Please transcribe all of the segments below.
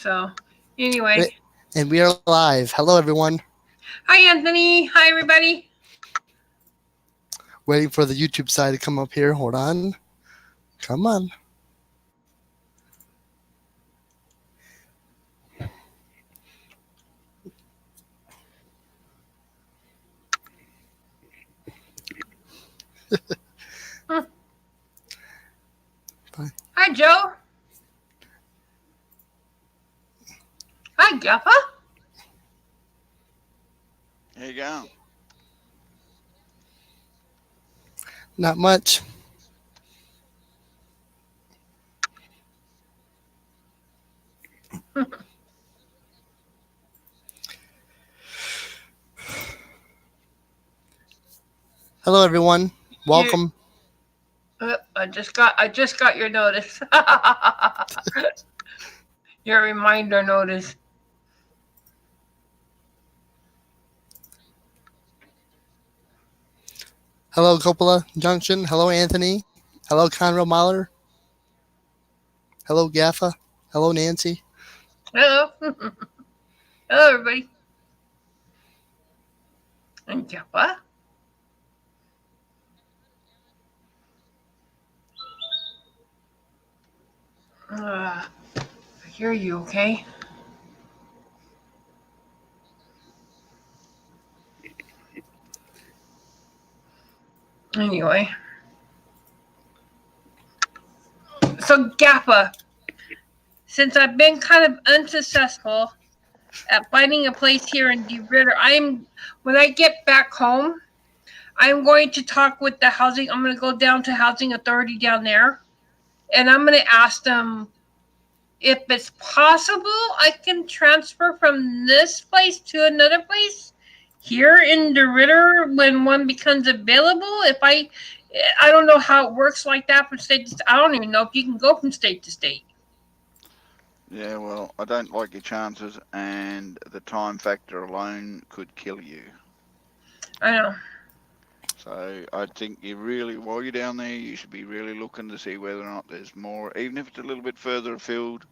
So, anyway. And we are live. Hello, everyone. Hi, Anthony. Hi, everybody. Waiting for the YouTube side to come up here. Hold on. Come on. Hmm. Bye. Hi, Joe. Hi, Gaffa. There you go. Not much. Hello, everyone. You, Welcome. I just got your notice. Your reminder notice. Hello, Coppola Junction. Hello, Anthony. Hello, Conroe Mahler. Hello, Gaffa. Hello, Nancy. Hello. Hello, everybody. And Gaffa. I hear you, okay? Anyway. So, Gaffa, since I've been kind of unsuccessful at finding a place here in DeRidder, when I get back home, I'm going to talk with the housing. I'm going to go down to housing authority down there, and I'm going to ask them if it's possible I can transfer from this place to another place here in DeRidder when one becomes available. I don't know how it works like that from state to state. I don't even know if you can go from state to state. Yeah, well, I don't like your chances, and the time factor alone could kill you. I know. So I think while you're down there, you should be really looking to see whether or not there's more, even if it's a little bit further afield,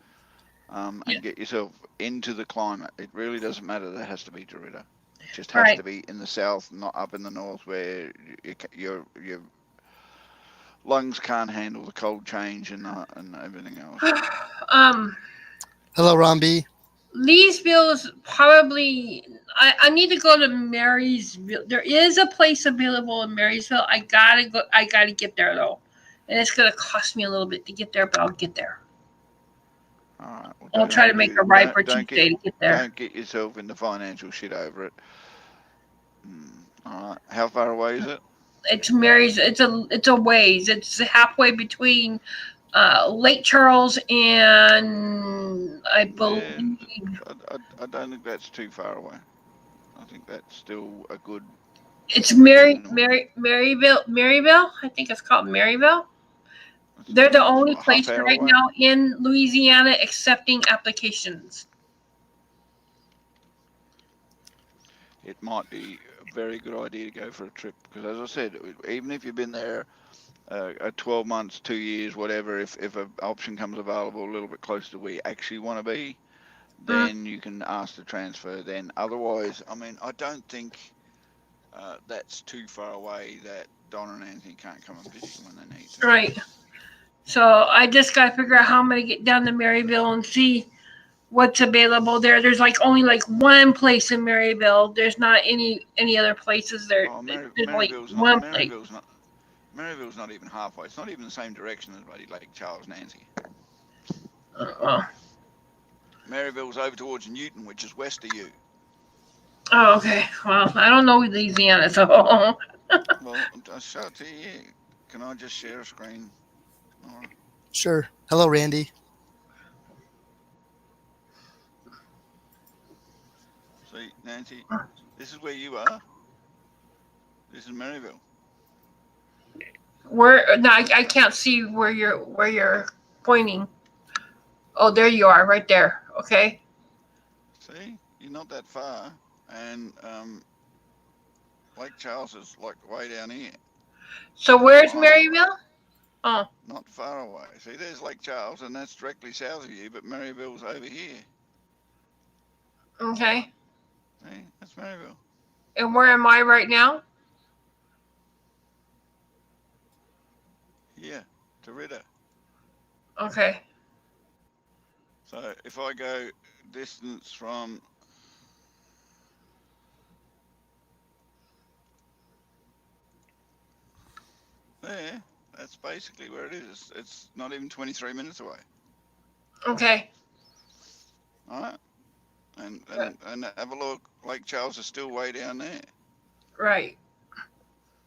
Yeah. and get yourself into the climate. It really doesn't matter that it has to be Dorita. It just has Right. to be in the south, not up in the north, where your lungs can't handle the cold change and everything else. um, Hello, Romby. Leesville's probably. I need to go to Marysville. There is a place available in Marysville. I gotta go. I gotta get there though, and it's gonna cost me a little bit to get there, but I'll get there. All right. Well, I'll try to make a ride for Tuesday to get there. don't get yourself into financial shit over it. All right. How far away is it? It's Mary's. It's a ways. It's halfway between Lake Charles and I Yeah, believe I don't think that's too far away. I think that's still a good it's minimum. Maryville. I think it's called Maryville. They're the It's only what, half place hour right away. now in Louisiana accepting applications. It might be a very good idea to go for a trip because, as I said, even if you've been there 12 months, 2 years, whatever, if an option comes available a little bit closer to where you actually want to be, Mm, then you can ask to transfer. Then, otherwise, I mean, I don't think that's too far away that Donna and Anthony can't come and visit you when they need to. right. So I just got to figure out how I'm going to get down to Maryville and see what's available there. There's like only like one place in Maryville. There's not any other places there. Oh, There's only one place. Maryville's not even halfway. It's not even the same direction as bloody Lake Charles, Nancy. Oh, Maryville's over towards Newton, which is west of you. oh, okay. Well, I don't know Louisiana, so Well, I'll show it to you. Can I just share a screen? All right. Sure. Hello, Randy. See, Nancy, this is where you are. This is Maryville. where? No, I can't see where you're pointing. Oh, there you are, right there. Okay. See, you're not that far, and Lake Charles is like way down here, So about a where's mile away. Maryville? Oh, Not far away. See, there's Lake Charles, and that's directly south of you, but Maryville's over here. Okay. Hey, that's Maryville. And where am I right now? Yeah, to Ritter. Okay. So if I go distance from there, that's basically where it is. It's not even 23 minutes away. Okay. All right, Good. and have a look. Lake Charles is still way down there. Right.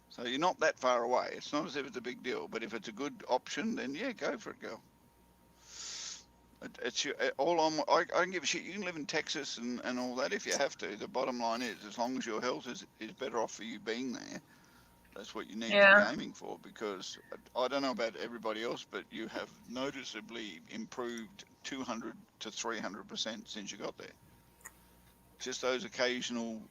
So you're not that far away. It's not as if it's a big deal. But if it's a good option, then yeah, go for it, girl. It's your, all I can give a shit. You can live in Texas and all that if you have to. The bottom line is, as long as your health is better off for you being there, that's what you need to be Yeah. aiming for. Because I don't know about everybody else, but you have noticeably improved 200 to 300% since you got there. Just those occasional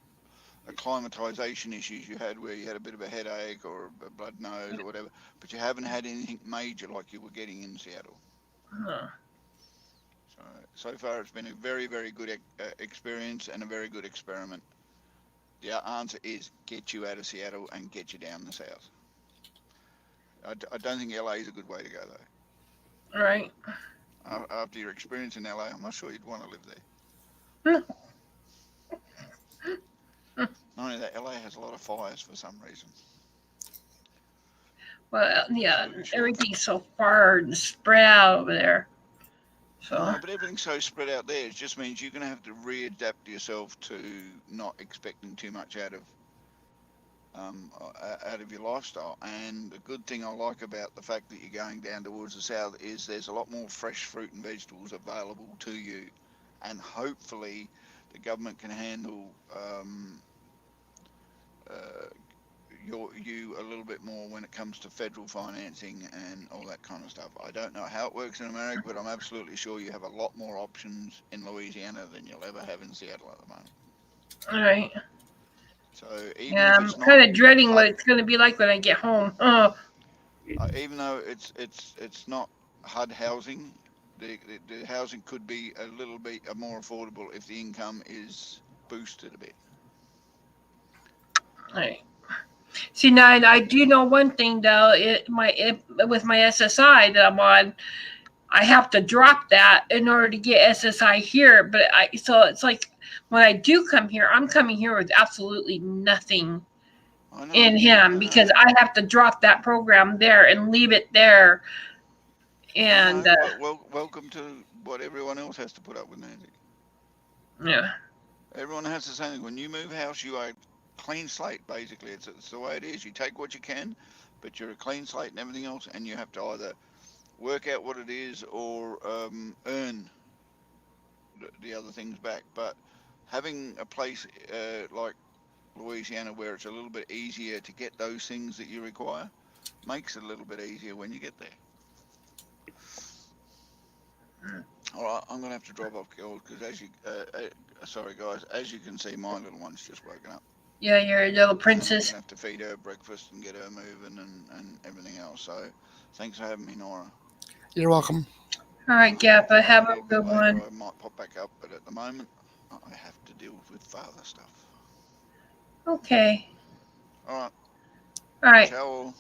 acclimatization issues you had where you had a bit of a headache or a blood nose or whatever, but you haven't had anything major like you were getting in Seattle. Huh. So far, it's been a very, very good experience and a very good experiment. The answer is get you out of Seattle and get you down the south. I don't think LA is a good way to go though. Right. After your experience in LA, I'm not sure you'd want to live there. Hmm. Not only that, LA has a lot of fires for some reason. Well, yeah, Absolutely sure of it. everything's so far and spread out over there. So, No, but everything's so spread out there. It just means you're going to have to readapt yourself to not expecting too much out of your lifestyle. And the good thing I like about the fact that you're going down towards the south is there's a lot more fresh fruit and vegetables available to you, and hopefully the government can handle uh, you a little bit more when it comes to federal financing and all that kind of stuff. I don't know how it works in America, but I'm absolutely sure you have a lot more options in Louisiana than you'll ever have in Seattle at the moment. all right. So even Yeah, if I'm it's not kind of dreading what HUD, it's going to be like when I get home. Oh, even though it's not HUD housing, the housing could be a little bit more affordable if the income is boosted a bit. all right. See, now I do know one thing though. With my SSI that I'm on, I have to drop that in order to get SSI here. But so it's like when I do come here, I'm coming here with absolutely nothing I know, in him I because know, I have to drop that program there and leave it there. I And know. Welcome to what everyone else has to put up with, Nancy. yeah, Everyone has the same thing. When you move house, you are clean slate. Basically, it's the way it is. You take what you can, but you're a clean slate and everything else, and you have to either work out what it is or earn the other things back. But having a place like Louisiana where it's a little bit easier to get those things that you require makes it a little bit easier when you get there. All right, I'm gonna have to drop off, girls, because sorry guys, as you can see, my little one's just woken up, yeah, you're a little and I'm princess. gonna have to feed her breakfast and get her moving and everything else. So, thanks for having me, Nora. You're welcome. All right, If you Gappa, like a have a little bit good later, one. I might pop back up, but at the moment, I have to deal with father stuff. Okay. All right, All right. ciao.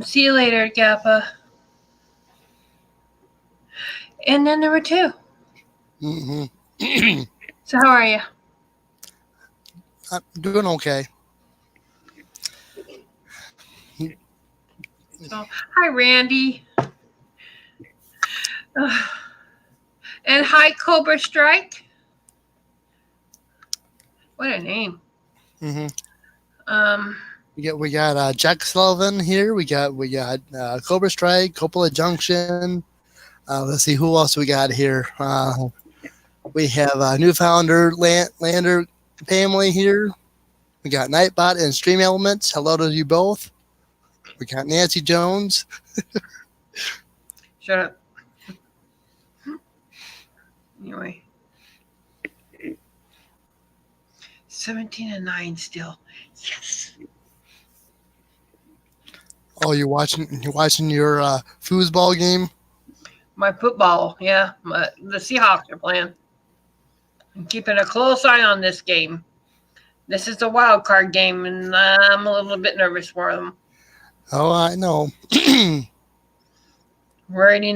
See you later, Gappa. And then there were two. Hmm. So how are you? I'm doing okay. So hi, Randy. Ugh. And hi, Cobra Strike. What a name. Hmm. Um. We got Jack Sullivan here. We got Cobra Strike, Coppola Junction. Let's see who else we got here. We have Newfounder Lander family here. We got Nightbot and Stream Elements. Hello to you both. We got Nancy Jones. Shut up. Anyway, 17-9 still. Yes. Oh, you're watching your foosball game. My football. Yeah. The Seahawks are playing. I'm keeping a close eye on this game. This is a wild card game, and I'm a little bit nervous for them. Oh, I know. We're already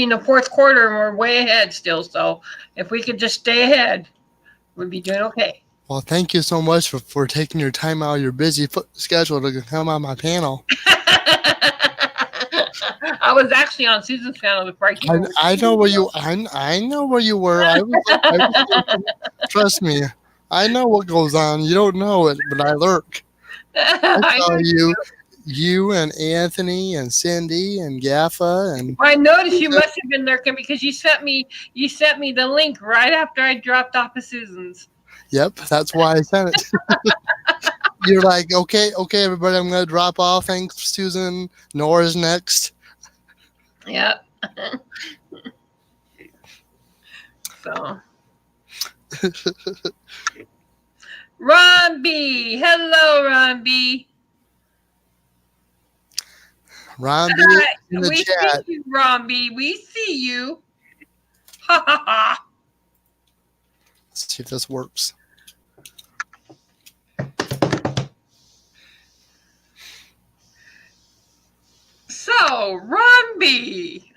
in the fourth quarter, and we're way ahead still. So if we could just stay ahead, we'd be doing okay. Well, thank you so much for taking your time out of your busy schedule to come on my panel. I was actually on Susan's panel before I came over. I know where you. I know where you were. I was lurking. Trust me. I know what goes on. You don't know it, but I lurk. I saw you and Anthony and Cindy and Gaffa and. I noticed you must have been lurking because you sent me the link right after I dropped off of Susan's. Yep, that's why I sent it. You're like, okay, everybody, I'm gonna drop off. Thanks, Susan. N.O.R.A's next. Yep. So. Ron B. Hello, Ron B. Ron B. in the we chat. see you, Ron B. We see you. Ha ha ha. Let's see if this works. So, Ron B.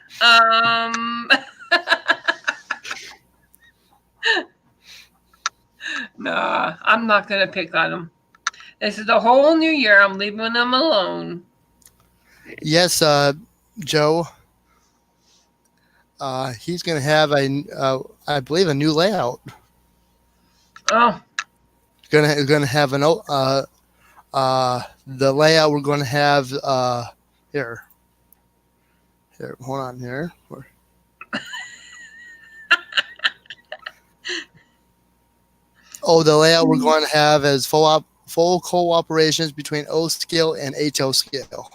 Nah, I'm not going to pick on him. This is a whole new year. I'm leaving them alone. Yes, Joe. He's going to have I believe, a new layout. Oh. Going to have the layout we're going to have here. Here, hold on here. The layout we're going to have is full cooperations between O scale and HO scale.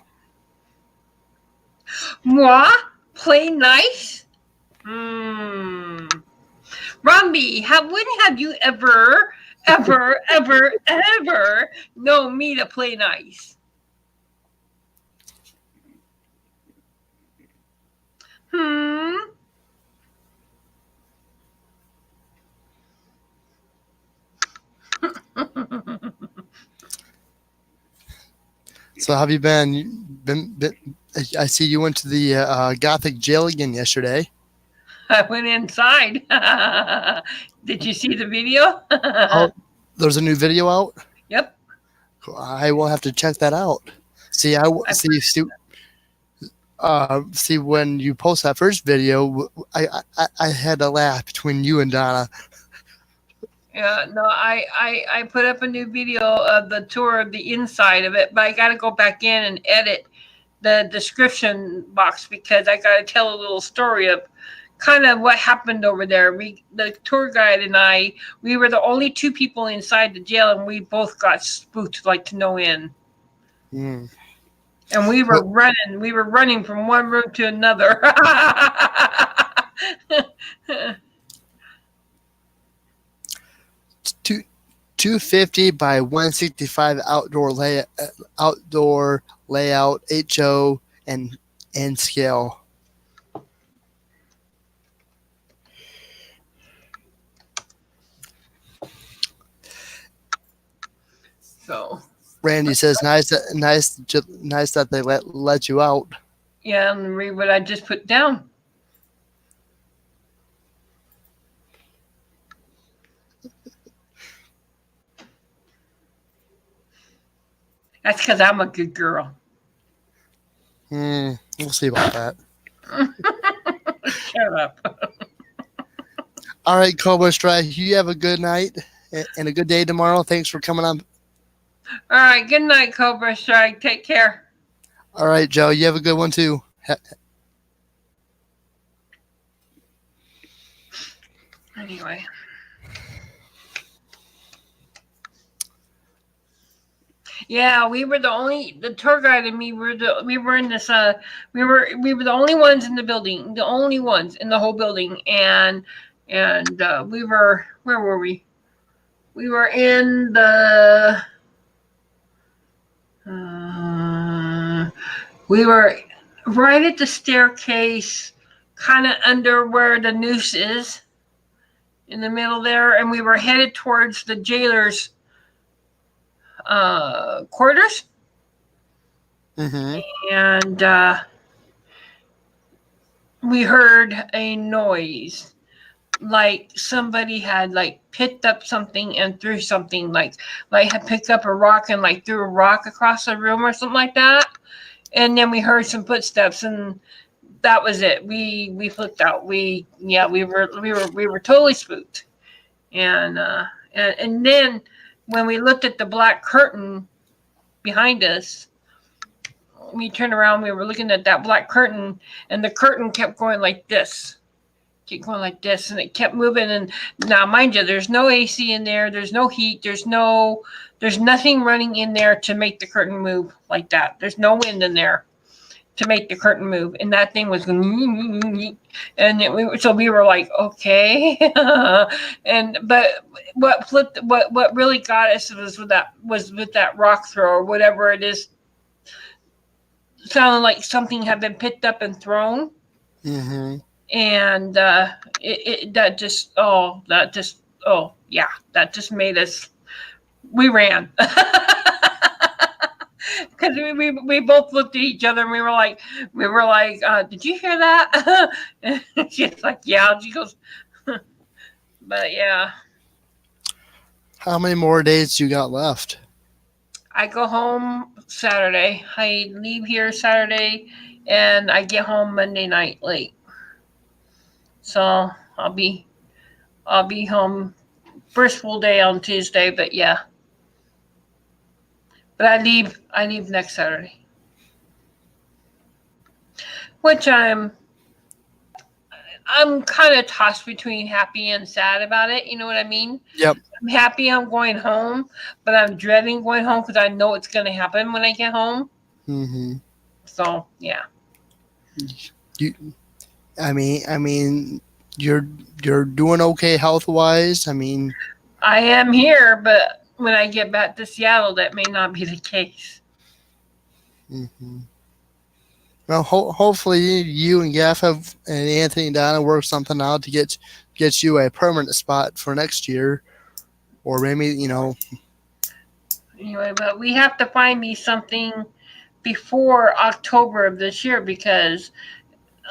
Moi? Play nice? Romby, when have you ever known me to play nice? So have you been I see you went to the Gothic jail again yesterday. I went inside. Did you see the video? Oh, there's a new video out? Yep. I will have to check that out. See, see when you post that first video, I had to laugh between you and Donna. Yeah, no, I put up a new video of the tour of the inside of it, but I got to go back in and edit the description box because I got to tell a little story of kind of what happened over there. The tour guide and I, we were the only two people inside the jail, and we both got spooked like to no end. Mm. And we were running from one room to another. 250 by 165 outdoor layout, HO and N scale. So Randy says, nice that they let you out. yeah, and read what I just put down. That's because I'm a good girl. We'll see about that. Shut up. All right, Cobra Strike, you have a good night and a good day tomorrow. Thanks for coming on. All right, good night, Cobra Strike. Take care. All right, Joe, you have a good one too. Anyway. Yeah, we were the tour guide and me we were in this we were the only ones in the building, the only ones in the whole building, and we were, where were we? We were in the we were right at the staircase, kind of under where the noose is, in the middle there, and we were headed towards the jailer's quarters. Mm-hmm. And we heard a noise like somebody had like picked up something and threw something, like had picked up a rock and like threw a rock across the room or something like that. And then we heard some footsteps, and that was it. We flipped out. We were totally spooked. And and then when we looked at the black curtain behind us, we turned around. We were looking at that black curtain, and the curtain kept going like this, keep going like this, and it kept moving. And now, mind you, there's no AC in there. There's no heat. There's nothing running in there to make the curtain move like that. There's no wind in there to make the curtain move, and that thing was going, and so we were like, okay. And but what really got us was with that rock throw or whatever it is. Sounded like something had been picked up and thrown. Mm-hmm. And that just made us, we ran. Because we both looked at each other and we were like, did you hear that? And she's like, yeah. She goes, but yeah. How many more days you got left? I go home Saturday. I leave here Saturday, and I get home Monday night late. So I'll be home first full day on Tuesday. But yeah. But I leave next Saturday, which I'm kind of tossed between happy and sad about it. You know what I mean? Yep. I'm happy I'm going home, but I'm dreading going home because I know it's going to happen when I get home. Mm-hmm. So yeah. I mean, you're doing okay health wise. I mean, I am here, but when I get back to Seattle, that may not be the case. mm-hmm. Well, hopefully you and Gaff and Anthony and Donna work something out to get you a permanent spot for next year, or maybe Anyway, but we have to find me something before October of this year, because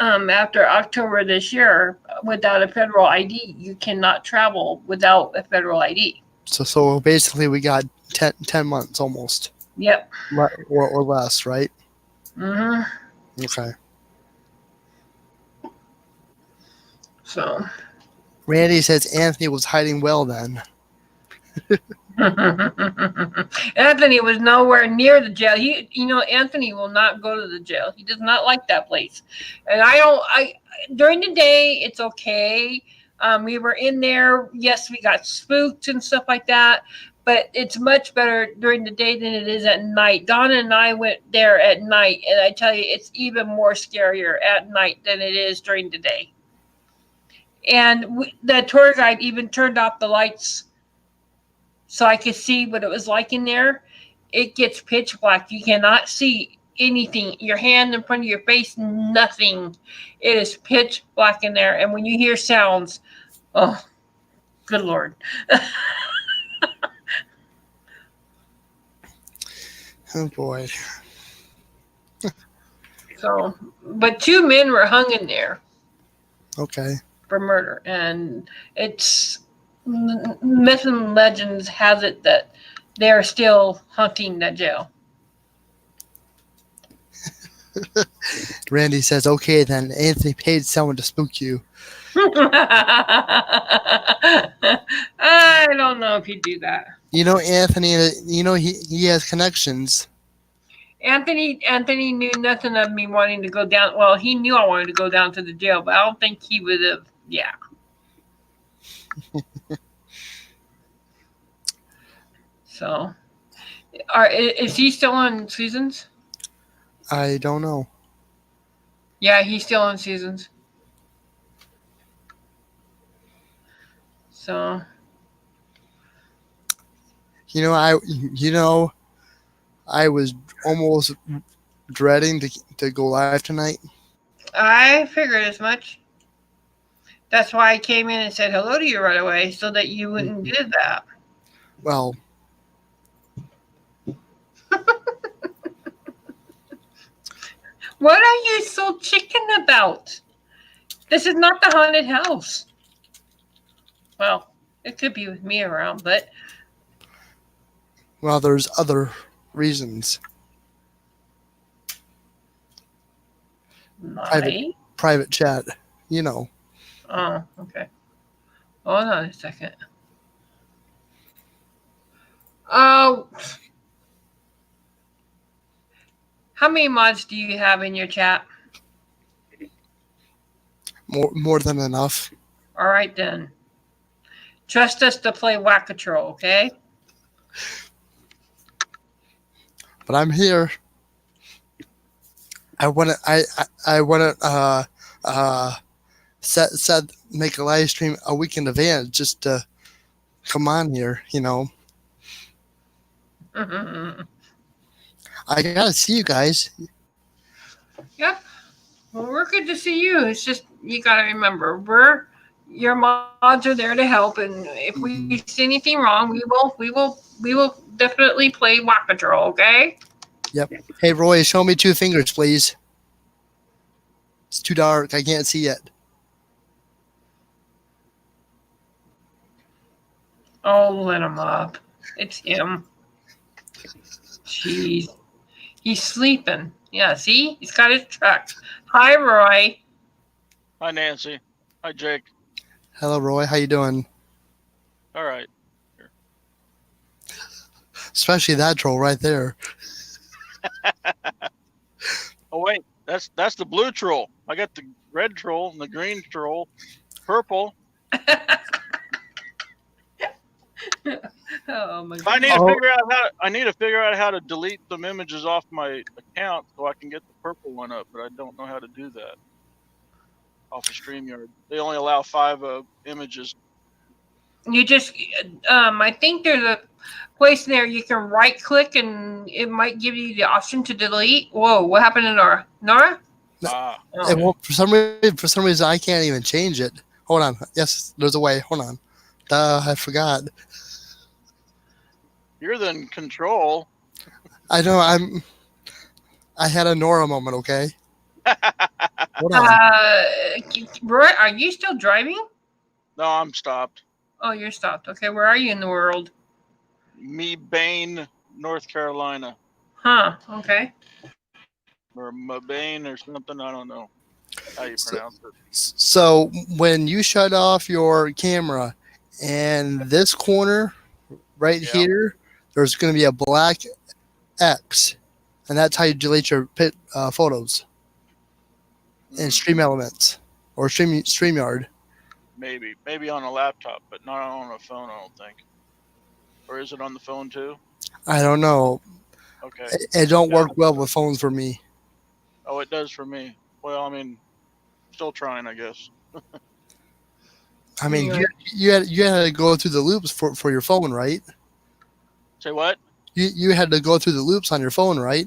after October this year, without a federal ID, you cannot travel without a federal ID. So basically, we got 10 months almost. Yep. Or less, right? Mm-hmm. Okay. So. Randy says Anthony was hiding well then. Anthony was nowhere near the jail. Anthony will not go to the jail. He does not like that place. And during the day, it's okay. We were in there. Yes, we got spooked and stuff like that, but it's much better during the day than it is at night. Donna and I went there at night, and I tell you, it's even more scarier at night than it is during the day. And the tour guide even turned off the lights so I could see what it was like in there. It gets pitch black. You cannot see anything. Your hand in front of your face, nothing. It is pitch black in there. And when you hear sounds, oh, good Lord. Oh, boy. So, but 2 men were hung in there. Okay. For murder. And it's, myth and legends has it that they're still hunting the jail. Randy says, okay, then Anthony paid someone to spook you. I don't know if he'd do that. Anthony, he has connections. Anthony knew nothing of me wanting to go down. Well, he knew I wanted to go down to the jail, but I don't think he would have. Yeah. So, is he still on Seasons? I don't know. Yeah, he's still on Seasons. So. I was almost dreading to go live tonight. I figured as much. That's why I came in and said hello to you right away, so that you wouldn't do that. Well, What are you so chicken about? This is not the haunted house. Well, it could be with me around, but there's other reasons. Private my. private chat. You know. Oh, okay. Hold on a second. Oh, how many mods do you have in your chat? More than enough. All right then. Trust us to play Whack-A-Troll, okay? But I'm here. I want to. I want to. Set make a live stream a week in advance just to come on here. You know. I gotta see you guys. Yep. Well, we're good to see you. It's just you got to remember, your mods are there to help, and if we see anything wrong, we will definitely play Whack-A-Troll, okay? Yep. Hey Roy, show me 2 fingers, please. It's too dark. I can't see it. Oh, let him up. It's him. Jeez. He's sleeping. Yeah, see? He's got his truck. Hi, Roy. Hi, Nancy. Hi, Jake. Hello, Roy. How you doing? All right. Especially that troll right there. Oh wait, that's the blue troll. I got the red troll and the green troll, purple. Oh my I god. need to figure out how to delete some images off my account so I can get the purple one up, but I don't know how to do that off of StreamYard. They only allow 5 images. You just, I think there's a place there you can right click and it might give you the option to delete. Whoa, what happened to N.O.R.A? N.O.R.A? Ah, It won't, for some reason, I can't even change it. Hold on. Yes, there's a way. Hold on. I forgot. you're the in control. I know. I had a N.O.R.A moment. Okay. Hold on. Roy, are you still driving? No, I'm stopped. Oh, you're stopped. Okay, where are you in the world? Mebane, North Carolina, Huh, okay. or Mebane or something. I don't know how you pronounce it. So when you shut off your camera, and this corner right here, there's going to be a black X, and that's how you delete your photos in Stream Elements or StreamYard. Maybe on a laptop, but not on a phone, I don't think. Or is it on the phone too? I don't know. Okay. It don't work well with phones for me. Oh, it does for me. Well, I mean, still trying, I guess. I mean, you had to go through the loops for your phone, right? Say what? You had to go through the loops on your phone, right?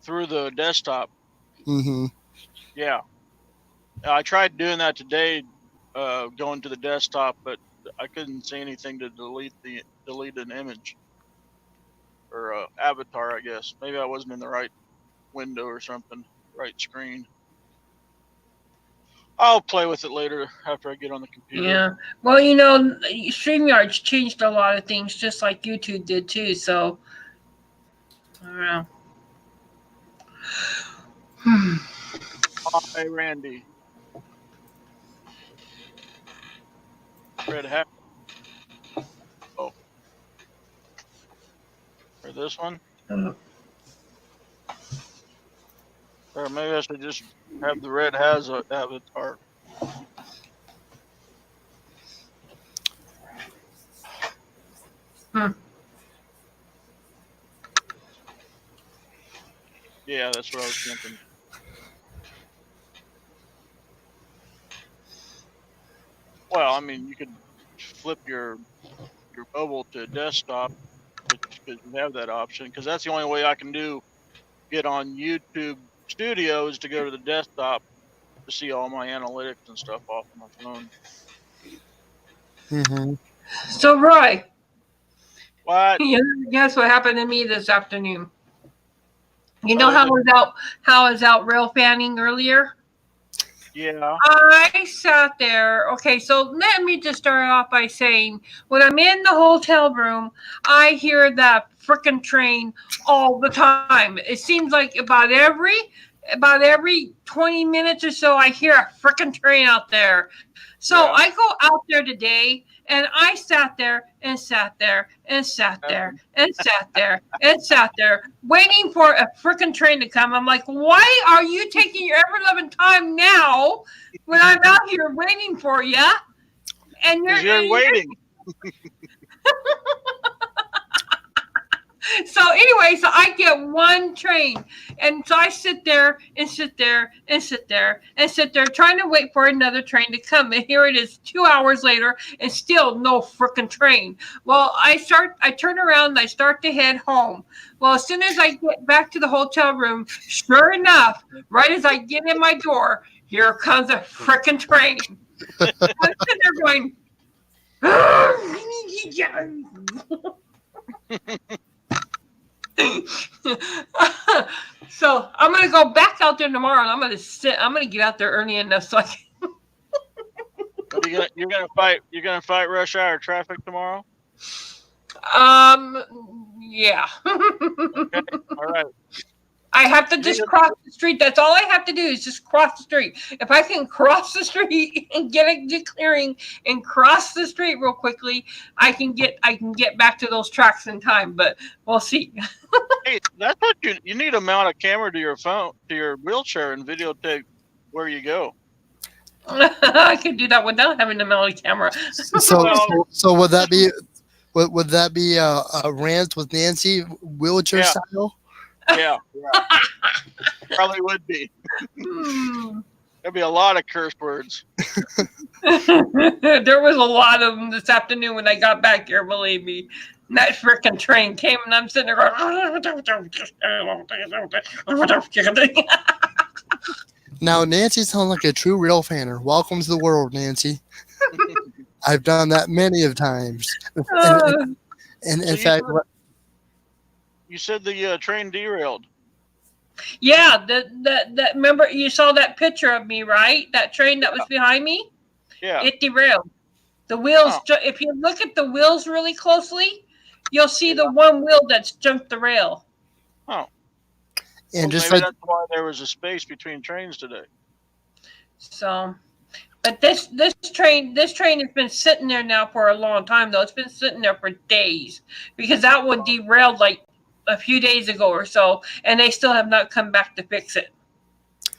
Through the desktop. Mm-hmm. Yeah. I tried doing that today, going to the desktop, but I couldn't see anything to delete an image or avatar, I guess. Maybe I wasn't in the right window or something, right screen. I'll play with it later after I get on the computer. Yeah. Well, you know, StreamYard's changed a lot of things just like YouTube did too, so I don't know. Hi, Randy. Red hat. Oh. Or this one? Or maybe I should just have the red has a avatar. Yeah, that's what I was thinking. Well, I mean, you could flip your mobile to desktop, which because you have that option. Because that's the only way I can get on YouTube Studio is to go to the desktop to see all my analytics and stuff off of my phone. Mm-hmm. So, Roy, What? guess what happened to me this afternoon? You know Oh, how I was out rail fanning earlier? yeah. I sat there. Okay, so let me just start off by saying when I'm in the hotel room, I hear that frickin' train all the time. It seems like about every 20 minutes or so, I hear a frickin' train out there. So Yeah. I go out there today and I sat there and sat there and sat there and sat there and sat there waiting for a frickin' train to come. I'm like, why are you taking your ever loving time now when I'm out here waiting for you? And Because you're waiting. So anyway, so I get one train, and so I sit there and sit there and sit there and sit there trying to wait for another train to come. And here it is 2 hours later and still no frickin' train. Well, I turn around and I start to head home. Well, as soon as I get back to the hotel room, sure enough, right as I get in my door, here comes a frickin' train. I'm sitting there going, so I'm gonna go back out there tomorrow, and I'm gonna get out there early enough so I can. But you're gonna fight rush hour traffic tomorrow. Yeah. Okay. All right. I have to just cross the street. That's all I have to do is just cross the street. If I can cross the street and get a clearing and cross the street real quickly, I can get back to those tracks in time. But we'll see. Hey, that's what you need to mount a camera to your phone, to your wheelchair, and videotape where you go. I could do that without having a memory camera. So would that be a rant with Nancy wheelchair style? Yeah. Probably would be. There'd be a lot of curse words. There was a lot of them this afternoon when I got back here, believe me. That freaking train came and I'm sitting there going. Now, Nancy sounds like a true rail fanner. Welcome to the world, Nancy. I've done that many of times. And in fact, you said the train derailed. Yeah, that remember you saw that picture of me, right? That train that was behind me? Yeah. It derailed. The wheels, if you look at the wheels really closely, you'll see the one wheel that's jumped the rail. Oh. And well, maybe that's why there was a space between trains today. So, but this train has been sitting there now for a long time, though. It's been sitting there for days because that one derailed like a few days ago or so, and they still have not come back to fix it.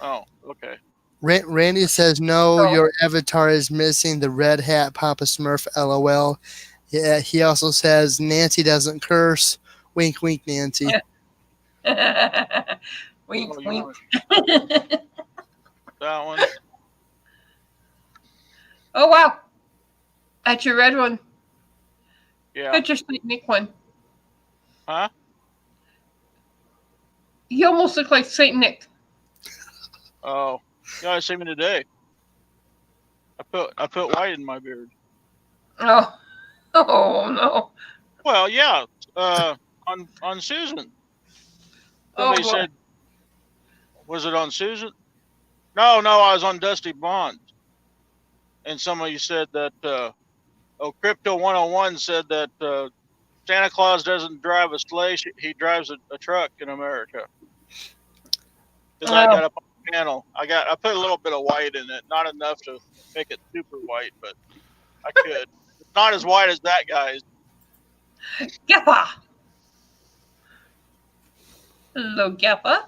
Oh, okay. Randy says, no, your avatar is missing the red hat Papa Smurf, LOL. Yeah, he also says, Nancy doesn't curse. Wink, wink, Nancy. Wink, wink. That one. Oh, wow. That's your red one. Yeah. That's your St. Nick one. Huh? You almost look like St. Nick. Oh. Yeah, I see me today. I put white in my beard. Oh no. Well, yeah. On Susan. Somebody said, was it on Susan? No, I was on Dusty Bond. And somebody said that Crypto 101 said that Santa Claus doesn't drive a sleigh; he drives a truck in America. Because I got up on the panel, I put a little bit of white in it, not enough to make it super white, but I could. It's not as white as that guy's. Gappa. Hello, Gappa.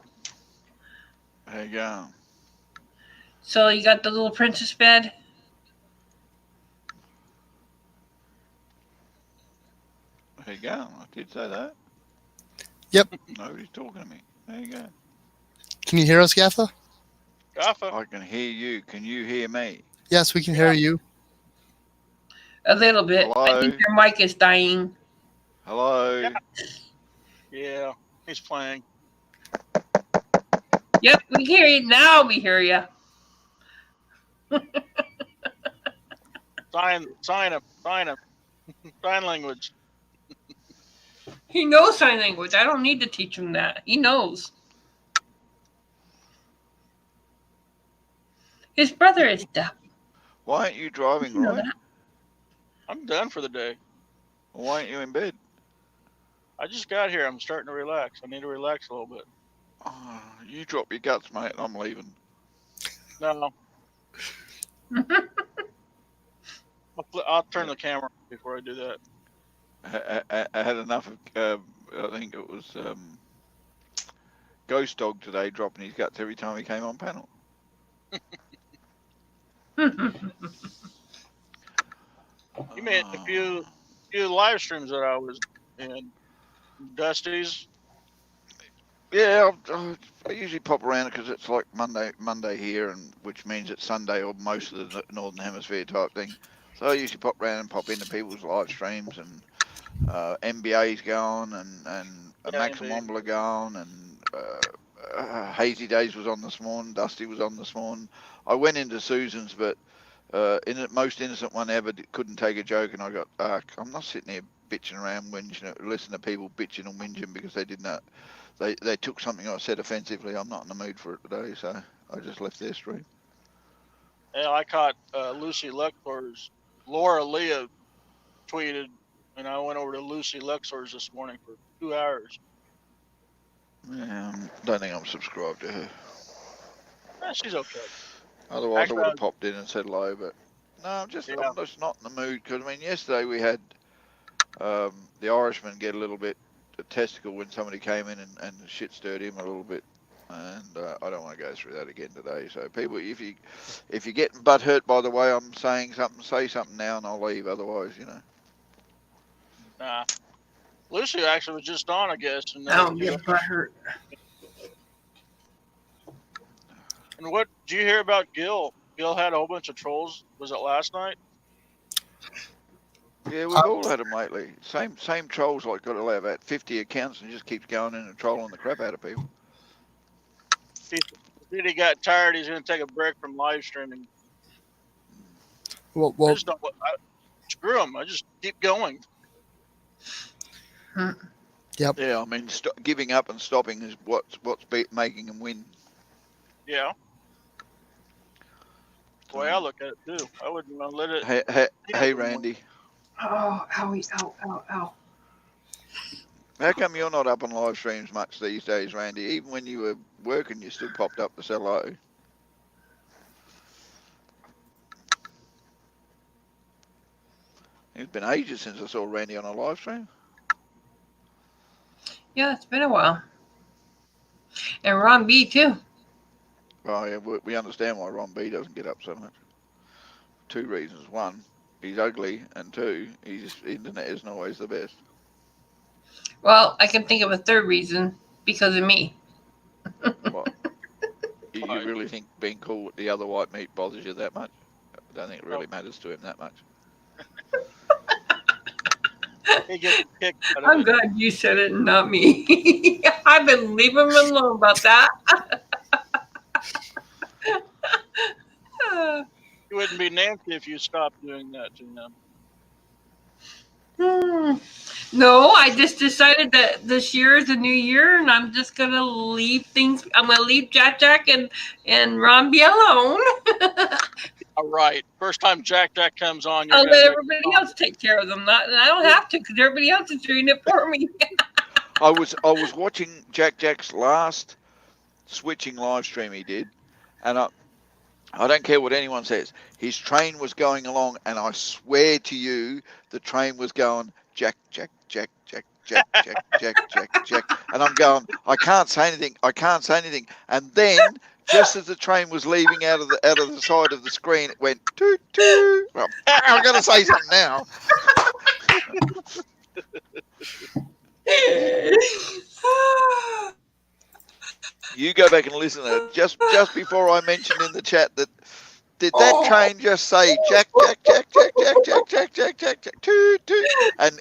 There you go. So you got the little princess bed? There you go. I did say that. Yep. Nobody's talking to me. There you go. Can you hear us, Gaffa? Gaffa. I can hear you. Can you hear me? Yes, we can hear you. A little bit. Hello? I think your mic is dying. Hello? Yeah, he's playing. Yep, we hear you. Now we hear you. Sign language. He knows sign language. I don't need to teach him that. He knows. His brother is deaf. Why aren't you driving, You know Roy? that. I'm done for the day. Or why aren't you in bed? I just got here. I'm starting to relax. I need to relax a little bit. Oh, you drop your guts, mate. I'm leaving. No, I'll turn the camera off before I do that. I had enough of. I think it was Ghost Dog today dropping his guts every time he came on panel. You made a few live streams that I was in. Dusty's. Yeah, I usually pop around because it's like Monday here, and which means it's Sunday or most of the Northern Hemisphere type thing. So I usually pop around and pop into people's live streams, and NBA's going, and Yeah, Max and indeed. Womble are going, and Hazy Days was on this morning, Dusty was on this morning. I went into Susan's, but in the most innocent one ever, couldn't take a joke, and I got, I'm not sitting here bitching around, whinging, listening to people bitching and whinging because they did not. They took something I said offensively. I'm not in the mood for it today, so I just left their stream. Yeah, I caught Lucy Luxor's. Laura Leah tweeted, and I went over to Lucy Luxor's this morning for 2 hours. Yeah, don't think I'm subscribed to her. She's okay. Otherwise, Actually, I would have popped in and said hello, but no, I'm just not in the mood because I mean, yesterday we had the Irishman get a little bit testicle when somebody came in and shit stirred him a little bit, and I don't want to go through that again today. So people, if you're getting butt hurt by the way I'm saying something, say something now and I'll leave. Otherwise, Nah. Lucy actually was just on, I guess. And I don't get butt hurt. And what did you hear about Gil? Gil had a whole bunch of trolls. Was it last night? Yeah, we've all had them lately. Same trolls like got to have about 50 accounts and just keeps going in and trolling the crap out of people. If he got tired, he's going to take a break from live streaming. Well, Screw him. I just keep going. Yep. Yeah, I mean, giving up and stopping is what's making them win. Yeah. The way I look at it, too. I wouldn't want to let it... Hey, Randy. Oh, owie, ow, ow, ow. How come you're not up on live streams much these days, Randy? Even when you were working, you still popped up to say hello. It's been ages since I saw Randy on a live stream. Yeah, it's been a while. And Ron B, too. Oh, yeah, we understand why Ron B doesn't get up so much. 2 reasons. 1, he's ugly, and 2, his internet isn't always the best. Well, I can think of a third reason. Because of me. What? You really think being cool with the other white meat bothers you that much? I don't think it really matters to him that much. He gets kicked out of I'm it. glad you said it and not me. I've been leaving him alone about that. You wouldn't be Nancy if you stopped doing that to him. No, I just decided that this year is a new year, and I'm just gonna leave things. I'm gonna leave Jack and Ron B alone. All right. First time Jack comes on, you're I'll gonna let be everybody else take care of them. And I don't have to because everybody else is doing it for me. I was watching Jack's last switching live stream he did, and I don't care what anyone says. His train was going along, and I swear to you, the train was going Jack, and I'm going. I can't say anything. And then, just as the train was leaving out of the side of the screen, it went toot toot. Well, I've got to say something now. You go back and listen to it. Just before I mentioned in the chat that. Did that train just say Jack, toot, toot? And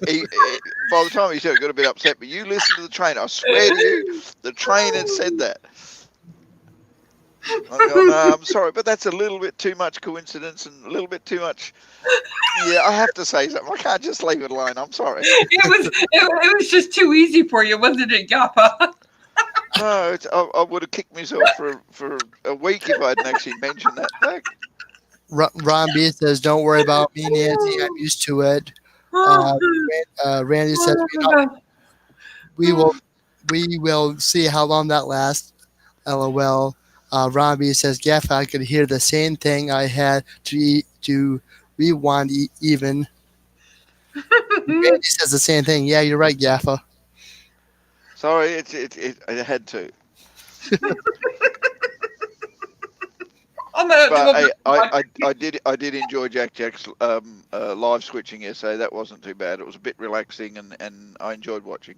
by the time he said it, got a bit upset. But you listen to the train. I swear to you, the train had said that. No, I'm sorry, but that's a little bit too much coincidence and a little bit too much. Yeah, I have to say something. I can't just leave it alone. I'm sorry. It was just too easy for you, wasn't it, Gappa? No, I would have kicked myself for a week if I hadn't actually mentioned that fact. Ron B says, "Don't worry about me, Nancy. I'm used to it." Randy says, "We will see how long that lasts." LOL. Ron B says, "Gaff, I could hear the same thing. I had to rewind even." Randy says the same thing. Yeah, you're right, Gaffa. Sorry, I had to. I'm gonna have to But go back and watch I did enjoy Jack's live switching yesterday. That wasn't too bad. It was a bit relaxing and I enjoyed watching.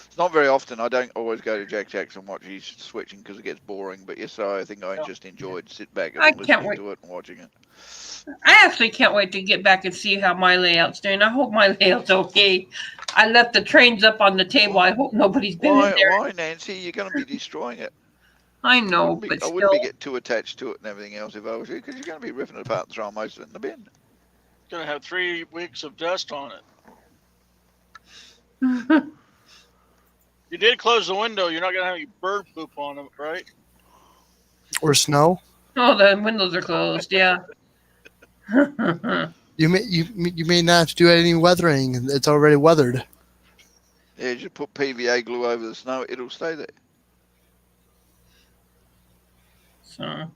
It's not very often. I don't always go to Jack's and watch his switching because it gets boring. But yesterday I think I just enjoyed sit back I and can't listening wait. to it and watching it. I actually can't wait to get back and see how my layout's doing. I hope my layout's okay. I left the trains up on the table. I hope nobody's been in there. Why, Nancy? You're going to be destroying it. I know, but I wouldn't be still. getting too attached to it and everything else if I was you, because you're going to be ripping it apart and throwing most of it in the bin. It's gonna have 3 weeks of dust on it. You did close the window. You're not gonna have any bird poop on it, right? Or snow. Oh, the windows are closed. Yeah. You may not have to do any weathering. It's already weathered. Yeah, just put PVA glue over the snow. It'll stay there. So,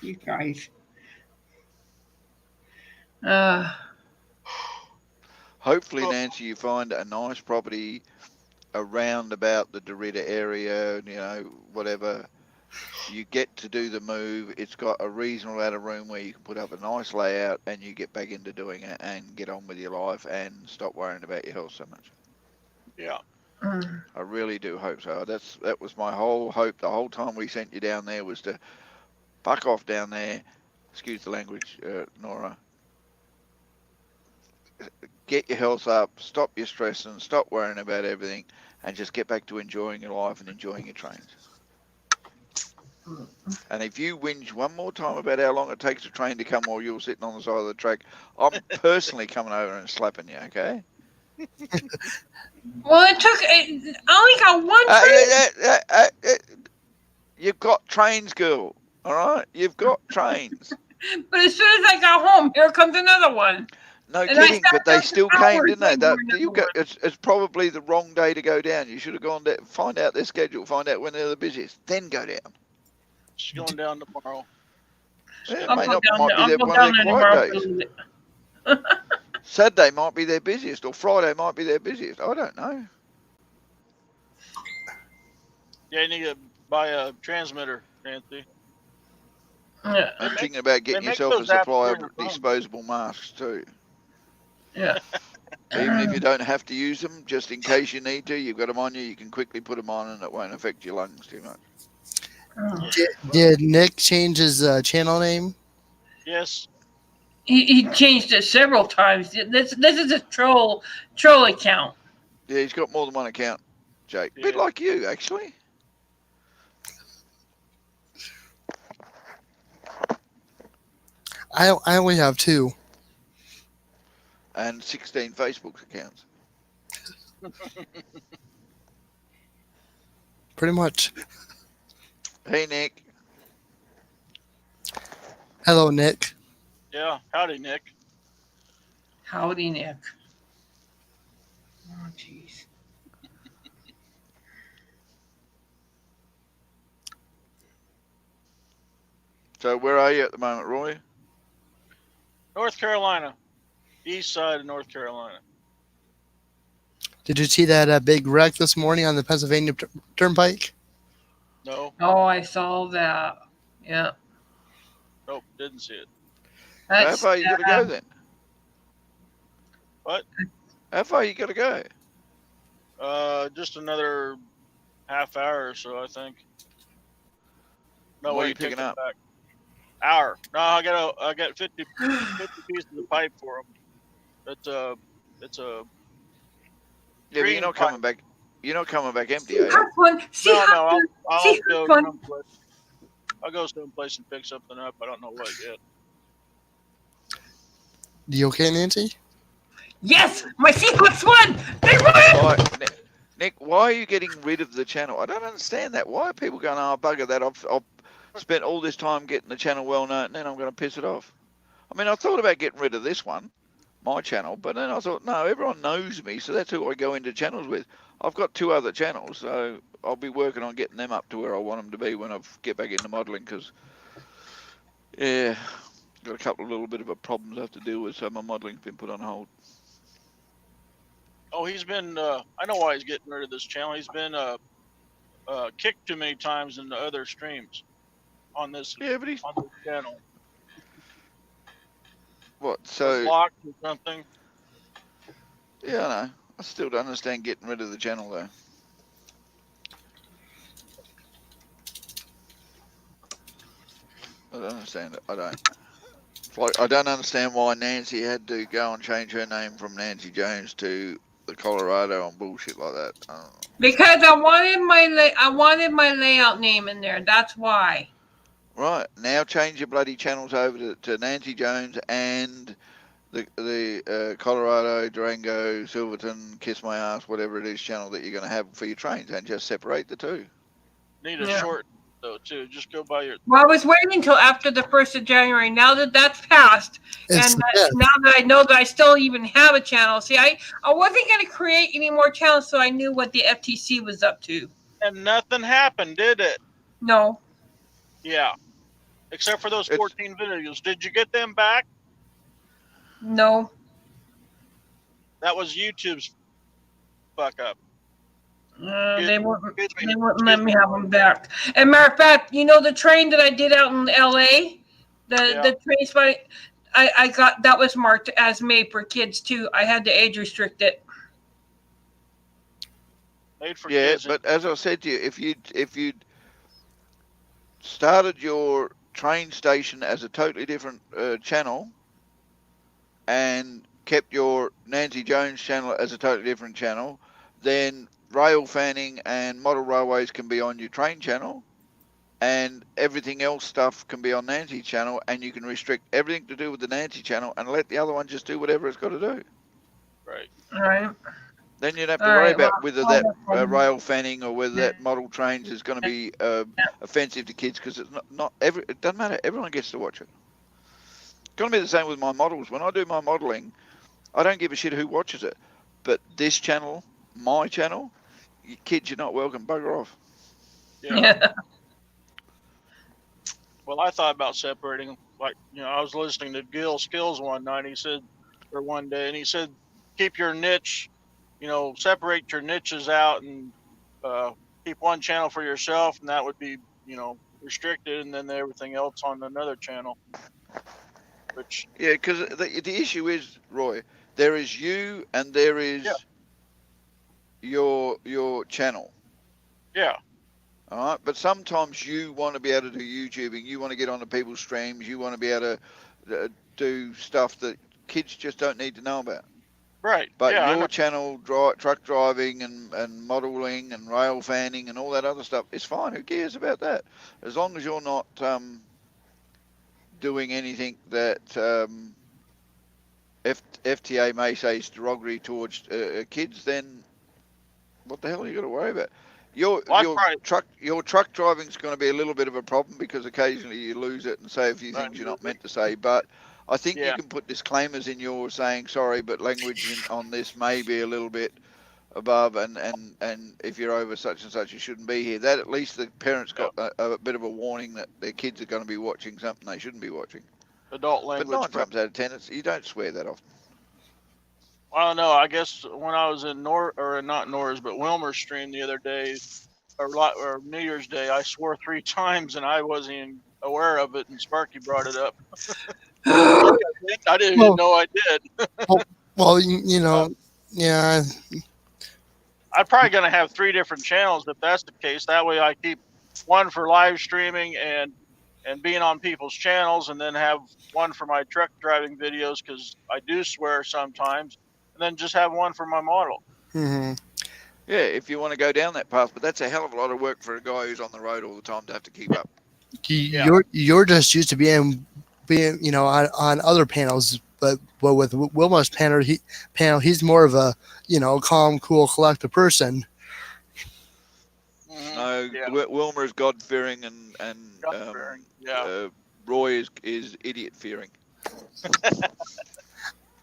you guys. Hopefully, Nancy, you find a nice property around about the Dorita area, whatever. You get to do the move. It's got a reasonable amount of room where you can put up a nice layout and you get back into doing it and get on with your life and stop worrying about your health so much. Yeah. I really do hope so. That was my whole hope the whole time we sent you down there was to buck off down there. Excuse the language, Nora. Get your health up, stop your stressing, stop worrying about everything, and just get back to enjoying your life and enjoying your trains. And if you whinge one more time about how long it takes a train to come while you're sitting on the side of the track, I'm personally coming over and slapping you, okay? Well, I only got one train. You've got trains, girl. All right? You've got trains. But as soon as I got home, here comes another one. No And I kidding, sat but there they for still came, hours didn't they? waiting for another one. It's probably the wrong day to go down. You should have gone down, find out their schedule, find out when they're the busiest, then go down. She's going down tomorrow. Yeah, I'll might go down be there. I'll their, go one down of there their tomorrow quiet for a days. little bit. Saturday might be their busiest, or Friday might be their busiest. I don't know. Yeah, you need to buy a transmitter, Nancy. Yeah. I'm thinking about getting they make yourself a those apps supply for of your phone. disposable masks too. Yeah. Even if you don't have to use them, just in case you need to, you've got them on you, you can quickly put them on and it won't affect your lungs too much. Did Nick change his channel name? Yes. He changed it several times. This is a troll account. Yeah, he's got more than one account, Jake. Yeah. Bit like you, actually. I only have 2. And 16 Facebook accounts. Pretty much. Hey, Nick. Hello, Nick. Yeah. Howdy, Nick. Howdy, Nick. Oh, jeez. So where are you at the moment, Roy? North Carolina. East side of North Carolina. Did you see that big wreck this morning on the Pennsylvania Turnpike? No. Oh, I saw that. Yeah. Nope. Didn't see it. How That's far you got to go then? What? How far you got to go? Just another half hour or so, I think. No, What are wait, you picking take that up? back. Hour. No, I got 50 pieces of pipe for them. It's a Yeah, but you're not coming back. You're not coming back empty, See are you? have fun. See No, have no, fun. I'll See have go fun. someplace. I'll go someplace and pick something up. I don't know what yet. You okay, Nancy? Yes, my Seahawks won. They won. Nick, why are you getting rid of the channel? I don't understand that. Why are people going, oh, bugger that, I've spent all this time getting the channel well known, and then I'm going to piss it off? I mean, I thought about getting rid of this one, my channel, but then I thought, no, everyone knows me, so that's who I go into channels with. I've got 2 other channels, so I'll be working on getting them up to where I want them to be when I get back into modelling, because, yeah, got a couple of little bit of a problems I have to deal with, so my modelling's been put on hold. Oh, he's been. I know why he's getting rid of this channel. He's been kicked too many times in the other streams on this Yeah, but on this channel. what, Was so, blocked or something. yeah, I know. I still don't understand getting rid of the channel, though. I don't understand it. I don't. Like, I don't understand why Nancy had to go and change her name from Nancy Jones to the Colorado and bullshit like that. I don't know. Because I wanted my layout name in there. That's why. Right, now change your bloody channels over to Nancy Jones and the Colorado, Durango, Silverton, Kiss My Ass, whatever it is channel that you're going to have for your trains, and just separate the 2. Need a Yeah. short though too. Just go by your. Well, I was waiting until after the 1st of January. Now that that's passed, It's and yeah. now that I know that I still even have a channel, see, I wasn't going to create any more channels, so I knew what the FTC was up to. And nothing happened, did it? No, Yeah. Except for those It's 14 videos. Did you get them back? no. That was YouTube's fuck up. They wouldn't. Excuse me. They wouldn't let me have them back. And matter of fact, you know the train that I did out in LA, the train spot, I got that was marked as made for kids too. I had to age restrict it. Made for yeah, kids. but as I said to you, if you'd started your train station as a totally different channel and kept your Nancy Jones channel as a totally different channel, then Railfanning and model railways can be on your train channel, and everything else stuff can be on Nancy's channel, and you can restrict everything to do with the Nancy channel and let the other one just do whatever it's got to do. Right. All right. Then you'd have to All worry right, about well, whether I'll that look for them. rail fanning or whether that model trains is going to be offensive to kids, because it's not it doesn't matter. Everyone gets to watch it. It's going to be the same with my models. When I do my modelling, I don't give a shit who watches it. But this channel, my channel, you kids, you're not welcome. Bugger off. Yeah. Well, I thought about separating. Like, I was listening to Gil Skills one night. He said, or one day, and he said, keep your niche, separate your niches out and keep one channel for yourself, and that would be, restricted, and then everything else on another channel. Which Yeah, because the issue is, Roy, there is you and there is your channel. Yeah. All right, but sometimes you want to be able to do YouTubing. You want to get onto people's streams. You want to be able to do stuff that kids just don't need to know about. Right. But yeah, your channel, truck driving and modelling and rail fanning and all that other stuff, is fine. Who cares about that? As long as you're not doing anything that FTA may say is derogatory towards kids, then what the hell are you got to worry about? Your truck driving is going to be a little bit of a problem because occasionally you lose it and say a few things you're not meant to say. But I think you can put disclaimers in yours saying sorry, but language on this may be a little bit above, and if you're over such and such, you shouldn't be here. That at least the parents got a bit of a warning that their kids are going to be watching something they shouldn't be watching. Adult language. But 9 times out of 10, you don't swear that often. I don't know. I guess when I was in not N.O.R.A's, but Wilmer's stream the other day, or New Year's Day, I swore 3 times and I wasn't even aware of it, and Sparky brought it up. I didn't even know I did. Well, yeah. I'm probably going to have 3 different channels if that's the case. That way I keep one for live streaming and being on people's channels, and then have one for my truck driving videos because I do swear sometimes, and then just have one for my model. Mm-hmm. Yeah, if you want to go down that path, but that's a hell of a lot of work for a guy who's on the road all the time to have to keep up. You're just used to being on other panels, but with Wilmar's panel, he's more of a calm, cool, collected person. No, Yeah. Wilmer is God fearing, and God-fearing, yeah. Roy is idiot fearing.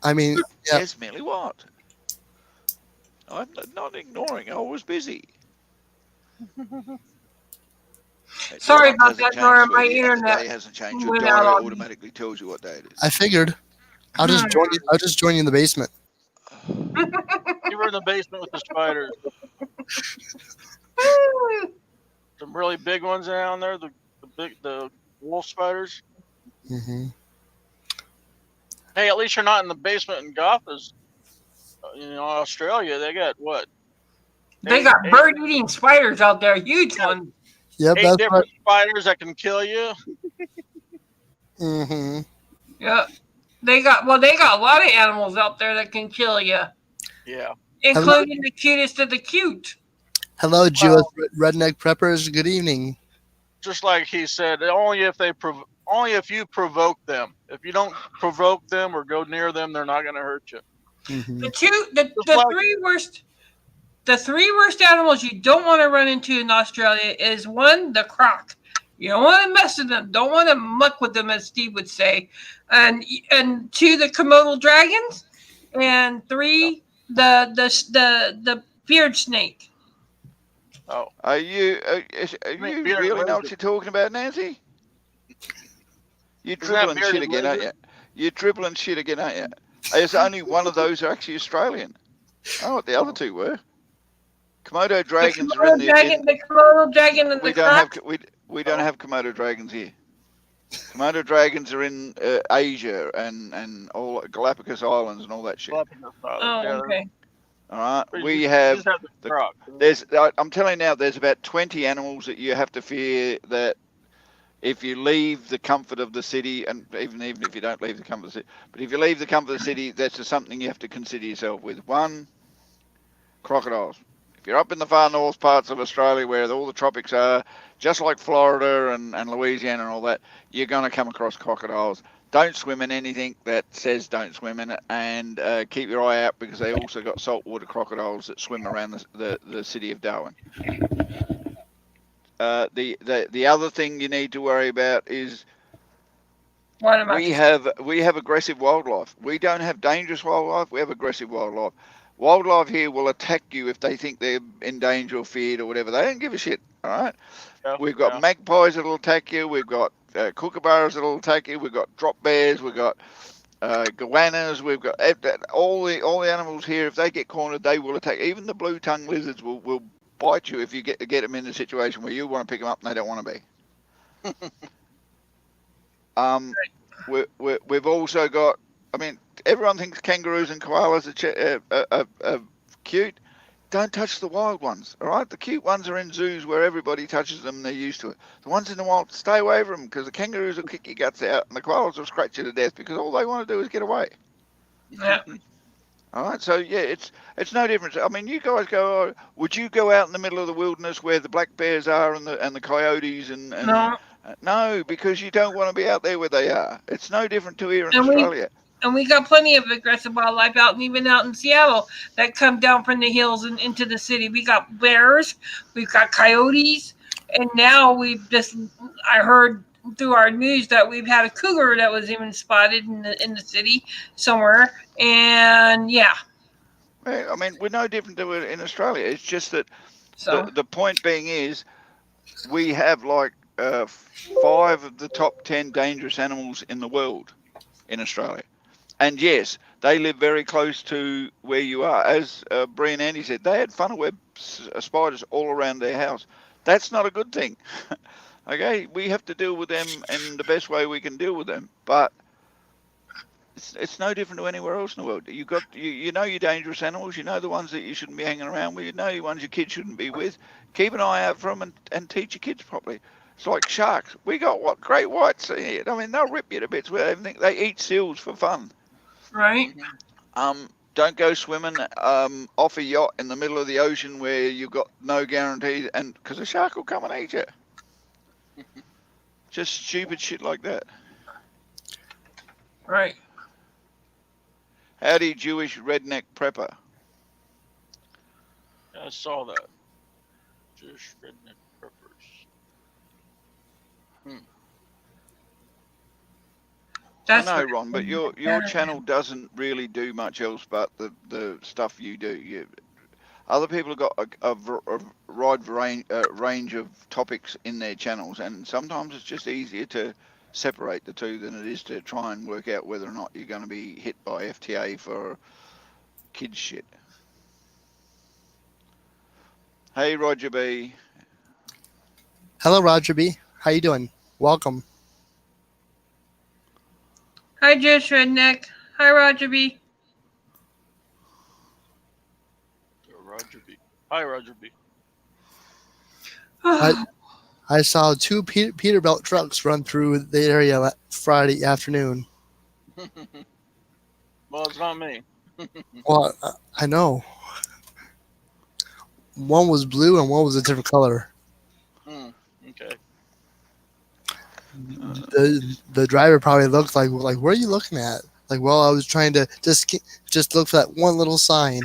I mean, yeah. Yes, Millie, what? I'm not ignoring. I was busy. Sorry Time about hasn't that, Nora. changed, My sweetie, and the internet day hasn't changed. Your went out diary on me. automatically tells you what day it is. I figured. I'll just join you in the basement. You were in the basement with the spiders. Some really big ones down there. The wolf spiders. Mm-hmm. Hey, at least you're not in the basement in Gotha's. Australia, they got what? They Eight, got eight, bird-eating spiders out there, huge Yeah. ones. Yep, eight that's right. different spiders that can kill you. Mm-hmm. Yeah, they got a lot of animals out there that can kill you, Yeah. including the cutest of the cute. Hello, Jewish Well, redneck preppers. Good evening. just like he said, only if you provoke them. If you don't provoke them or go near them, they're not going to hurt you. Mm-hmm. The three worst animals you don't want to run into in Australia is one, the croc. You don't want to mess with them. Don't want to muck with them, as Steve would say. And two, the Komodo dragons, and three, the beard snake. Oh, Are you bearded really know what lizard. you're talking about, Nancy? You're Isn't that dribbling shit bearded again, aren't you? lizard? You're dribbling shit again, aren't you? There's only one of those are actually Australian. Oh, what the other two were? Komodo dragons are in The Komodo dragon, and we the don't have croc. we don't have Komodo dragons here. Komodo dragons are in Asia and all Galapagos Islands and all that shit. Oh, okay. All right, But we you have just have the croc. I'm telling you now, there's about 20 animals that you have to fear that if you leave the comfort of the city, and even if you don't leave the comfort of the city, but if you leave the comfort of the city, that's just something you have to consider yourself with. One, crocodiles. If you're up in the far north parts of Australia where all the tropics are, just like Florida and Louisiana and all that, you're going to come across crocodiles. Don't swim in anything that says don't swim in it, and keep your eye out because they also got saltwater crocodiles that swim around the city of Darwin. The other thing you need to worry about is we have aggressive wildlife. We don't have dangerous wildlife. We have aggressive wildlife. Wildlife here will attack you if they think they're in danger or feared or whatever. They don't give a shit. All right. Yeah, We've got magpies that'll attack you. We've got kookaburras that'll attack you. We've got drop bears. We've got goannas. We've got all the animals here. If they get cornered, they will attack. Even the blue-tongued lizards will bite you if you get them in a situation where you want to pick them up and they don't want to be. We've also got. I mean, everyone thinks kangaroos and koalas are cute. Don't touch the wild ones, all right? The cute ones are in zoos where everybody touches them and they're used to it. The ones in the wild, stay away from them because the kangaroos will kick your guts out and the koalas will scratch you to death because all they want to do is get away. Yeah. All right, so yeah, it's no difference. I mean, you guys go. Oh, would you go out in the middle of the wilderness where the black bears are and the coyotes and No. No, because you don't want to be out there where they are. It's no different to here in Australia. And we got plenty of aggressive wildlife out, and even out in Seattle that come down from the hills and into the city. We got bears, we've got coyotes, and now I heard through our news that we've had a cougar that was even spotted in the city somewhere. And yeah. Well, I mean, we're no different to it in Australia. It's just that So the point being is we have like 5 of the top 10 dangerous animals in the world in Australia. And yes, they live very close to where you are. As Bree and Andy said, they had funnel web spiders all around their house. That's not a good thing. Okay, we have to deal with them in the best way we can deal with them. But it's no different to anywhere else in the world. You know your dangerous animals. You know the ones that you shouldn't be hanging around with. You know the ones your kids shouldn't be with. Keep an eye out for them and teach your kids properly. It's like sharks. We got great whites here. I mean, they'll rip you to bits. They eat seals for fun. right. Don't go swimming off a yacht in the middle of the ocean where you've got no guarantees, and because a shark will come and eat you. Just stupid shit like that. Right. Howdy, Jewish redneck prepper. I saw that. Jewish redneck preppers. I That's know, what Ron, but your channel doesn't really do much else but the stuff you do. Other people have got a wide range of topics in their channels, and sometimes it's just easier to separate the two than it is to try and work out whether or not you're going to be hit by FTA for kids shit. Hey, Roger B. Hello, Roger B. How you doing? Welcome. Hi, Josh Redneck. Hi, Roger B. Roger B. Hi, Roger B. I saw two Peterbilt trucks run through the area Friday afternoon. Well, it's not me. Well, I know. One was blue and one was a different color. Okay. The driver probably looked like where are you looking at? Like, well, I was trying to just look for that one little sign.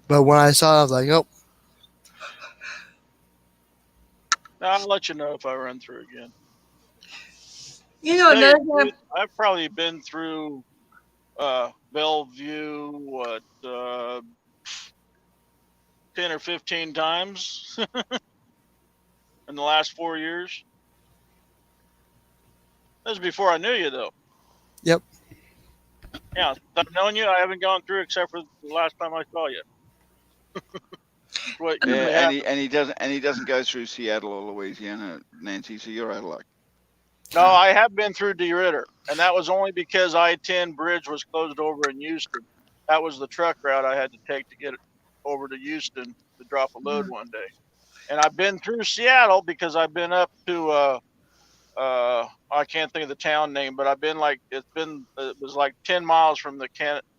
But when I saw it, I was like, oh. I'll let you know if I run through again. You know, Tell you another the thing truth, I've probably been through Bellevue, 10 or 15 times in the last 4 years. That was before I knew you, though. Yep. Yeah, since I've known you, I haven't gone through except for the last time I saw you. What usually Yeah, happens. and he doesn't go through Seattle or Louisiana, Nancy. So you're out of luck. No, I have been through DeRidder, and that was only because I-10 bridge was closed over in Houston. That was the truck route I had to take to get over to Houston to drop a load one day. And I've been through Seattle because I've been up to I can't think of the town name, but I've been it was like 10 miles from the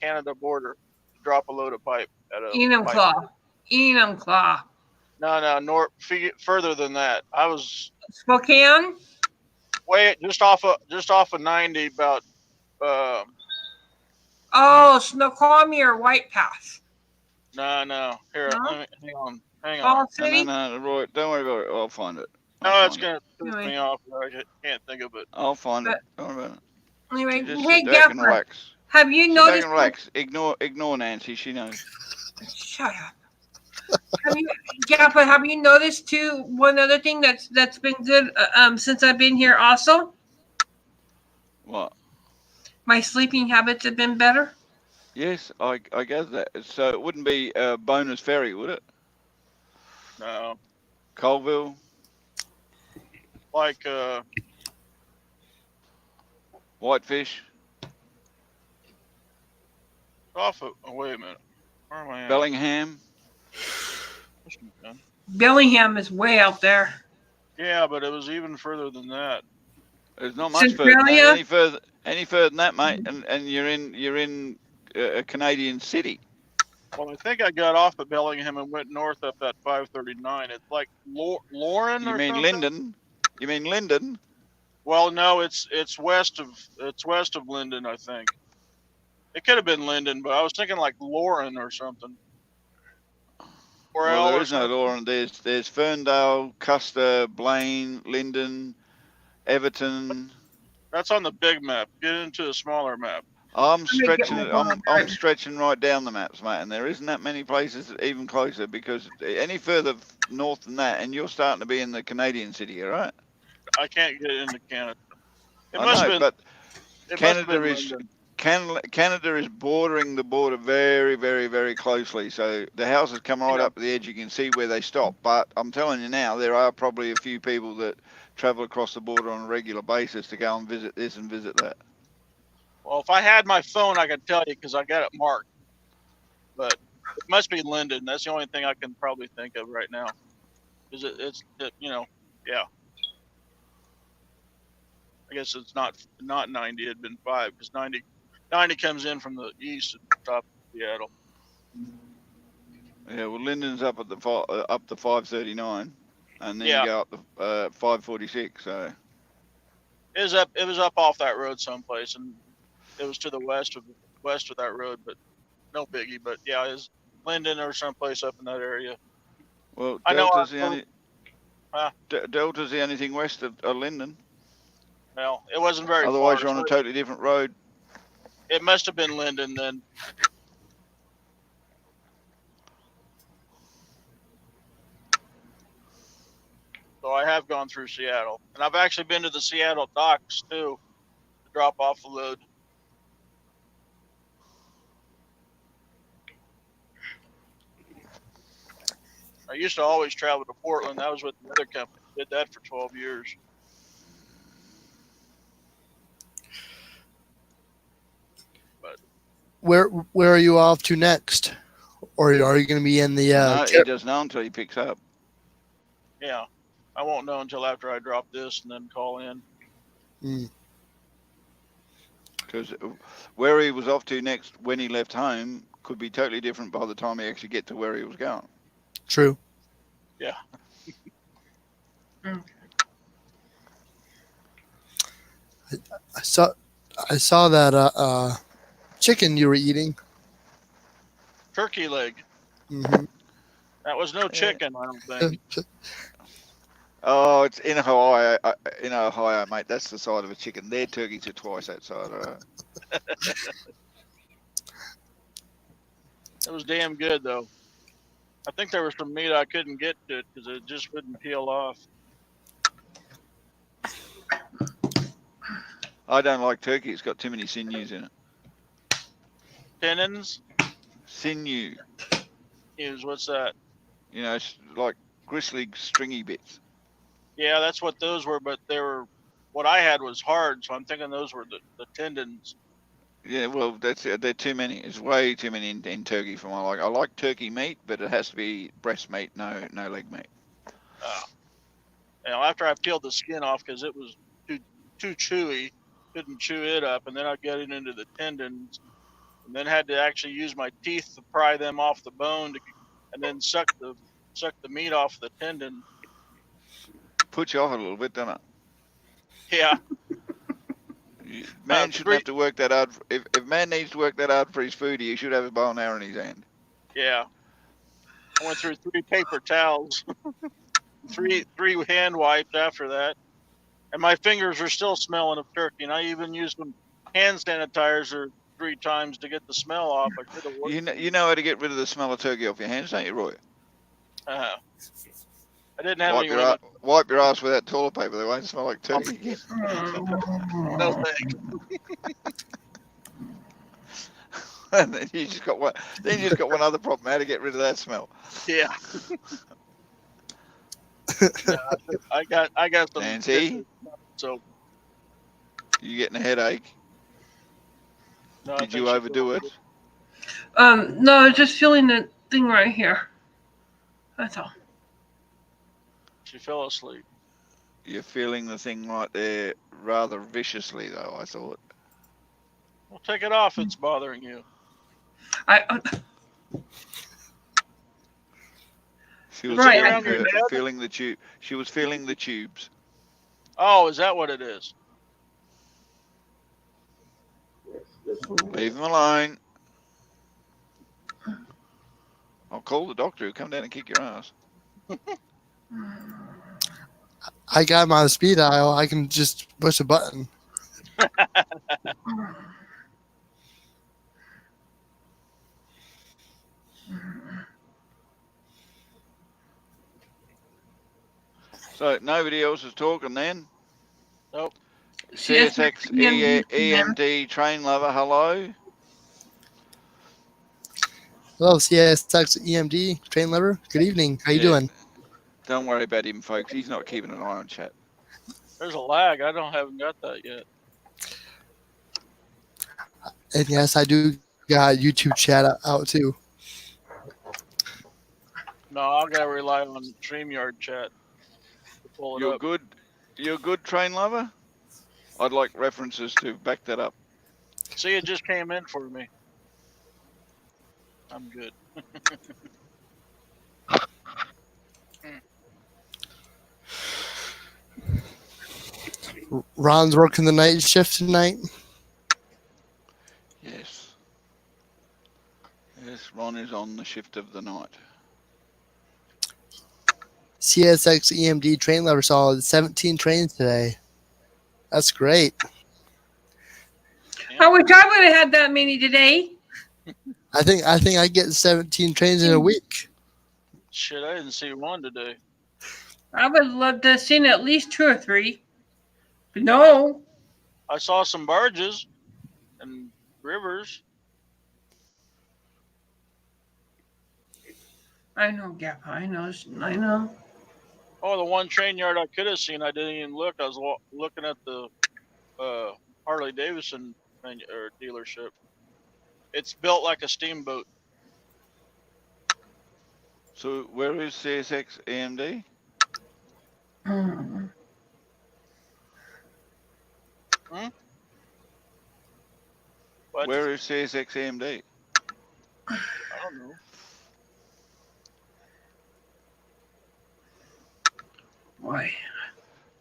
Canada border to drop a load of pipe at a pipe. Enumclaw. No, further than that. I was Spokane? just off of 90 about Snoqualmie or White Pass. no. Here, No? let me hang on. Falls City? No, Roy, don't worry about it. I'll find it. No, it's gonna piss Anyway. me off. I can't think of it. I'll find it. But- Don't worry about it. Anyway, You just hey, sit back and Gaffer, relax. have you Sit back noticed? and relax. Ignore Nancy. She knows. Shut up. Gaffer, have you noticed too? One other thing that's been good since I've been here. Also, What? my sleeping habits have been better. Yes, I gather that. So it wouldn't be Bonus Ferry, would it? No, Colville. like Whitefish. off of. Oh, wait a minute. Where am I at? Bellingham. Bellingham is way out there. Yeah, but it was even further than that. There's not much further than Centralia? that. Any further than that, mate, and you're in a Canadian city. Well, I think I got off at Bellingham and went north up that 539. It's like Lauren You or mean something? Linden? You mean Linden? Well, no, it's west of Linden, I think. It could have been Linden, but I was thinking like Lauren or something. Well, there is no Lauren. There's Ferndale, Custer, Blaine, Linden, Everton. That's on the big map. Get into a smaller map. I'm me stretching get it. my phone. I'm stretching right down the maps, mate, and there isn't that many places even closer because any further north than that, and you're starting to be in the Canadian city, all right? I can't get into Canada. But Canada Canada is bordering the border very, very, very closely. So the houses come right up to the edge. You can see where they stop. But I'm telling you now, there are probably a few people that travel across the border on a regular basis to go and visit this and visit that. Well, if I had my phone, I could tell you because I got it marked. But it must be Linden. That's the only thing I can probably think of right now. Is yeah. I guess it's not 90. It'd been 5 because 90 comes in from the east and stops in Seattle. Yeah, well, Linden's up at the up to 539, and then Yeah. you go up to 546. So It was up. It was up off that road someplace, and it was to the west of that road, but no biggie. But yeah, it was Linden or someplace up in that area. well, I know. Delta's the only thing west of Linden. Well, it wasn't very Otherwise, far. you're on a totally different road. It must have been Linden then. So I have gone through Seattle, and I've actually been to the Seattle docks too to drop off the load. I used to always travel to Portland. That was with the other company. Did that for 12 years. But Where are you off to next, or are you going to be in the? No, he doesn't know until he picks up. yeah, I won't know until after I drop this and then call in. Because where he was off to next when he left home could be totally different by the time he actually get to where he was going. True. Yeah. I saw that chicken you were eating. Turkey leg. Mm-hmm. That was no chicken, I don't think. Oh, it's in Ohio, mate. That's the side of a chicken. Their turkeys are twice that size. All right. It was damn good though. I think there was some meat I couldn't get to it because it just wouldn't peel off. I don't like turkey. It's got too many sinews in it. Tendons? Sinew. What's that? You know, it's like gristly, stringy bits. Yeah, that's what those were, but they were. What I had was hard, so I'm thinking those were the tendons. Yeah, well, they're too many. It's way too many in turkey for my like. I like turkey meat, but it has to be breast meat, no leg meat. After I peeled the skin off because it was too chewy, couldn't chew it up, and then I got it into the tendons, and then had to actually use my teeth to pry them off the bone, and then suck the meat off the tendon. Puts you off a little bit, doesn't it? Yeah. Man shouldn't have to work that hard. If man needs to work that hard for his food, he should have a bow and arrow in his hand. Yeah. I went through 3 paper towels, three hand wipes after that, and my fingers are still smelling of turkey. And I even used some hand sanitizer 3 times to get the smell off. I could have. You know how to get rid of the smell of turkey off your hands, don't you, Roy? I didn't have any. Wipe your ass with that toilet paper. They won't smell like turkey again. No thanks. And then you just got one. Then you just got one other problem: how to get rid of that smell. Yeah. I got some. Nancy, so you getting a headache? No, Did you overdo it? No, I was just feeling the thing right here. That's all. She fell asleep. You're feeling the thing right there rather viciously, though, I thought. Well, take it off. It's bothering you. She was feeling the tube. She was feeling the tubes. Oh, is that what it is? Leave them alone. I'll call the doctor who'll come down and kick your ass. I got him on the speed dial. I can just push a button. So nobody else is talking then? Nope. CSX EMD train lover, hello. Hello, CSX EMD train lover. Good evening. How you doing? Don't worry about him, folks. He's not keeping an eye on chat. There's a lag. I haven't got that yet. And yes, I do got YouTube chat out too. No, I've got to rely on StreamYard chat to pull it up. You're good train lover? I'd like references to back that up. See, it just came in for me. I'm good. Ron's working the night shift tonight. Yes. Yes, Ron is on the shift of the night. CSX EMD train lever saw 17 trains today. That's great. I wish I would have had that many today. I think I get 17 trains in a week. Shit, I didn't see one today. I would love to have seen at least 2 or 3. But no. I saw some barges and rivers. I know, Gap. I know. I know. Oh, the one train yard I could have seen, I didn't even look. I was looking at the Harley Davidson dealership. It's built like a steamboat. So where is CSX AMD? Hmm. But Where is CSX AMD? I don't know. Boy.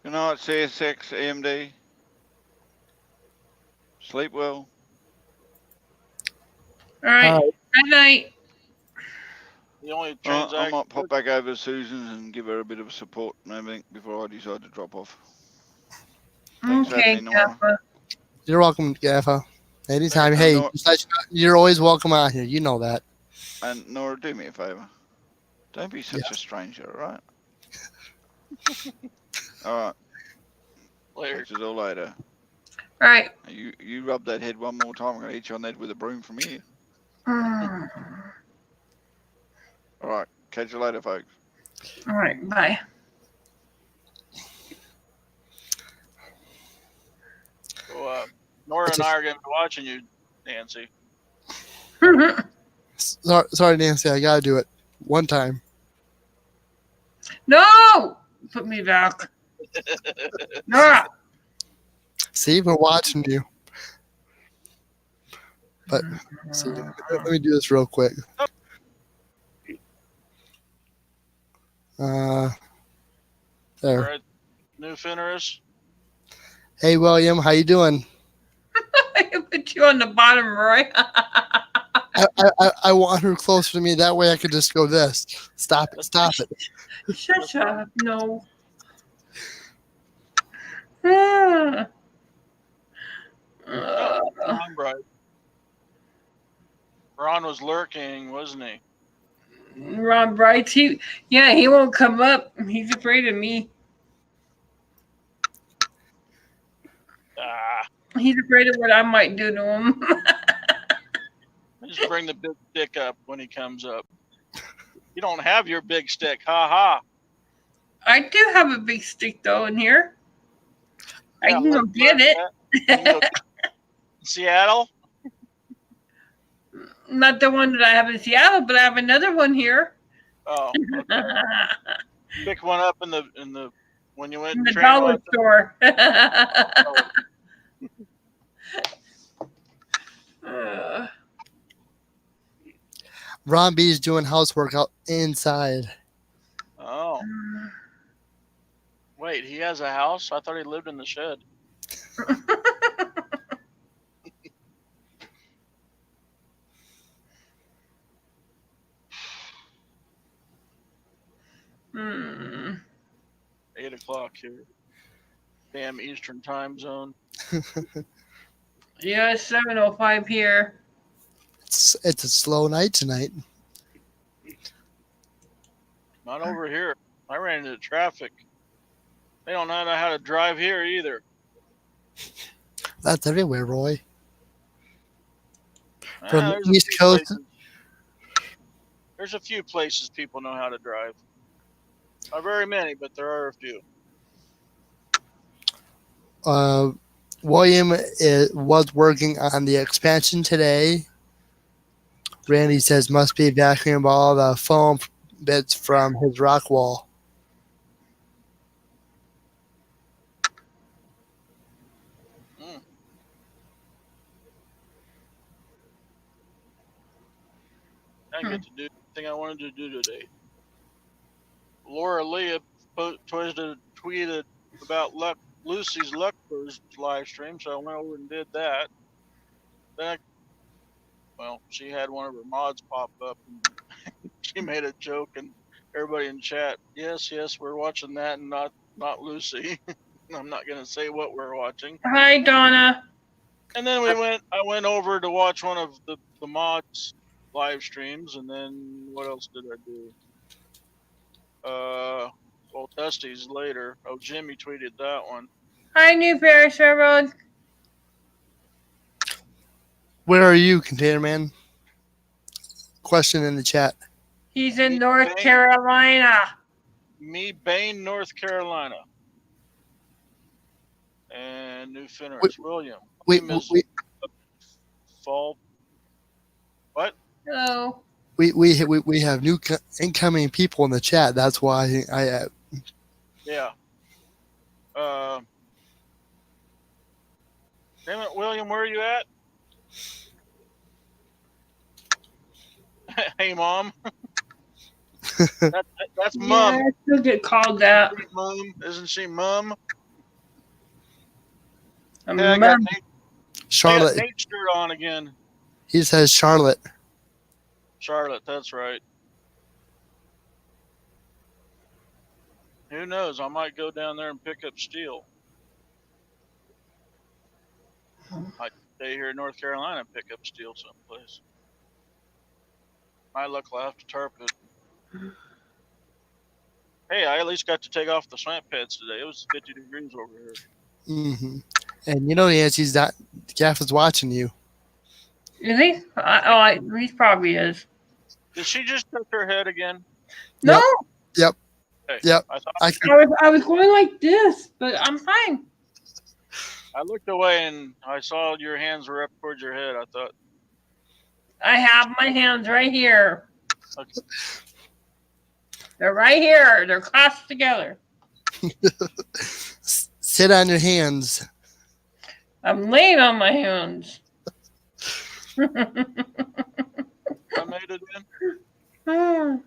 Good night, CSX AMD. Sleep well. All right. Good night. The only trains I might pop back over to Susan's and give her a bit of support and everything before I decide to drop off. Thanks for Okay, having me, N.O.R.A. Gaffa. You're welcome, Gaffa. Anytime. And Hey, N.O.R.A. you're always welcome out here. You know that. And N.O.R.A, do me a favour. Don't be such a stranger, all right? All right. later. Catch us all later. All right. You rub that head one more time. I'm going to hit you on the head with a broom from here. Mm. All right. Catch you later, folks. All right. Bye. So, Nora and I are going to be watching you, Nancy. Sorry, Nancy. I gotta do it one time. No! Put me back. Nora! See, we're watching you. But see, let me do this real quick. There. All right, New Finneris. Hey, William, how you doing? I put you on the bottom, Roy. I want her closer to me. That way I could just go this. Stop it. Stop it. Shut up. No. Ah. Ron Bright. Ron was lurking, wasn't he? Ron Bright, he won't come up. He's afraid of me. He's afraid of what I might do to him. Just bring the big stick up when he comes up. You don't have your big stick, ha. I do have a big stick though in here. I can go get it. Seattle? Not the one that I have in Seattle, but I have another one here. Oh, okay. Pick one up in the when you went in the train dollar watching? store. Ron B's doing housework out inside. Oh. Wait, he has a house? I thought he lived in the shed. Hmm. 8 o'clock here. Damn Eastern time zone. Yeah, it's 7:05 here. It's a slow night tonight. Not over here. I ran into traffic. They don't know how to drive here either. That's everywhere, Roy. From the There's East Coast. There's a few places people know how to drive. Not very many, but there are a few. William was working on the expansion today. Randy says must be vacuuming all the foam bits from his rock wall. I didn't get to do everything I wanted to do today. Laura Leah tweeted about Lucy's Luckburst live stream, so I went over and did that. Then, she had one of her mods pop up, and she made a joke, and everybody in chat, yes, we're watching that, and not Lucy. I'm not gonna say what we're watching. Hi, Donna. And then I went over to watch one of the mods live streams, and then what else did I do? Dusty's later. Oh, Jimmy tweeted that one. Hi, New Paris Railroad. Where are you, Container Man? Question in the chat. He's in North Carolina. Me, Bain, North Carolina. And New Finners, William. Fall. What? Hello. We have new incoming people in the chat. That's why I. Yeah. Damn it, William, where are you at? Hey, Mom. That's Mom. Yeah, I still get called that. Mom, isn't she Mom? Yeah, I got Charlotte. Nate's shirt on again. He says Charlotte. Charlotte, that's right. Who knows? I might go down there and pick up steel. Might stay here in North Carolina and pick up steel someplace. My luck, I'll have to tarp it. Hey, I at least got to take off the slant pads today. It was 50 degrees over here. Mm-hmm. And you know, Nancy's not. Gaff is watching you. Is he? He probably is. Did she just touch her head again? No. Yep. Hey, yep. I was going like this, but I'm fine. I looked away and I saw your hands were up towards your head. I thought. I have my hands right here. Okay. They're right here. They're clasped together. Sit on your hands. I'm laying on my hands. I made it in.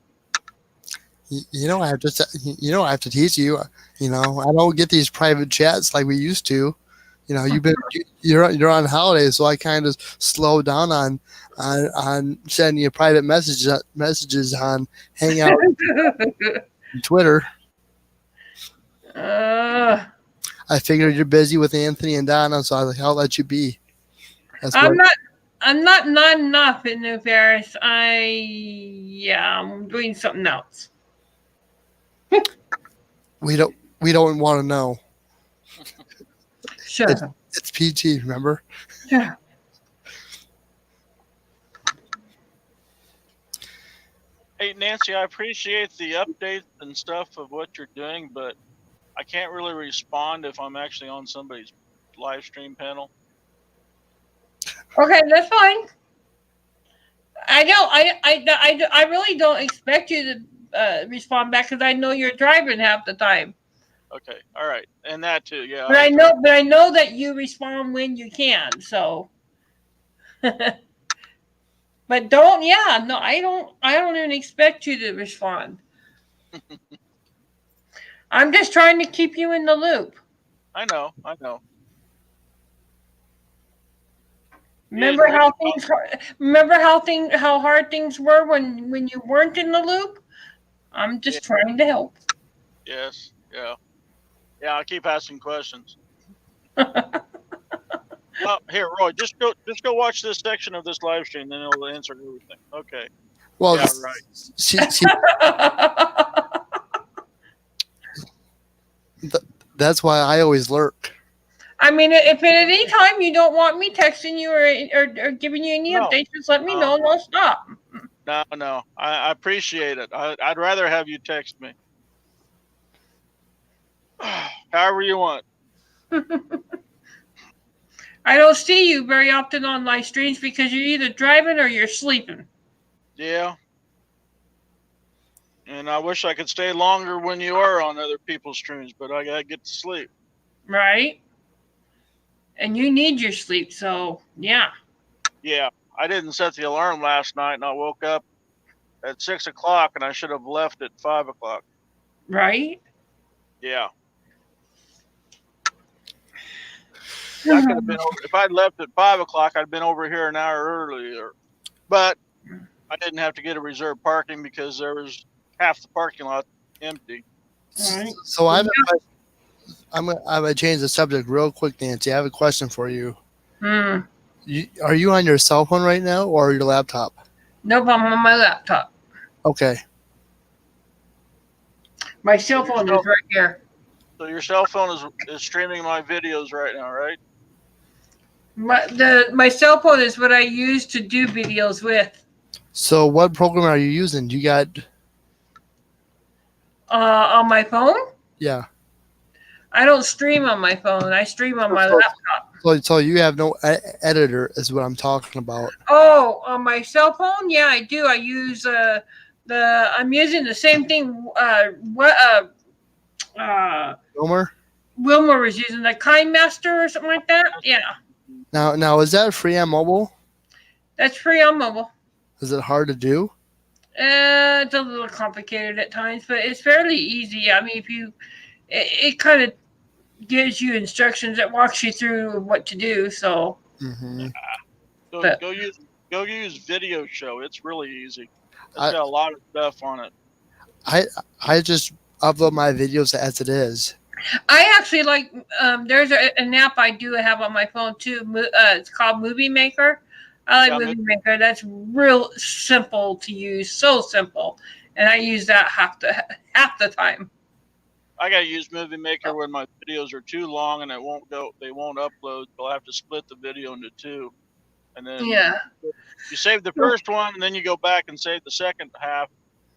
You know, I have to teach you. You know, I don't get these private chats like we used to. You know, you're on holidays, so I kind of slowed down on sending you private messages on Hangout, and Twitter. I figured you're busy with Anthony and Donna, so I was like, I'll let you be. I'm not enough in New Paris. I'm doing something else. We don't want to know. Sure. It's PG, remember? Yeah. Hey, Nancy, I appreciate the updates and stuff of what you're doing, but I can't really respond if I'm actually on somebody's live stream panel. Okay, that's fine. I really don't expect you to respond back because I know you're driving half the time. Okay, all right, and that too, yeah. But I know that you respond when you can. So, but I don't even expect you to respond. I'm just trying to keep you in the loop. I know. Remember how hard things were when you weren't in the loop? I'm just trying to help. Yes, yeah. Yeah, I'll keep asking questions. Here, Roy, just go watch this section of this live stream, then it'll answer everything. Okay. Well, yeah, right. That's why I always lurk. I mean, if at any time you don't want me texting you or giving you any updates, just let me know and I'll stop. No. I appreciate it. I'd rather have you text me. However you want. I don't see you very often on live streams because you're either driving or you're sleeping. Yeah. And I wish I could stay longer when you are on other people's streams, but I gotta get to sleep. Right. And you need your sleep, so yeah. Yeah. I didn't set the alarm last night and I woke up at 6 o'clock, and I should have left at 5 o'clock. Right? Yeah. I could have been over, if I'd left at 5 o'clock, I'd been over here an hour earlier. But I didn't have to get a reserved parking because there was half the parking lot empty. Right. So I have a question. I'm gonna change the subject real quick, Nancy. I have a question for you. Hmm. Are you on your cell phone right now or your laptop? Nope, I'm on my laptop. Okay. My cell phone is right here. So your cell phone is streaming my videos right now, right? My cell phone is what I use to do videos with. So what program are you using? You got On my phone? yeah. I don't stream on my phone. I stream on my laptop. So you have no editor is what I'm talking about. Oh, on my cell phone? Yeah, I do. I use I'm using the same thing. Wilmer? Wilmer was using the Kind Master or something like that. Yeah, Now is that free on mobile? that's free on mobile. Is it hard to do? It's a little complicated at times, but it's fairly easy. I mean, it kind of gives you instructions that walks you through what to do. So, Mm-hmm. Go use Video Show. It's really easy. It's got a lot of stuff on it. I just upload my videos as it is. I actually like. There's an app I do have on my phone too. It's called Movie Maker. I like Movie Maker. That's real simple to use. So simple, and I use that half the time. I gotta use Movie Maker when my videos are too long and they won't upload. So I have to split the video into two, and then you save the first one, and then you go back and save the second half,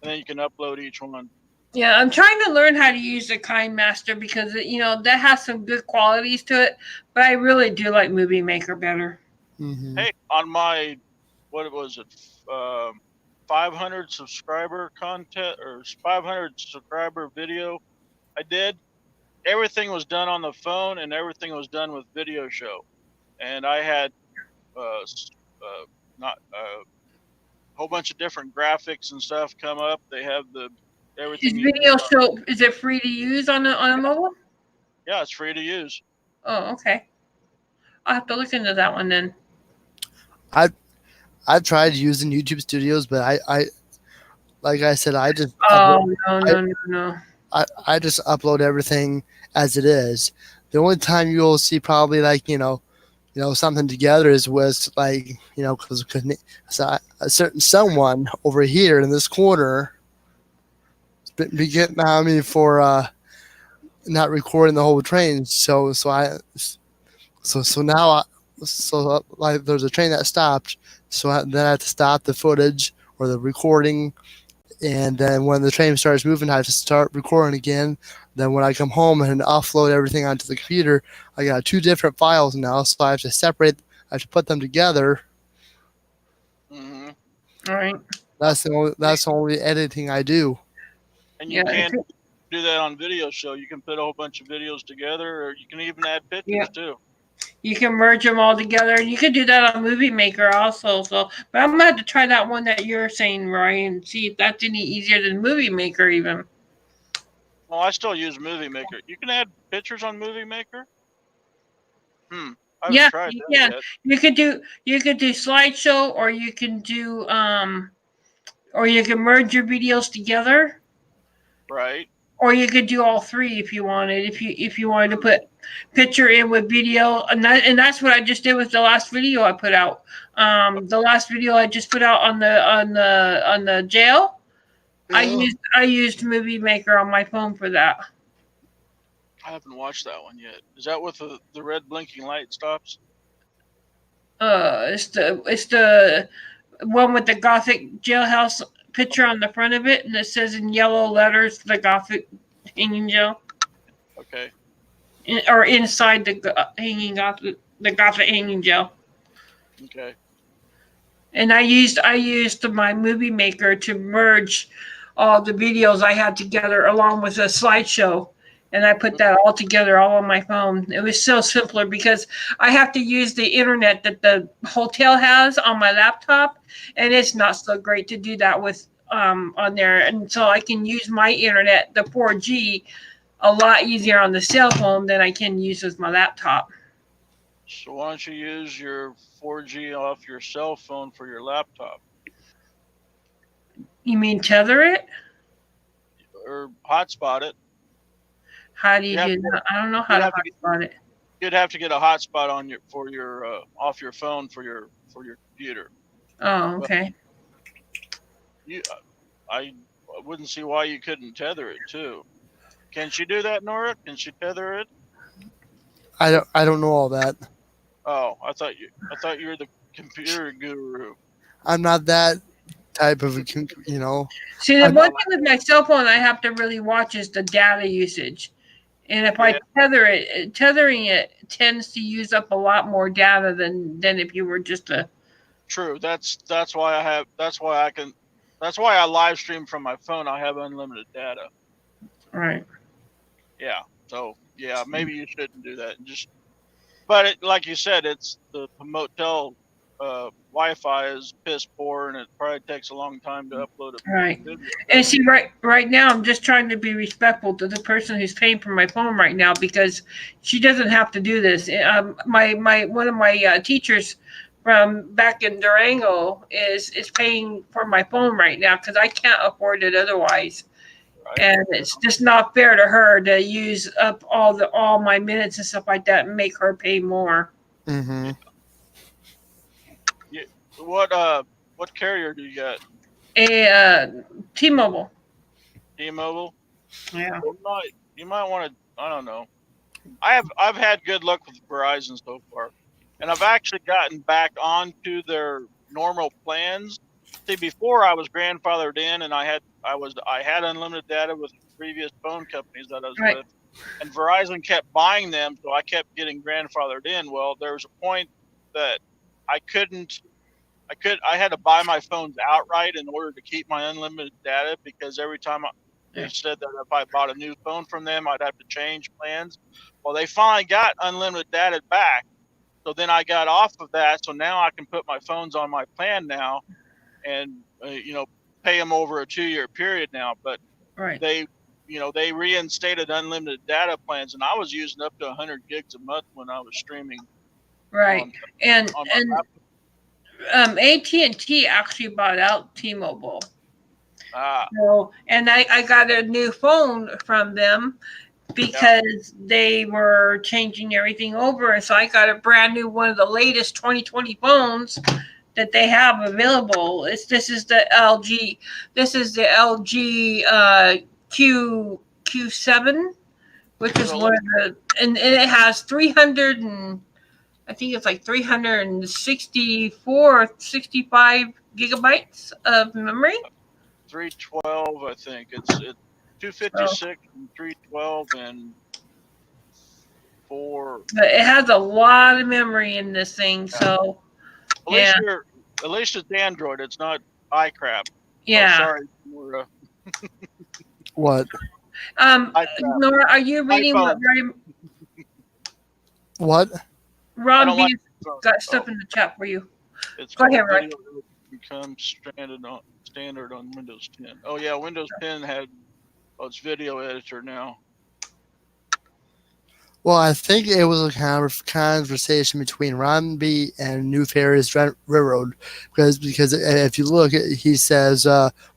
and then you can upload each one. Yeah, I'm trying to learn how to use the Kind Master because that has some good qualities to it, but I really do like Movie Maker better. Mm-hmm. Hey, on my 500 subscriber content or 500 subscriber video I did, everything was done on the phone and everything was done with Video Show, and I had not a whole bunch of different graphics and stuff come up. They have everything. Is Video Show, is it free to use on a mobile? Yeah, it's free to use. Oh, okay. I'll have to look into that one then. I've tried using YouTube Studios, but I like I said, I just no. I just upload everything as it is. The only time you'll see probably something together is with because a certain someone over here in this corner be getting on me for not recording the whole train. So now there's a train that stopped. So then I have to stop the footage or the recording. And then when the train starts moving, I have to start recording again. Then when I come home and offload everything onto the computer, I got two different files now. So I have to put them together. Mm-hmm. All right. That's the only editing I do. And you can do that on Video Show. You can put a whole bunch of videos together, or you can even add pictures too. You can merge them all together. You can do that on Movie Maker also. So, but I'm gonna have to try that one that you're saying, Ryan, and see if that's any easier than Movie Maker even. Well, I still use Movie Maker. You can add pictures on Movie Maker. I haven't tried that yet. You could do slideshow, or you can do or you can merge your videos together. Right. Or you could do all three if you wanted. If you wanted to put picture in with video, and that's what I just did with the last video I put out. The last video I just put out on the jail. I used Movie Maker on my phone for that. I haven't watched that one yet. Is that what the red blinking light stops? It's the one with the Gothic jailhouse picture on the front of it, and it says in yellow letters the Gothic hanging jail. Okay. Or inside the Gothic hanging jail. Okay. And I used my Movie Maker to merge all the videos I had together along with a slideshow. And I put that all together all on my phone. It was so simpler because I have to use the internet that the hotel has on my laptop. And it's not so great to do that with on there, and so I can use my internet, the 4G, a lot easier on the cell phone than I can use with my laptop. So why don't you use your 4G off your cell phone for your laptop, You mean tether it? or hotspot it? How do you You have do to get, that? I don't know how you'd to have to get, hotspot it. you'd have to get a hotspot on your off your phone for your computer. Oh, But okay. you, I wouldn't see why you couldn't tether it too. Can she do that, Nora? Can she tether it? I don't know all that. Oh, I thought you were the computer guru. I'm not that type of See, the I one thing with my cell phone I have to really watch is the data usage. And if I Yeah. tether it, tethering it tends to use up a lot more data than if you were just a. True. That's why that's why I live stream from my phone. I have unlimited data. Right. Yeah. So yeah, maybe you shouldn't do that. But like you said, it's the motel Wi-Fi is piss poor, and it probably takes a long time to upload a Right. video. And see, right now, I'm just trying to be respectful to the person who's paying for my phone right now because she doesn't have to do this. My one of my teachers from back in Durango is paying for my phone right now because I can't afford it otherwise. Right? And it's just not fair to her to use up all my minutes and stuff like that and make her pay more. Mm-hmm. Yeah. What carrier do you got? T-Mobile. T-Mobile. Yeah. You might want to. I don't know. I've had good luck with Verizon so far, and I've actually gotten back onto their normal plans. See, before I was grandfathered in, and I had unlimited data with previous phone companies that I was Right. with, and Verizon kept buying them, so I kept getting grandfathered in. Well, there was a point that I couldn't. I had to buy my phones outright in order to keep my unlimited data because every time they said that if I bought a new phone from them, I'd have to change plans. Well, they finally got unlimited data back. So then I got off of that. So now I can put my phones on my plan now and, pay them over a 2-year period now. But Right. they reinstated unlimited data plans, and I was using up to 100 gigs a month when I was streaming Right. on And my laptop. AT&T actually bought out T-Mobile. Ah, So, and I got a new phone from them because they were changing everything over. And so I got a brand new one of the latest 2020 phones that they have available. This is the LG. This is the LG Q7, which is so one of the, and it has 300 and I think it's like 364, 65 gigabytes of memory. 312, I think it's So, 256 and 312 and 4. but it has a lot of memory in this thing. Yeah. So, At yeah, least it's Android. It's not iCrap. Oh, yeah. sorry, What? iCrap. Nora, are you reading what iPhone. What? I Ron don't like B iPhone. got stuff Oh, in the chat for you? it's Go called ahead, Roy. Video Becomes standard on Windows 10. Oh yeah, Windows 10 it's video editor now. Well, I think it was a conversation between Ron B and New Ferris Railroad because if you look, he says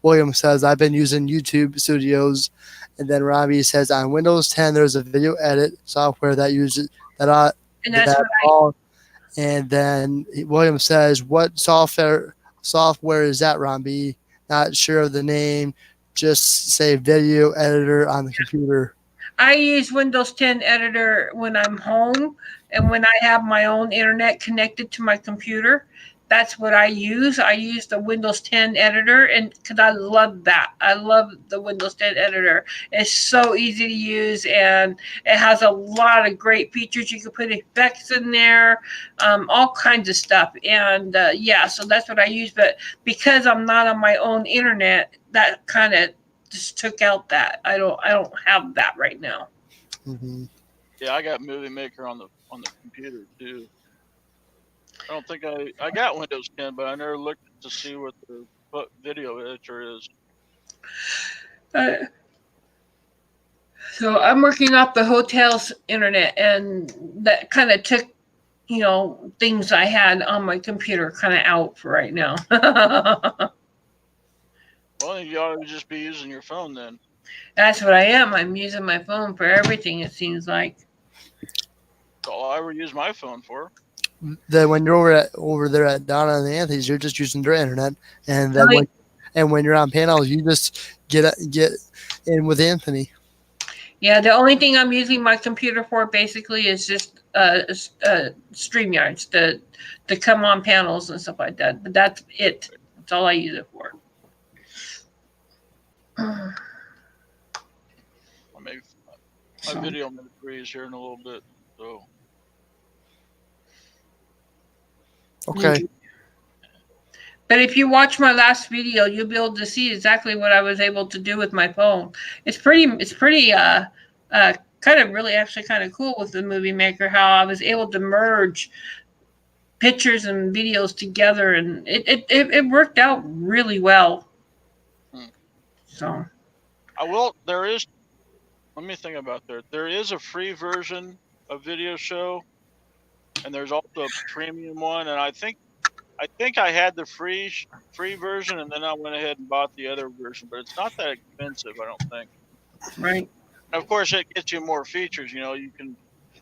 William says I've been using YouTube Studios, and then Ron B says on Windows 10 there's a video edit software that uses And that's that what all, and then William says what software is that, Ron B? Not sure of the name, just say video editor on the computer. I use Windows 10 editor when I'm home and when I have my own internet connected to my computer. That's what I use. I use the Windows 10 editor and because I love that. I love the Windows 10 editor. It's so easy to use and it has a lot of great features. You can put effects in there, all kinds of stuff. And yeah, so that's what I use. But because I'm not on my own internet, that kind of just took out that. I don't have that right now. Mm-hmm. Yeah, I got Movie Maker on the computer too. I don't think I got Windows 10, but I never looked to see what the video editor is. Uh, so I'm working off the hotel's internet, and that kind of took, things I had on my computer kind of out for right now. Well, you ought to just be using your phone then. That's what I am. I'm using my phone for everything, it seems like. That's all I ever use my phone for. Then when you're over there at Donna and Anthony's, you're just using their internet, and then Right. when you're on panels, you just get in with Anthony. Yeah, the only thing I'm using my computer for basically is just StreamYards to come on panels and stuff like that. But that's it. That's all I use it for. My video may freeze here in a little bit, so. Okay. But if you watch my last video, you'll be able to see exactly what I was able to do with my phone. It's pretty kind of really actually kind of cool with the Movie Maker, how I was able to merge pictures and videos together, and it worked out really well. So let me think about that. There is a free version of Video Show, and there's also a premium one, and I think I had the free version, and then I went ahead and bought the other version, but it's not that expensive, I don't think. Right. And of course, it gets you more features. You can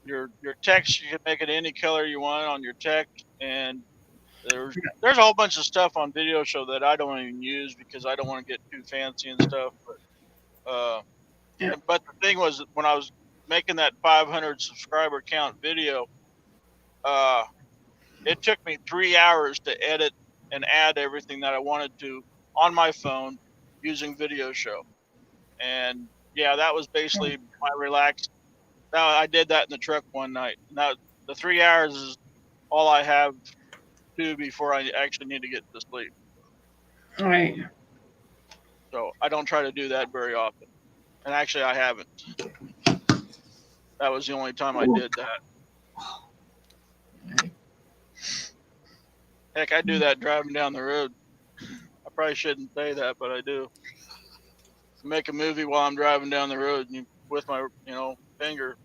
your text, you can make it any color you want on your text, and there's a whole bunch of stuff on Video Show that I don't even use because I don't want to get too fancy and stuff. But the thing was, when I was making that 500 subscriber count video, it took me 3 hours to edit and add everything that I wanted to on my phone using Video Show. And yeah, that was basically my relaxed. Now I did that in the truck one night. Now the 3 hours is all I have to do before I actually need to get to sleep. Right. So I don't try to do that very often. And actually, I haven't. That was the only time I did that. Heck, I do that driving down the road. I probably shouldn't say that, but I do. Make a movie while I'm driving down the road with my, finger.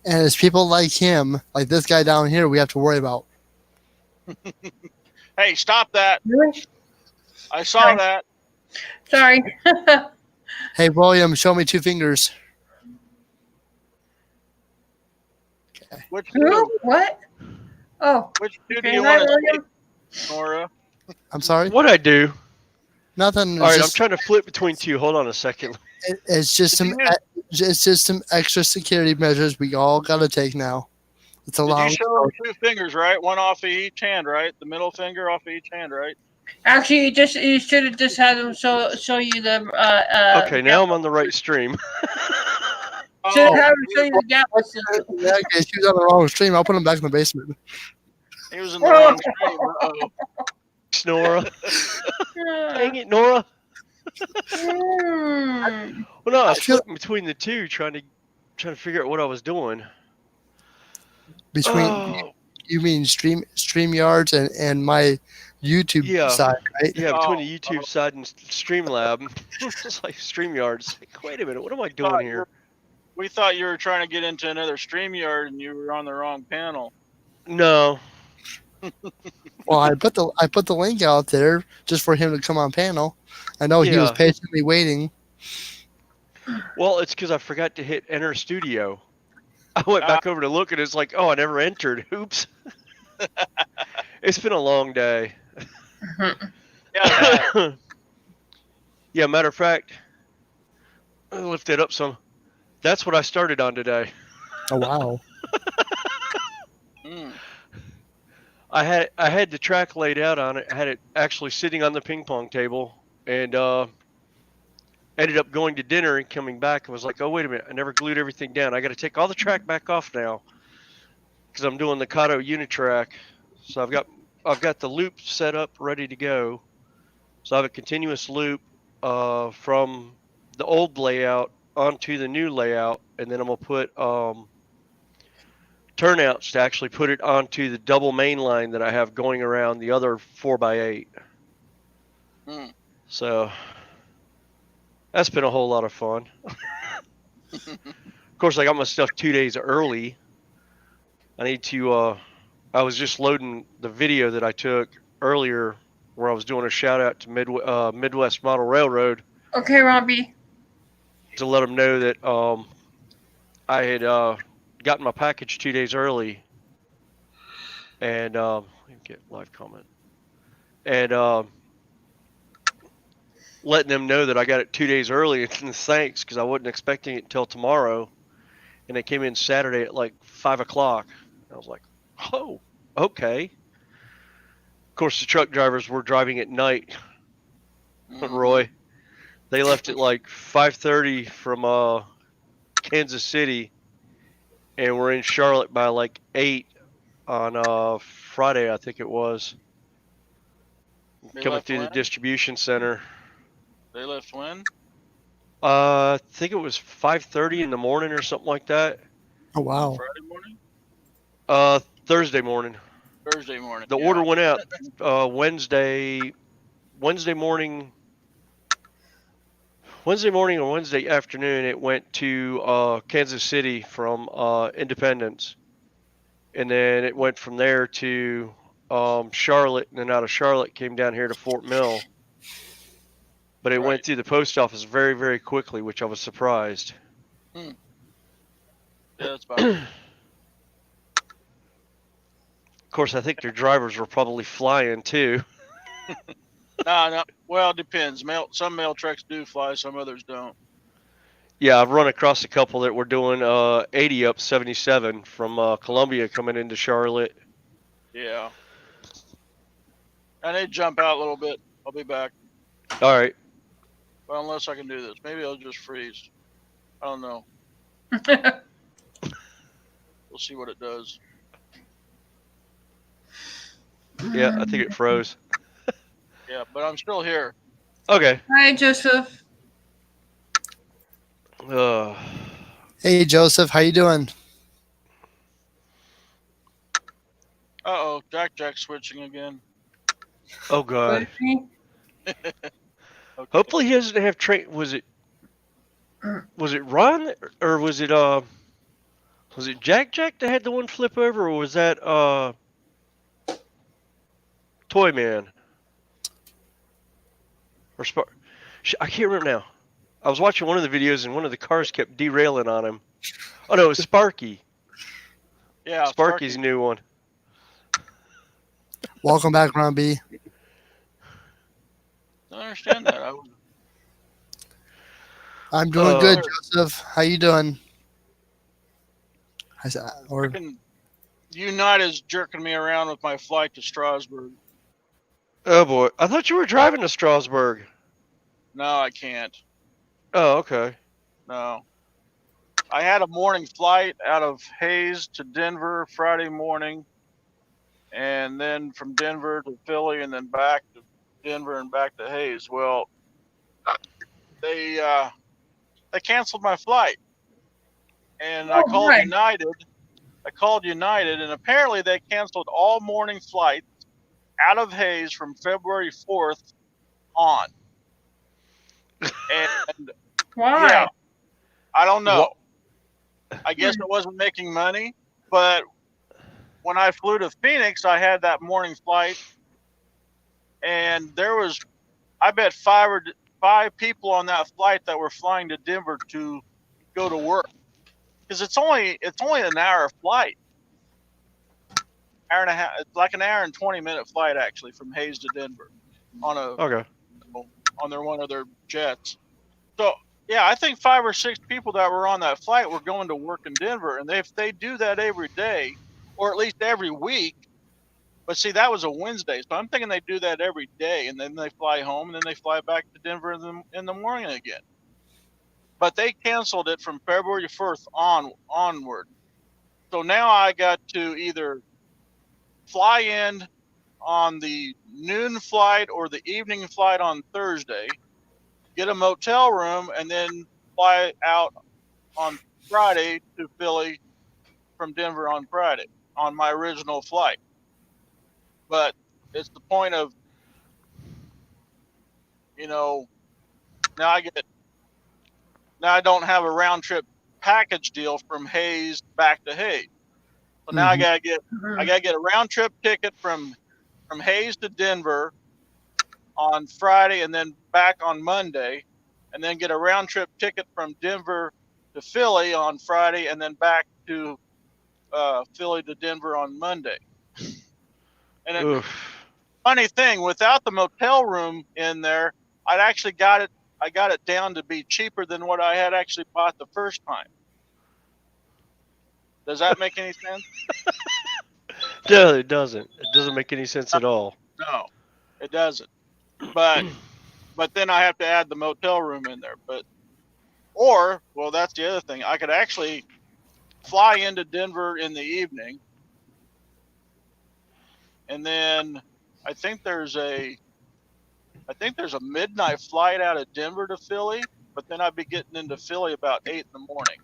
And it's people like him, like this guy down here, we have to worry about. Hey, stop that. Really? I saw that. Sorry. Hey, William, show me 2 fingers. Okay. Which two? What? Oh. Which two do Okay, you hi, want to William. see, Nora? I'm sorry? What'd I do? Nothing. All right, I'm trying to flip between 2. Hold on a second. It's just some extra security measures we all got to take now. It's a Did long you show them 2 fingers, right? One off of each hand, right? The middle finger off of each hand, right? Actually, you should have just had them show you the. Okay, now I'm on the right stream. Should have had them show you the gap. In that case, he was on the wrong stream. I'll put him back in the basement. He was in the wrong stream. Uh-oh. Nora. Dang it, Nora. Well, no, I was flipping between the 2, trying to figure out what I was doing. You mean StreamYards and my YouTube side, right? Yeah, between the YouTube side and Streamlab. It's like StreamYards. Like, wait a minute, what am I doing here? We thought you were trying to get into another StreamYard and you were on the wrong panel. No. Well, I put the link out there just for him to come on panel. I know he was patiently waiting. Well, it's because I forgot to hit Enter Studio. I went back over to look and it's like, oh, I never entered. Oops. It's been a long day. Yeah, matter of fact, I'll lift it up some. That's what I started on today. Oh, wow. I had the track laid out on it. I had it actually sitting on the ping pong table, and ended up going to dinner and coming back and was like, oh, wait a minute, I never glued everything down. I got to take all the track back off now because I'm doing the Kato Unitrack. So I've got the loop set up, ready to go. So I have a continuous loop from the old layout onto the new layout, and then I'm gonna put turnouts to actually put it onto the double main line that I have going around the other 4x8. So That's been a whole lot of fun. Of course, I got my stuff 2 days early. I need to. I was just loading the video that I took earlier, where I was doing a shout out to Midwest Model Railroad Okay, Robbie. to let them know that I had gotten my package 2 days early, and let me get live comment, and letting them know that I got it 2 days early, and thanks, because I wasn't expecting it until tomorrow, and it came in Saturday at like 5 o'clock. I was like, oh, okay. Of course, the truck drivers were driving at night. Roy, they left at like 5:30 from Kansas City, and we're in Charlotte by like 8 on Friday, I think it was. They Coming left through the when? distribution center. They left when? I think it was 5:30 in the morning or something like that. Oh, On wow. Friday morning? Thursday morning. Thursday morning. The yeah. order went out Wednesday morning. Wednesday morning or Wednesday afternoon, it went to Kansas City from Independence, and then it went from there to Charlotte, and then out of Charlotte came down here to Fort Mill. But it Right. went through the post office very, very quickly, which I was surprised. Yeah, that's about it. Of course, I think their drivers were probably flying too. No. Well, it depends. Some mail trucks do fly, some others don't. Yeah, I've run across a couple that were doing 80 up 77 from Columbia coming into Charlotte. Yeah. I need to jump out a little bit. I'll be back. All right. Well, unless I can do this. Maybe I'll just freeze. I don't know. We'll see what it does. Yeah, I think it froze. Yeah, but I'm still here. Okay. Hi, Joseph. Uh, Hey, Joseph, how you doing? Uh-oh, Jack switching again. oh God. Okay. Hopefully he doesn't have train. Was it Ron or was it Jack that had the one flip over, or was that Toy Man or Spark? I can't remember now. I was watching one of the videos and one of the cars kept derailing on him. Oh no, it was Sparky. Yeah, Sparky's new one. Welcome back, Ron B. I don't understand that. I'm doing good, Joseph. How you doing? Freaking United's jerking me around with my flight to Strasbourg. Oh boy, I thought you were driving to Strasbourg. No, I can't. Oh, okay. No. I had a morning flight out of Hayes to Denver Friday morning, and then from Denver to Philly, and then back to Denver and back to Hayes. Well, they canceled my flight, and I called right. United. I called United, and apparently they canceled all morning flights out of Hayes from February 4th on. And Why? yeah, I don't know. I guess it wasn't making money, but when I flew to Phoenix, I had that morning flight, and there was, I bet five people on that flight that were flying to Denver to go to work, because it's only an hour flight, hour and a half. It's like an hour and 20-minute flight actually from Hayes to Denver on one of their jets. So yeah, I think 5 or 6 people that were on that flight were going to work in Denver, and if they do that every day, or at least every week. But see, that was a Wednesday, so I'm thinking they do that every day, and then they fly home, and then they fly back to Denver in the morning again. But they canceled it from February 1st onward. So now I got to either fly in on the noon flight or the evening flight on Thursday, get a motel room, and then fly out on Friday to Philly from Denver on Friday on my original flight. But it's the point of, now I get now I don't have a round trip package deal from Hayes back to Hayes. So now I gotta get a round trip ticket from Hayes to Denver on Friday and then back on Monday, and then get a round trip ticket from Denver to Philly on Friday and then back to Philly to Denver on Monday. And funny thing, without the motel room in there, I got it down to be cheaper than what I had actually bought the first time. Does that make any sense? No, it doesn't. It doesn't make any sense at all. No, it doesn't. But then I have to add the motel room in there. Well, that's the other thing. I could actually fly into Denver in the evening, and then I think there's a midnight flight out of Denver to Philly, but then I'd be getting into Philly about 8 in the morning.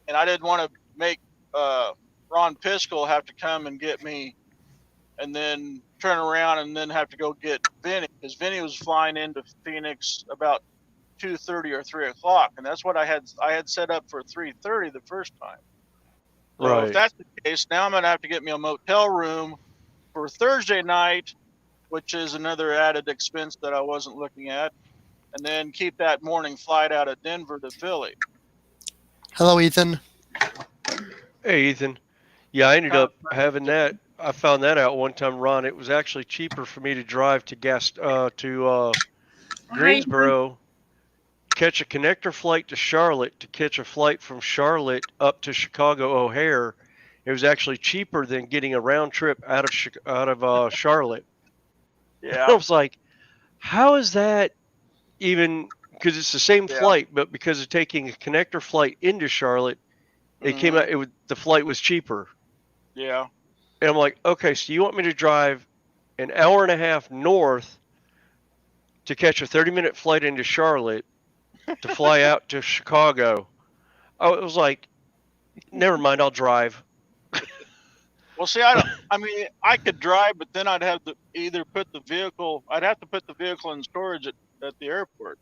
And I didn't want to make Ron Piskel have to come and get me and then turn around and then have to go get Vinny, because Vinny was flying into Phoenix about 2:30 or 3 o'clock, and that's what I had set up for 3:30 the first time. So Right. if that's the case, now I'm going to have to get me a motel room for Thursday night, which is another added expense that I wasn't looking at, and then keep that morning flight out of Denver to Philly. Hello, Ethan. Hey, Ethan. Yeah, I ended up having that. I found that out one time, Ron. It was actually cheaper for me to drive to Greensboro, catch a connector flight to Charlotte, to catch a flight from Charlotte up to Chicago O'Hare. It was actually cheaper than getting a round trip out of Charlotte. Yeah. I was like, how is that even? Because it's the same flight, but because of taking a connector flight into Charlotte, it came out. The flight was cheaper. Yeah. And I'm like, okay, so you want me to drive an hour and a half north to catch a 30-minute flight into Charlotte to fly out to Chicago? I was like, never mind, I'll drive. Well, see, I could drive, but then I'd have to either put the vehicle in storage at the airport.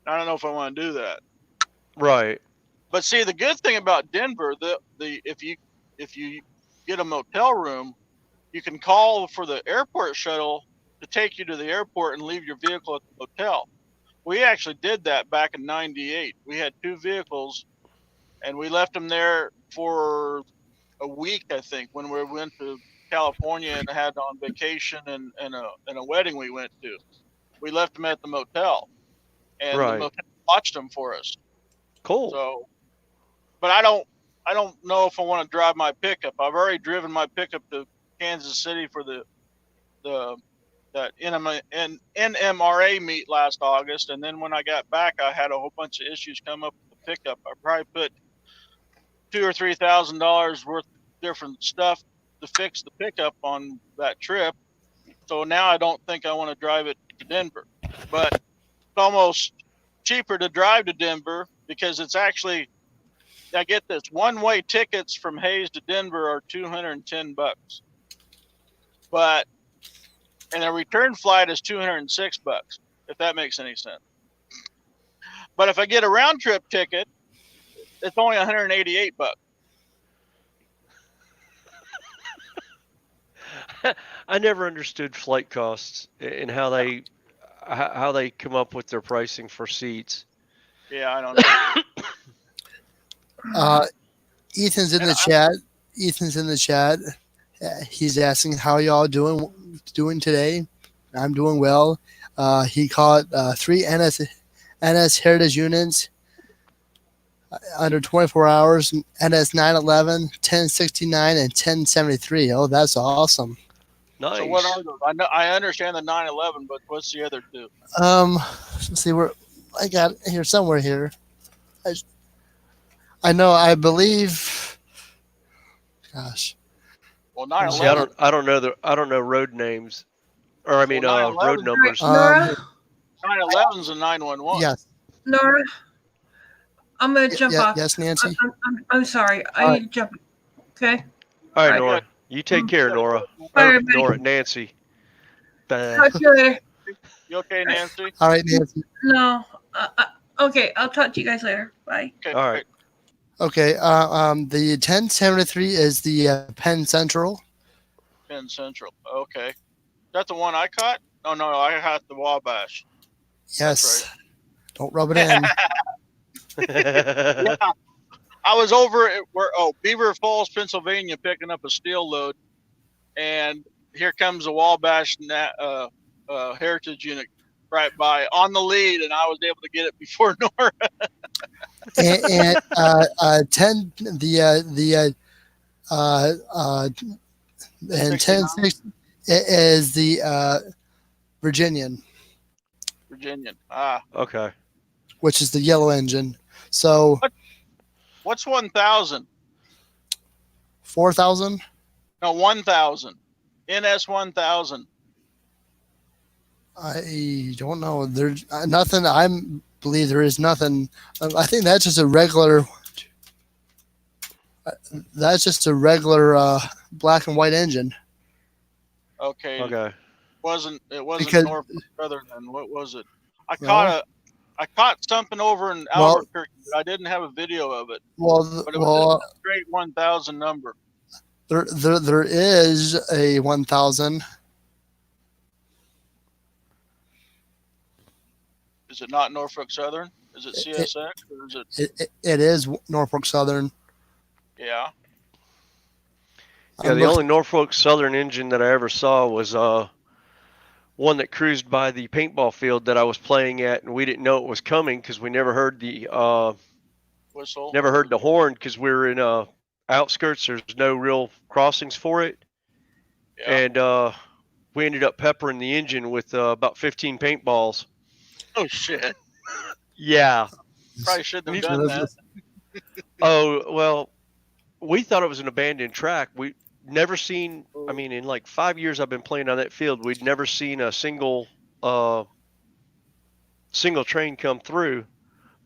I don't know if I want to do that. Right. But see, the good thing about Denver, if you get a motel room, you can call for the airport shuttle to take you to the airport and leave your vehicle at the hotel. We actually did that back in '98. We had 2 vehicles, and we left them there for a week, I think, when we went to California and had on vacation and a wedding we went to. We left them at the motel, and the motel watched them for us. Cool. So, but I don't know if I want to drive my pickup. I've already driven my pickup to Kansas City for that NMRA meet last August, and then when I got back, I had a whole bunch of issues come up with the pickup. I probably put $2,000 or $3,000 worth of different stuff to fix the pickup on that trip. So now I don't think I want to drive it to Denver, but it's almost cheaper to drive to Denver because it's actually, I get this, one-way tickets from Hayes to Denver are $210, and a return flight is $206, if that makes any sense. But if I get a round trip ticket, it's only $188. I never understood flight costs and how they come up with their pricing for seats. Yeah, I don't know. Ethan's in the chat. Ethan's in the chat. He's asking how y'all doing today. I'm doing well. He caught 3 NS Heritage units under 24 hours. NS 911, 1069, and 1073. Oh, that's awesome. Nice. So what are those? I understand the 911, but what's the other 2? Let's see where I got it here somewhere here. I know. I believe. Gosh. Well, See, I don't know road names, or I mean road numbers. N.O.R.A? 911's a 911. Yes. N.O.R.A, I'm gonna jump off. Yes, Nancy. I'm sorry. I need to jump. Okay. All right, N.O.R.A. You take care, N.O.R.A. Bye, N.O.R.A. Nancy. Talk to you later. You okay, Nancy? All right, Nancy. No, Okay, I'll talk to you guys later. Bye. Okay, All right. Okay. The 1073 is the Penn Central. Penn Central. Okay. Is that the one I caught? Oh, no, I caught the Wabash. Yes. That's Don't rub it right. in. Yeah. I was over at Beaver Falls, Pennsylvania, picking up a steel load, and here comes a Wabash heritage unit right by on the lead, and I was able to get it before N.O.R.A. And 10 and 10 is the Virginian, Virginian. Okay. which is the yellow engine. So What's 1,000? 4,000. No, 1,000. NS 1,000. I don't know. There's nothing. I believe there is nothing. I think that's just a regular. That's just a regular black and white engine. Okay. Okay. It wasn't Because- Norfolk Southern then. What was it? I No. caught something over in Well- Albuquerque, but I didn't have a video of it. Well, But it was a straight 1,000 number. there is a 1,000. Is it not Norfolk Southern? Is it CSX or is it? It is Norfolk Southern. Yeah. Yeah, I'm the only Norfolk Southern engine that I ever saw was one that cruised by the paintball field that I was playing at, and we didn't know it was coming because we never heard the Whistle. horn because we were in outskirts. There's no real crossings for it, Yeah. and we ended up peppering the engine with about 15 paintballs. Oh shit. Yeah. Probably shouldn't have done that. Oh well, we thought it was an abandoned track. We never seen. I mean, in like 5 years I've been playing on that field, we'd never seen a single train come through.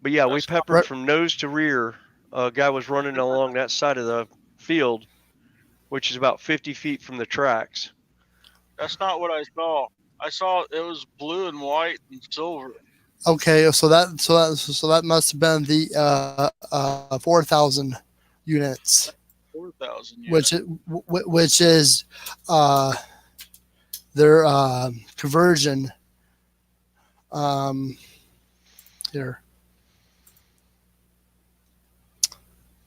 But yeah, we That's peppered right. from nose to rear. A guy was running along that side of the field, which is about 50 feet from the tracks. That's not what I saw. I saw it was blue and white and silver. Okay, so that must have been the 4,000 units, 4,000 which is their conversion here,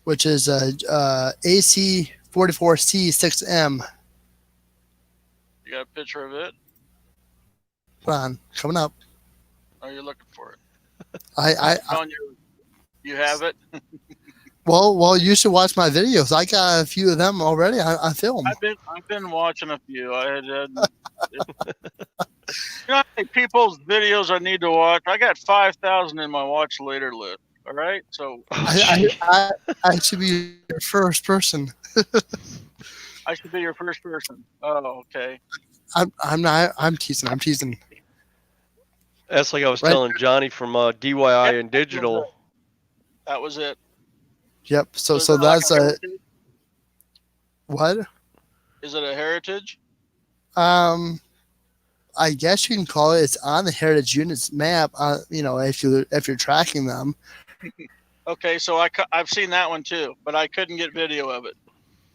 which is AC 44C6M. You got a picture of it? Hold on, coming up. Oh, you're looking for it. I Telling you have it. well, you should watch my videos. I got a few of them already on film. I've been watching a few. I had you know how many people's videos I need to watch? I got 5,000 in my watch later list. All right, so I should be your first person. I should be your first person. Oh, okay. I'm not. I'm teasing. That's like I was Right. telling Johnny from DYI and Digital. That was it. Yep. So is it like that's a a heritage? what? Is it a heritage? I guess you can call it. It's on the heritage units map. If you're tracking them. Okay, so I've seen that one too, but I couldn't get video of it.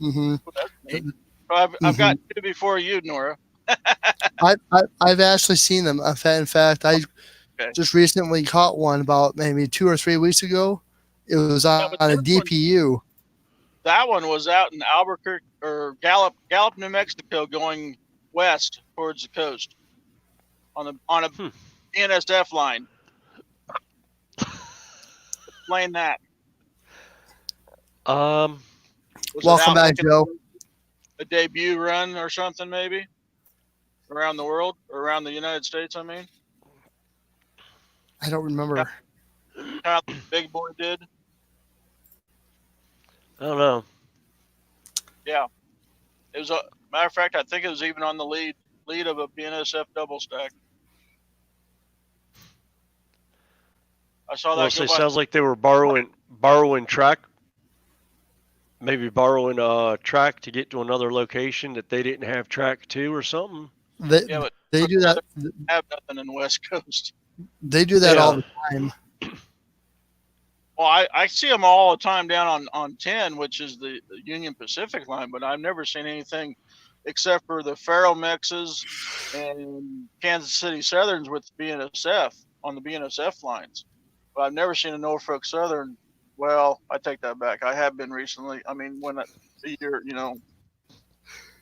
Mm-hmm. Well, that's neat. So I've got two before you, N.O.R.A. I've actually seen them. In fact, I Okay. just recently caught one about maybe 2 or 3 weeks ago. It was on but a this one- DPU. That one was out in Albuquerque or Gallup, New Mexico, going west towards the coast on a NSF line. Explain that. Um, Was it Welcome out back, making Joe. A debut run or something, maybe around the world or around the United States. I mean, I don't remember. how the big boy did. I don't know. Yeah, it was a matter of fact. I think it was even on the lead of a BNSF double stack. I saw that. Well, so it sounds like they were borrowing track. Maybe borrowing track to get to another location that they didn't have track to or something. Yeah, but They do that. have nothing in the West Coast. They do that Yeah. all the time. Well, I see them all the time down on 10, which is the Union Pacific line, but I've never seen anything except for the Ferromexes and Kansas City Southerns with BNSF on the BNSF lines. But I've never seen a Norfolk Southern. Well, I take that back. I have been recently. I mean, when the year,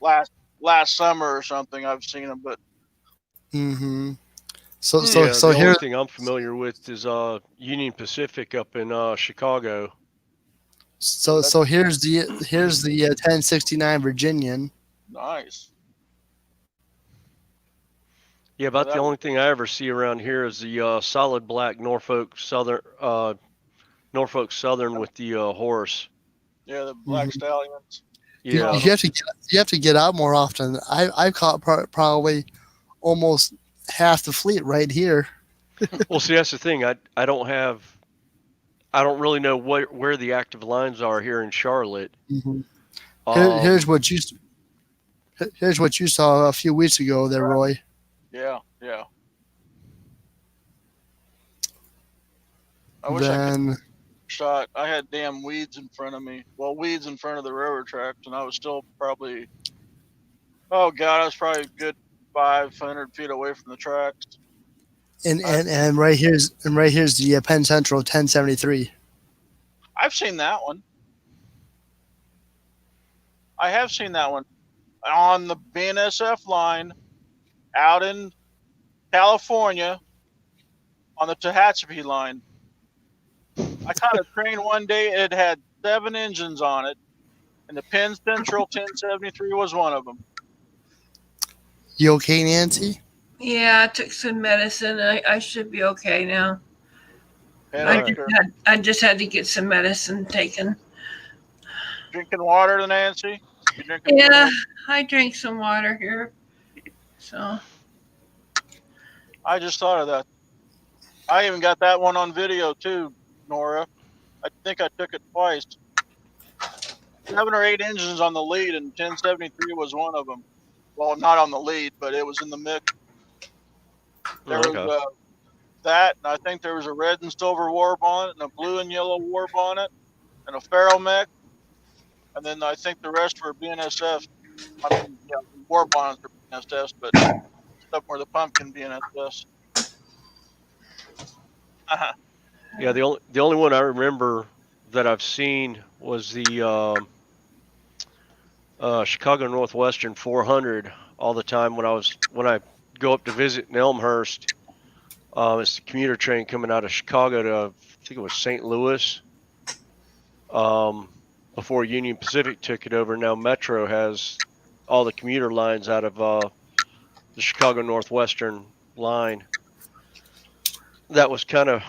last summer or something, I've seen them. But Mm-hmm. So so Yeah, so the only here thing I'm familiar with is Union Pacific up in Chicago. so here's the 1069 Virginian. nice. Yeah, Yeah, about the only thing I ever see around here is the solid black Norfolk Southern with the horse. yeah, the Black Mhm. Stallions. You, Yeah. you have to get out more often. I've caught probably almost half the fleet right here. Well, see, that's the thing. I don't really know where the active lines are here in Charlotte. Mm-hmm. Here, Um, here's what you saw a few weeks ago there, Roy. Yeah, yeah. I wish I could Then shot. I had damn weeds in front of me. Well, weeds in front of the railroad tracks, and I was still probably, oh God, I was probably a good 500 feet away from the tracks. and I, and, and right here's the Penn Central 1073. I've seen that one. I have seen that one on the BNSF line out in California on the Tehachapi line. I caught a train one day. It had 7 engines on it, and the Penn Central 1073 was one of them. You okay, Nancy? Yeah, I took some medicine. I should be okay now. Alright. I just had to get some medicine taken. Drinking water, Nancy? You drinking Yeah, water? I drank some water here. So I just thought of that. I even got that one on video too, Nora. I think I took it twice. 7 or 8 engines on the lead, and 1073 was one of them. Well, not on the lead, but it was in the mix. There was okay. that, and I think there was a red and silver war bonnet, and a blue and yellow war bonnet, and a Ferromech, and then I think the rest were BNSF. I mean, yeah, war bonnets are BNSFs, but stuff were the pumpkin BNSFs. Yeah, the only one I remember that I've seen was the Chicago Northwestern 400 all the time when I go up to visit in Elmhurst. It's the commuter train coming out of Chicago to I think it was St. Louis. Before Union Pacific took it over, now Metro has all the commuter lines out of the Chicago Northwestern line. That was kind of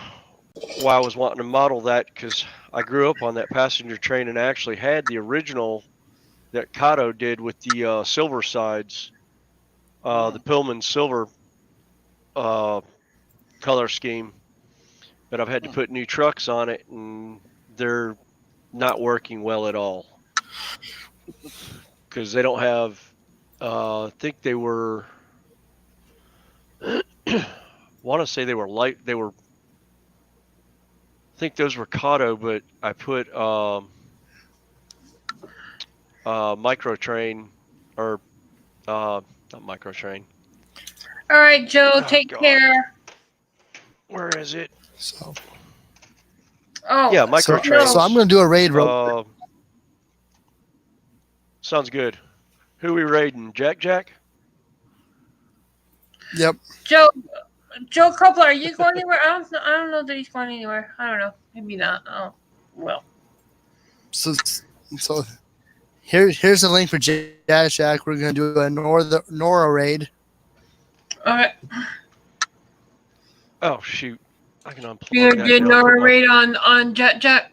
why I was wanting to model that, because I grew up on that passenger train and actually had the original that Kato did with the silver sides, the Pillman silver color scheme. But I've had to put new trucks on it, and they're not working well at all because they don't have. I think they were. Want to say they were light. They were. I think those were Kato, but I put microtrain or not microtrain. all right, Joe, Oh take God, care. where is it? So Oh Yeah, so microtrains. so I'm going to do a raid. Sounds good. Who we raiding? Jack? Yep. Joe Copeland, are you going anywhere? I don't know that he's going anywhere. I don't know. Maybe not. Oh well. So here's the link for Jack. We're going to do a N.O.R.A raid. Okay. Oh shoot, I can unplug You're that. gonna do Now put N.O.R.A my. raid on Jack.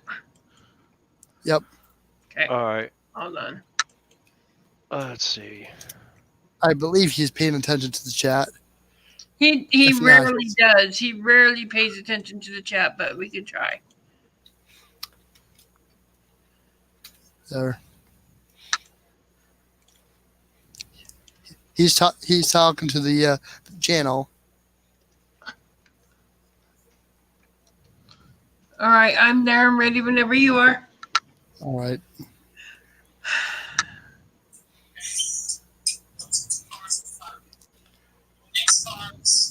Yep. Okay. All right. Hold on. Let's see. I believe he's paying attention to the chat. He If not, rarely does. He rarely pays attention to the chat, but we could try. There. He's talking to the channel. All right, I'm there. I'm ready whenever you are. All right.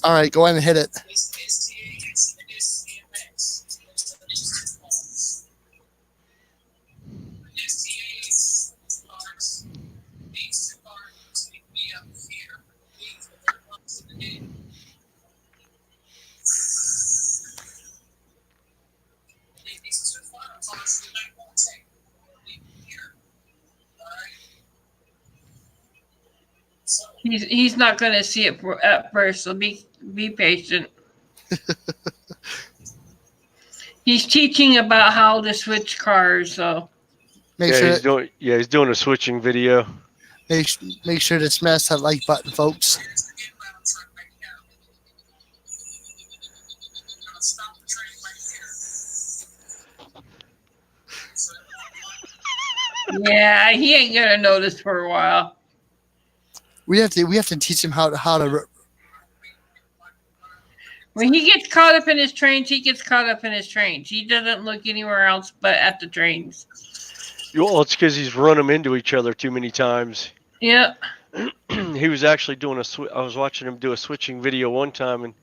All right, go ahead and hit it. He's not going to see it at first, so be patient. He's teaching about how to switch cars, so Make Yeah, sure he's doing a switching video. make sure to smash that like button, folks. yeah, he ain't gonna notice for a while. We have to teach him how to. When he gets caught up in his trains, he gets caught up in his trains. He doesn't look anywhere else but at the trains. Well, it's because he's run them into each other too many times. Yeah. He was actually doing I was watching him do a switching video one time, and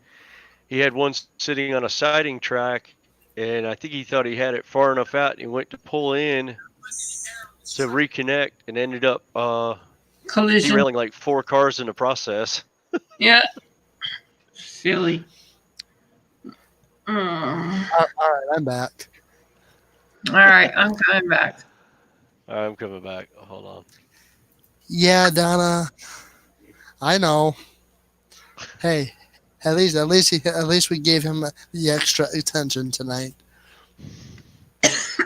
he had one sitting on a siding track, and I think he thought he had it far enough out, and he went to pull in to reconnect, and ended up Collision. derailing like 4 cars in the process. Yeah. Silly. All right, I'm back. All right, I'm coming back. I'm coming back. Hold on. Yeah, Donna. I know. Hey, at least we gave him the extra attention tonight.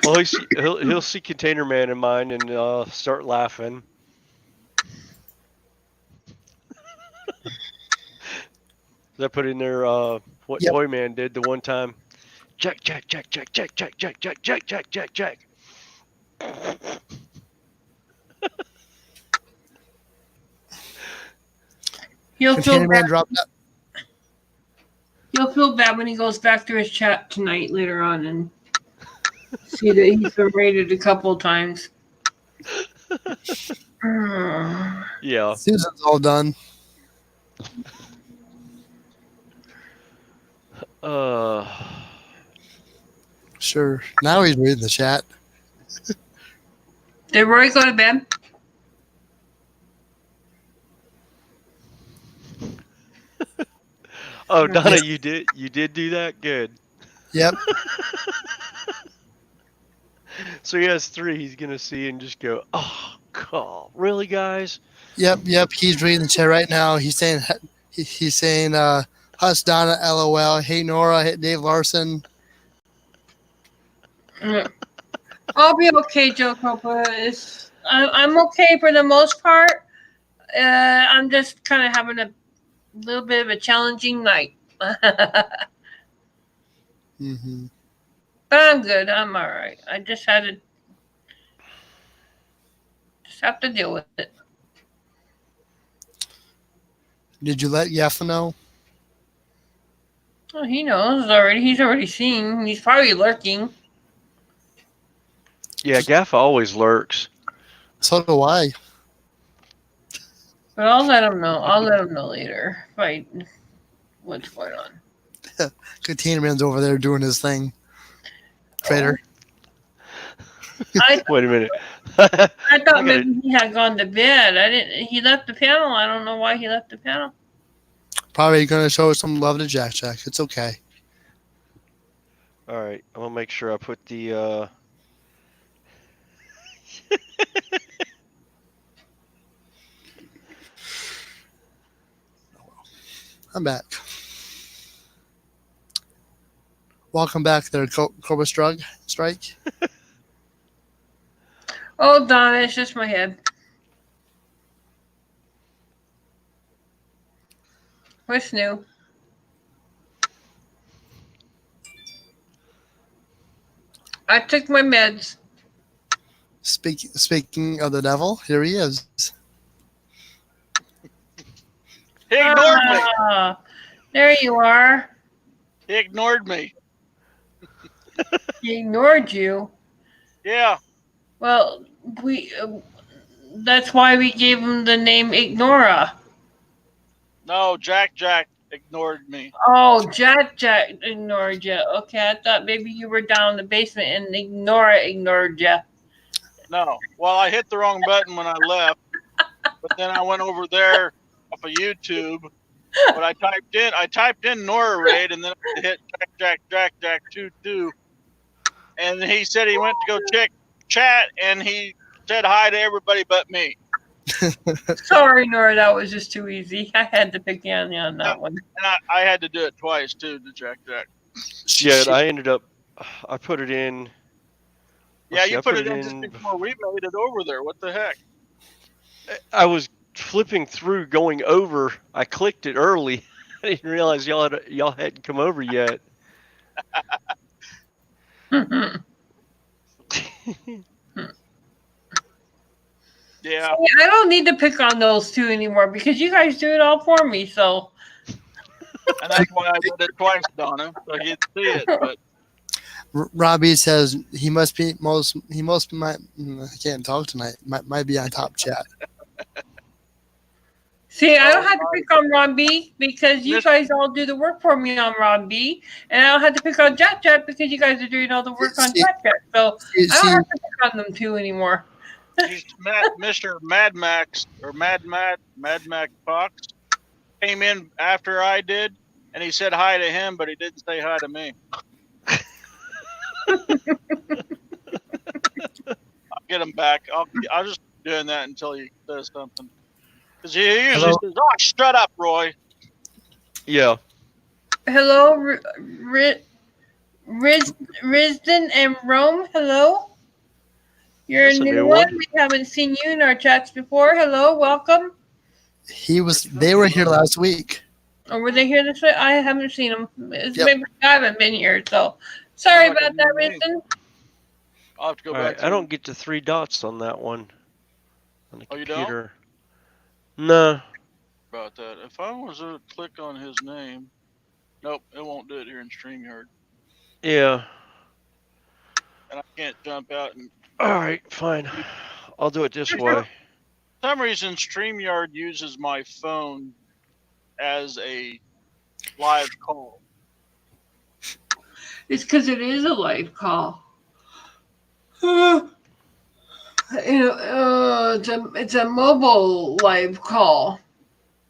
Well, he'll see Container Man in mine and start laughing. I put in there what Yep. Toy Man did the one time. Jack. He'll feel Container Man bad. dropped that. He'll feel bad when he goes back to his chat tonight later on and see that he's been rated a couple times. Yeah. Susan's all done. Sure. Now he's reading the chat. Did Roy go to bed? Oh, Donna, you did do that? Good. Yep. So he has 3 he's gonna see and just go, oh, God, really, guys? Yep. He's reading the chat right now. He's saying Huss Donna, LOL. Hey Nora, hey Dave Larson. I'll be okay, Joko, but I'm okay for the most part. I'm just kind of having a little bit of a challenging night. Mm-hmm. But I'm good. I'm all right. I just have to deal with it. Did you let Yaffa know? Oh, he knows already. He's already seen. He's probably lurking. Yeah, Gaffa always lurks. So do I. But I'll let him know. I'll let him know later. What's going on? Container Man's over there doing his thing. Traitor. Wait a minute. I thought maybe he had gone to bed. I didn't. He left the panel. I don't know why he left the panel. Probably going to show some love to Jack. It's okay. All right, I'm gonna make sure I put the. I'm back. Welcome back there, Cobra Strike. Oh, Donna, it's just my head. What's new? I took my meds. Speaking of the devil, here he is. He ignored me. There you are. He ignored me. He ignored you. Yeah. Well, that's why we gave him the name Ignora. No, Jack ignored me. Oh, Jack ignored you. Okay, I thought maybe you were down in the basement and Ignora ignored you. No. Well, I hit the wrong button when I left, but then I went over there off of YouTube. But I typed in N.O.R.A raid, and then I hit Jack 2, and he said he went to go check chat, and he said hi to everybody but me. Sorry, Nora, that was just too easy. I had to pick on you on that one. And I had to do it twice too to Jack. Yeah, I ended up. I put it in. Yeah, you put it in just before we made it over there. What the heck? I was flipping through, going over. I clicked it early. I didn't realize y'all hadn't come over yet. Yeah. See, I don't need to pick on those two anymore because you guys do it all for me. So. And that's why I did it twice, Donna, so he'd see it. But Robbie says he must be I can't talk tonight. Might be on top chat. See, I don't have to pick on Ron B because you guys all do the work for me on Ron B, and I don't have to pick on Jack because you guys are doing all the work on Jack. So I don't have to pick on them two anymore. Mr. Mad Max or Mad Max Fox came in after I did, and he said hi to him, but he didn't say hi to me. I'll get him back. I'll just be doing that until he says something. Because he usually says, "Oh, shut up, Roy." Yeah. Hello, Risden and Rome. Hello. You're a new one. We haven't seen you in our chats before. Hello, welcome. They were here last week. Oh, were they here this week? I haven't seen them. Maybe I haven't been here, so sorry about that, Risden. I'll have to go back. I don't get the 3 dots on that one. On the computer. You don't? No. About that. If I was to click on his name, nope, it won't do it here in StreamYard. Yeah. And I can't jump out and. All right, fine. I'll do it this way. For some reason, StreamYard uses my phone as a live call. It's because it is a live call. It's a mobile live call.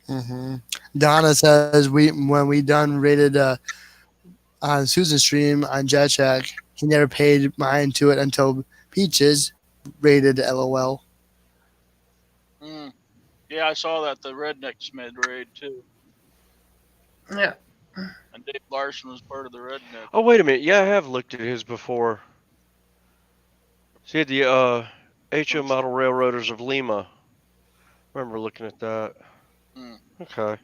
Mm-hmm. Donna says when we done rated on Susan's stream on JetCheck, he never paid mine to it until Peaches rated LOL. Yeah, I saw that the Rednecks made raid too. Yeah. And Dave Larson was part of the Redneck. Oh, wait a minute. Yeah, I have looked at his before. See the HO Model Railroaders of Lima. Remember looking at that. Okay.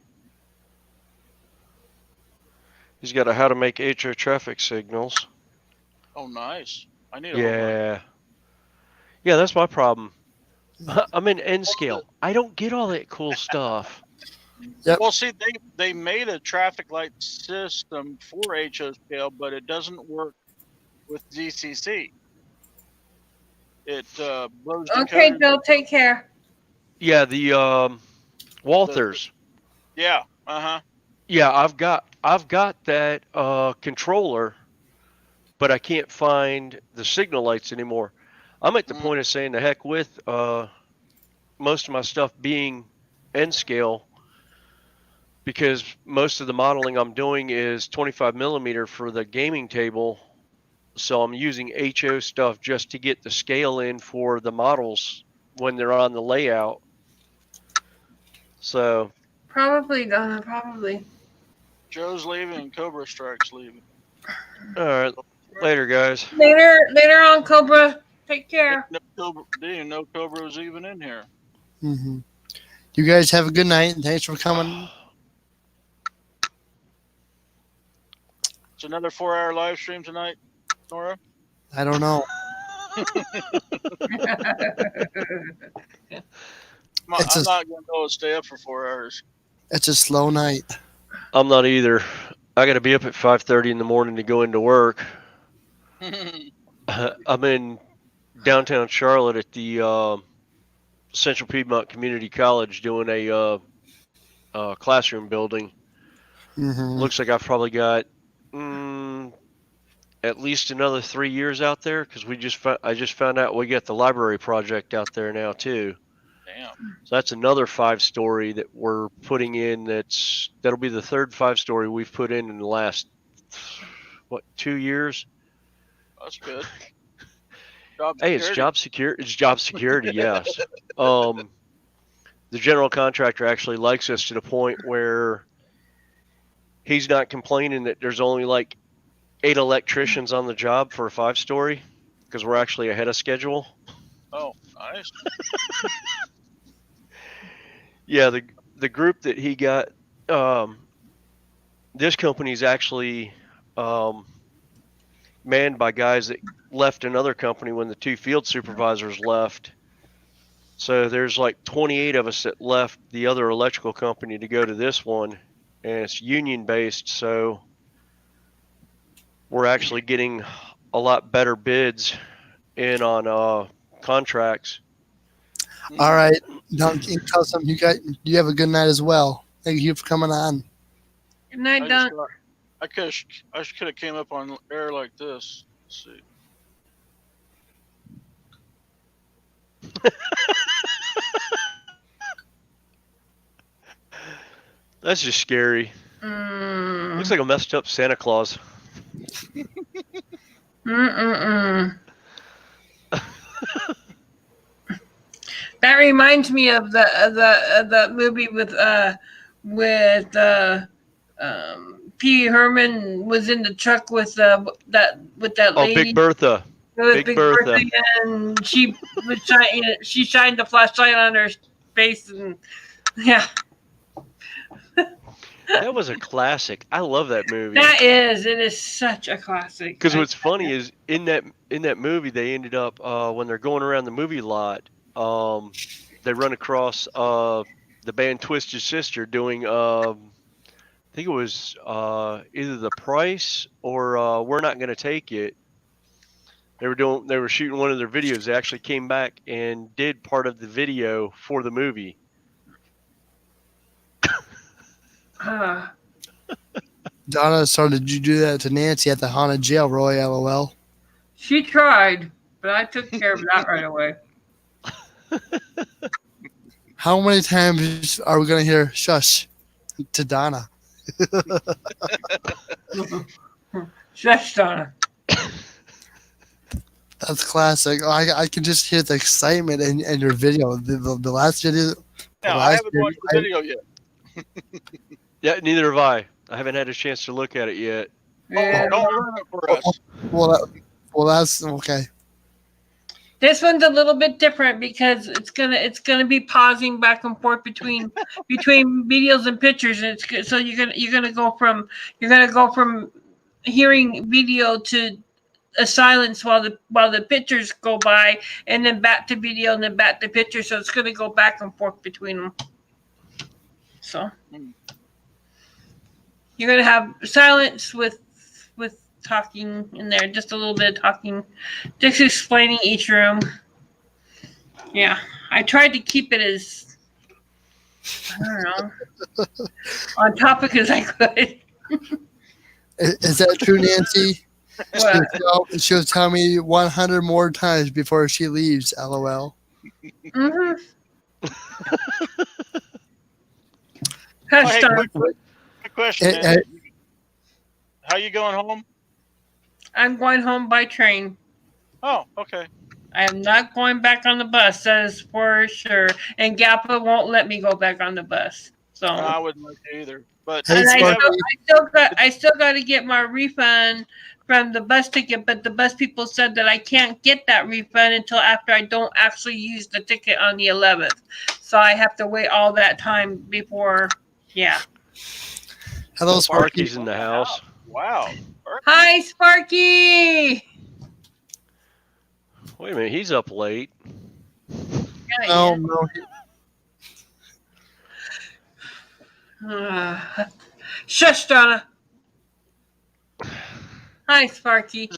He's got a how to make HO traffic signals. Oh, nice. I need Yeah. Yeah, that's my problem. I'm in N scale. I don't get all that cool stuff. Yep. Well, see, they made a traffic light system for HO scale, but it doesn't work with GCC. It blows. Okay, Bill, take care. Yeah, the Walthers. Yeah. Yeah, I've got that controller, but I can't find the signal lights anymore. I'm at the point of saying the heck with most of my stuff being N scale, because most of the modeling I'm doing is 25 millimeter for the gaming table. So I'm using HO stuff just to get the scale in for the models when they're on the layout. So probably, Donna, probably. Joe's leaving and Cobra Strike's leaving. All right, later, guys. Later on, Cobra. Take care. Didn't even know Cobra was even in here. Mm-hmm. You guys have a good night, and thanks for coming. It's another 4-hour live stream tonight, N.O.R.A. I don't know. I'm not going to go stay up for 4 hours. It's a slow night. I'm not either. I got to be up at 5:30 in the morning to go into work. I'm in downtown Charlotte at the Central Piedmont Community College doing a classroom building. Mm-hmm. Looks like I've probably got mm, at least another 3 years out there because I just found out we got the library project out there now too. Damn. So that's another 5-story that we're putting in. That'll be the third 5-story we've put in the last 2 years. That's good. Job Hey, it's security. job secure. It's job security. Yes. Um, the general contractor actually likes us to the point where he's not complaining that there's only like 8 electricians on the job for a 5-story because we're actually ahead of schedule. Oh, nice. Yeah, the group that he got, um, this company's actually um, manned by guys that left another company when the 2 field supervisors left. So there's like 28 of us that left the other electrical company to go to this one, and it's union based. So we're actually getting a lot better bids in on contracts. All right, Duncan, tell us something. You have a good night as well. Thank you for coming on. Good night, I just Dunk. got, I could have came up on air like this. Let's see. That's just scary. Looks Mm. like a messed up Santa Claus. Mm-mm-mm. That reminds me of the movie with Pee Wee Herman was in the truck with that Oh, lady. Big Bertha. It was Big Big Bertha. Bertha, and she shined the flashlight on her face, and yeah, That was a classic. I love that movie. it is such a classic. Because what's funny is in that movie they ended up when they're going around the movie lot, they run across the band Twisted Sister doing I think it was either The Price or We're Not Gonna Take It. They were shooting one of their videos. They actually came back and did part of the video for the movie. Donna, so did you do that to Nancy at the haunted jail, Roy? LOL. She tried, but I took care of that right away. How many times are we going to hear shush to Donna? Shush, Donna. That's classic. Oh, I can just hear the excitement in your video. The last video. Yeah, I haven't watched the video yet. Yeah, neither have I. I haven't had a chance to look at it yet. Yeah. Oh, don't ruin it for us. Well, that's okay. This one's a little bit different because it's gonna be pausing back and forth between videos and pictures, and so you're gonna go from hearing video to a silence while the pictures go by, and then back to video and then back to picture. So it's gonna go back and forth between them. So you're gonna have silence with talking in there, just a little bit of talking, just explaining each room. Yeah, I tried to keep it as, I don't know, on topic as I could. Is that true, Nancy? What? She'll tell me 100 more times before she leaves. LOL. Mm-hmm. Oh, hey, quick question, man. How you going home? I'm going home by train. Oh, okay. I am not going back on the bus. That is for sure. And GAPA won't let me go back on the bus. So I wouldn't like to either. But Hey, and Sparky. I still got to get my refund from the bus ticket, but the bus people said that I can't get that refund until after I don't actually use the ticket on the 11th. So I have to wait all that time before. Yeah. Hello, Sparky. Sparky's in the house. Wow. Hi, Sparky. Wait a minute, he's up late. Oh, no. Shush, Donna. Hi, Sparky.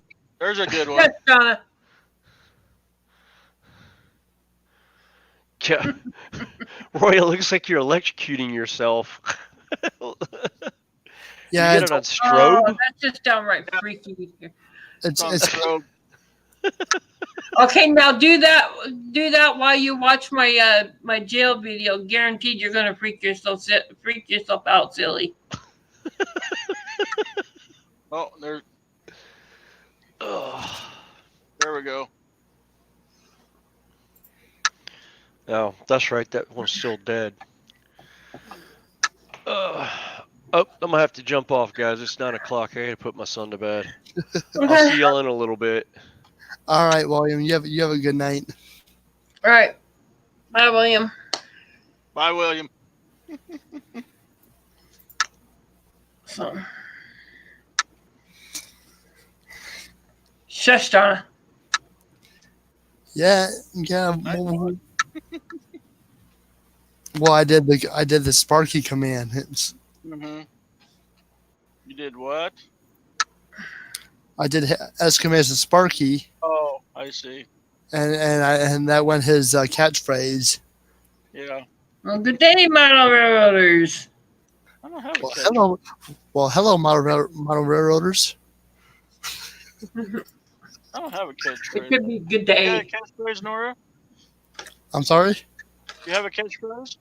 There's a good one. Yes, Donna. Yeah. Roy, it looks like you're electrocuting yourself. Yeah, you get it on strobe? Oh, that's just downright freaky. it's On it's strobe. Okay, now do that while you watch my my jail video. Guaranteed, you're gonna freak yourself out, silly. Oh, there we go. Oh, that's right. That one's still dead. Oh, I'm gonna have to jump off, guys. It's 9 o'clock. I gotta put my son to bed. I'll see y'all in a little bit. all right, William. You have a good night. All right, bye, William. Bye, William. So, shush, Donna. Yeah. Well, I did the Sparky command. Mm-hmm. You did what? I did exclamation Sparky, Oh, I see. and that went his catchphrase. Yeah. Well, good day, model railroaders. I don't have a Well, catchphrase. hello, model railroaders. I don't have a It catchphrase. could be good You day. got a catchphrase, Nora? I'm sorry. You have a catchphrase?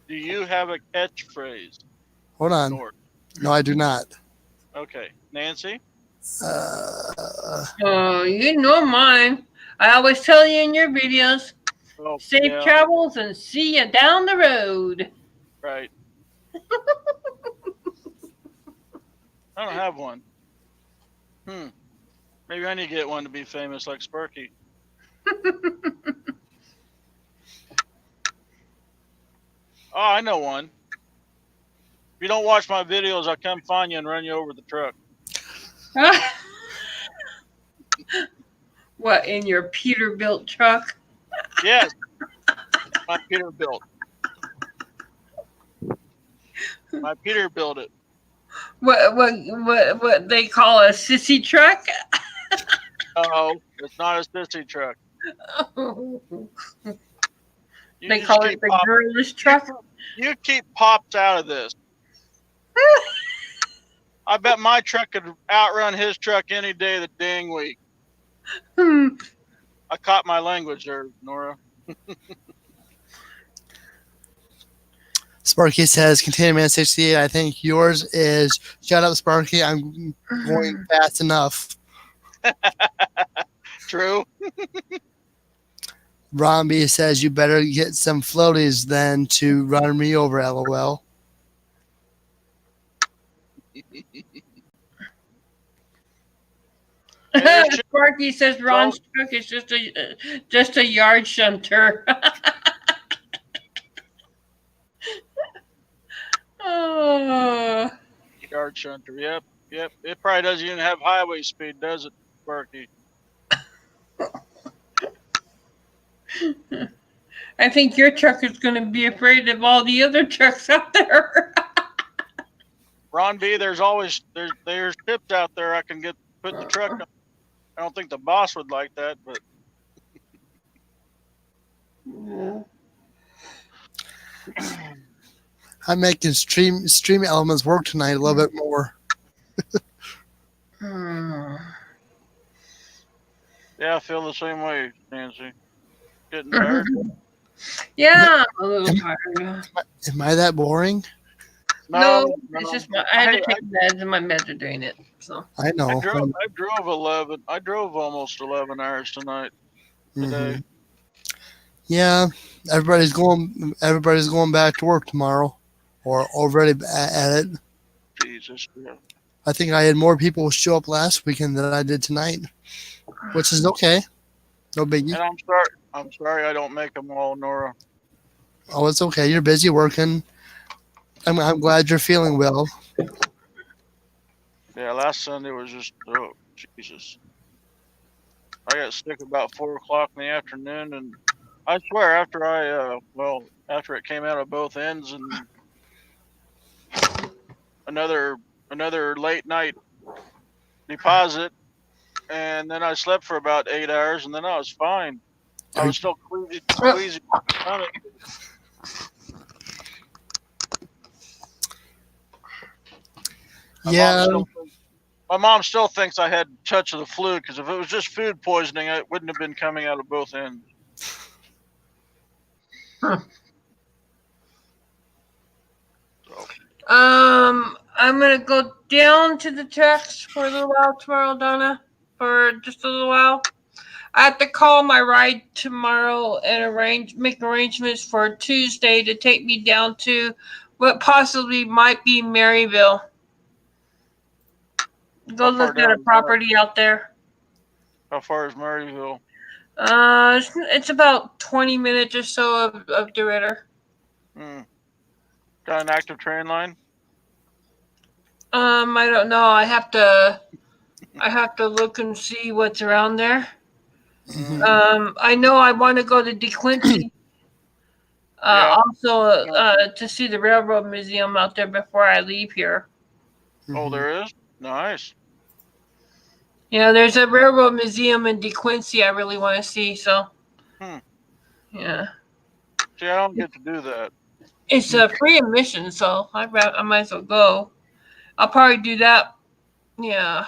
Do you have a catchphrase, Hold on. Nora? No, I do not. Okay. Nancy? Oh, you know mine. I always tell you in your videos. Oh, Safe yeah, travels and see you down the road. right. I don't have one. Maybe I need to get one to be famous like Sparky. Oh, I know one. If you don't watch my videos, I'll come find you and run you over the truck. What, in your Peterbilt truck? Yes. My Peter built. My Peter built it. What they call a sissy truck? Oh, it's not a sissy truck. You They just call it keep the girlish truck. You keep Pops out of this. I bet my truck could outrun his truck any day of the dang week. I caught my language there, Nora. Sparky says, Container Man 68, I think yours is, shut up, Sparky, I'm going fast enough. True. Ron B says, you better get some floaties than to run me over, LOL. Sparky says Ron's truck is just a yard shunter. Oh. Yard shunter. Yep. It probably doesn't even have highway speed, does it, Sparky? I think your truck is going to be afraid of all the other trucks out there. Ron B, there's ships out there I can put the truck on. I don't think the boss would like that, but I'm making stream elements work tonight a little bit more. yeah, I feel the same way, Nancy. Getting tired. Yeah, I'm a little tired. Am I that boring? No, it's just I had to take meds, and my meds are doing it. So I know. I drove almost 11 hours today. Mm-hmm. Yeah, everybody's going back to work tomorrow, or already at it. Jesus. Yeah. I think I had more people show up last weekend than I did tonight, which is okay. No biggie. And I'm sorry I don't make them all, Nora. Oh, it's okay. You're busy working. I'm glad you're feeling well. Yeah, last Sunday was just, oh, Jesus. I got sick about 4 o'clock in the afternoon, and I swear after it came out of both ends and another another late night deposit, and then I slept for about 8 hours, and then I was fine. I was still queasy stomach. Yeah. My mom still thinks I had a touch of the flu, because if it was just food poisoning, it wouldn't have been coming out of both ends. So, I'm gonna go down to the tracks for a little while tomorrow, Donna, for just a little while. I have to call my ride tomorrow and make arrangements for Tuesday to take me down to what possibly might be Maryville. Go how far look at down a is that? property out there. How far is Maryville? It's about 20 minutes or so of DeRidder. Got an active train line? I don't know. I have to look and see what's around there. I know I want to go to DeQuincy. Yeah. Also, to see the Railroad Museum out there before I leave here. Oh, there is? Nice. Yeah, there's a Railroad Museum in DeQuincy I really want to see, so. Yeah. See, I don't get to do that. It's a free admission, so I might as well go. I'll probably do that. Yeah,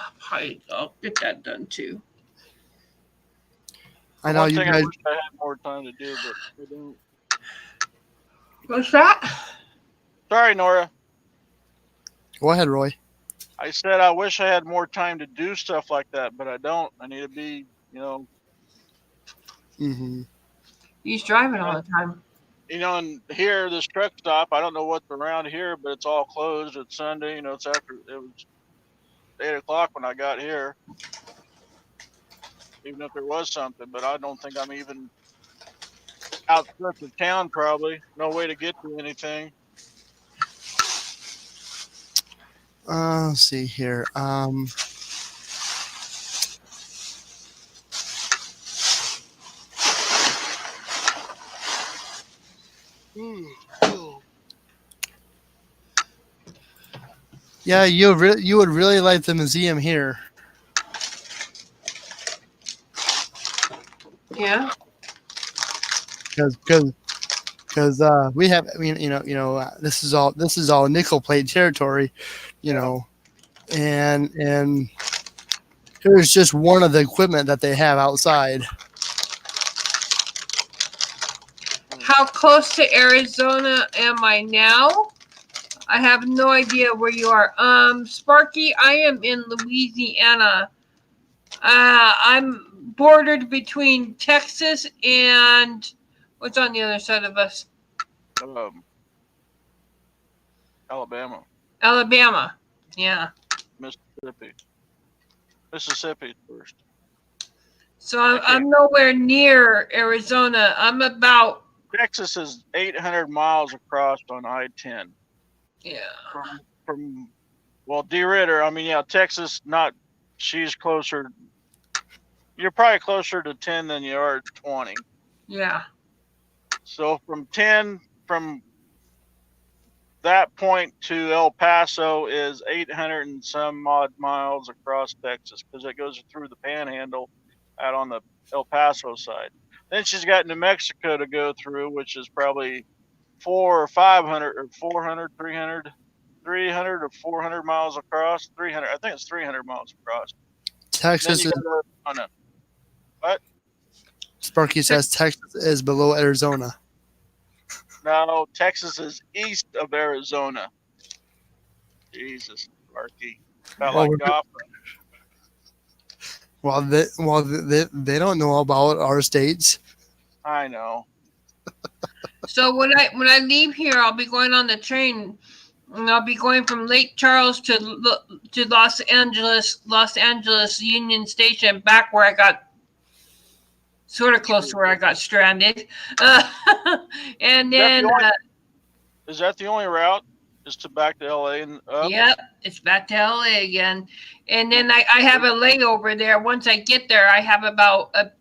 I'll get that done too. I know One you thing guys. I wish I had more time to do, but I don't. What's that? Sorry, Nora. Go ahead, Roy. I said I wish I had more time to do stuff like that, but I don't. I need to be, He's driving all the time. And here, this truck stop, I don't know what's around here, but it's all closed. It's Sunday. It was 8 o'clock when I got here. Even if there was something, but I don't think I'm even outskirts of town, probably. No way to get to anything. Let's see here. Yeah, you would really like the museum here. Yeah. Because we have, this is all nickel plate territory, and here's just one of the equipment that they have outside. How close to Arizona am I now? I have no idea where you are. Sparky, I am in Louisiana. I'm bordered between Texas and what's on the other side of us? Alabama. Alabama. Yeah. Mississippi first. So I'm nowhere near Arizona. I'm about. Texas is 800 miles across on I-10. Yeah. From DeRidder. Texas, she's closer. You're probably closer to 10 than you are 20. Yeah. So from that point to El Paso is 800 and some odd miles across Texas, because it goes through the Panhandle out on the El Paso side. Then she's got New Mexico to go through, which is probably 400 or 500 or 400, 300 or 400 miles across. 300, I think it's 300 miles across. Texas is. What? Sparky says Texas is below Arizona. No, Texas is east of Arizona. Jesus, Sparky. Well, they don't know about our states. I know. So when I leave here, I'll be going on the train, and I'll be going from Lake Charles to Los Angeles Union Station, back where I got sort of close to where I got stranded. And then is that the only route? Is to back to LA and up? Yep, it's back to LA again. And then I have a layover there. Once I get there, I have about a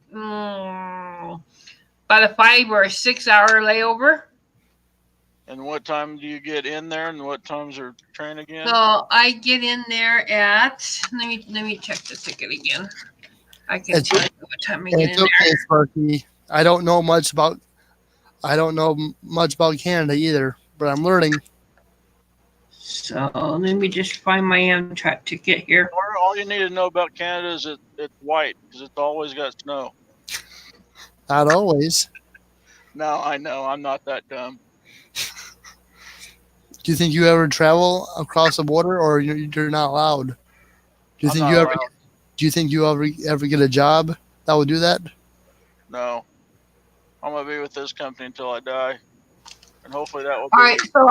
5 or 6 hour layover. And what time do you get in there, and what time's your train again? So I get in there at let me check the ticket again. I can It's, tell you what time I get it's in there. okay, Sparky. I don't know much about Canada either, but I'm learning. So let me just find my Amtrak ticket here. All you need to know about Canada is it's white because it's always got snow. Not always. No, I know. I'm not that dumb. Do you think you ever travel across the border, or you're not allowed? Do you I'm think not you ever? allowed. Do you think you ever get a job that will do that? No. I'm gonna be with this company until I die, and hopefully that will All be. right, so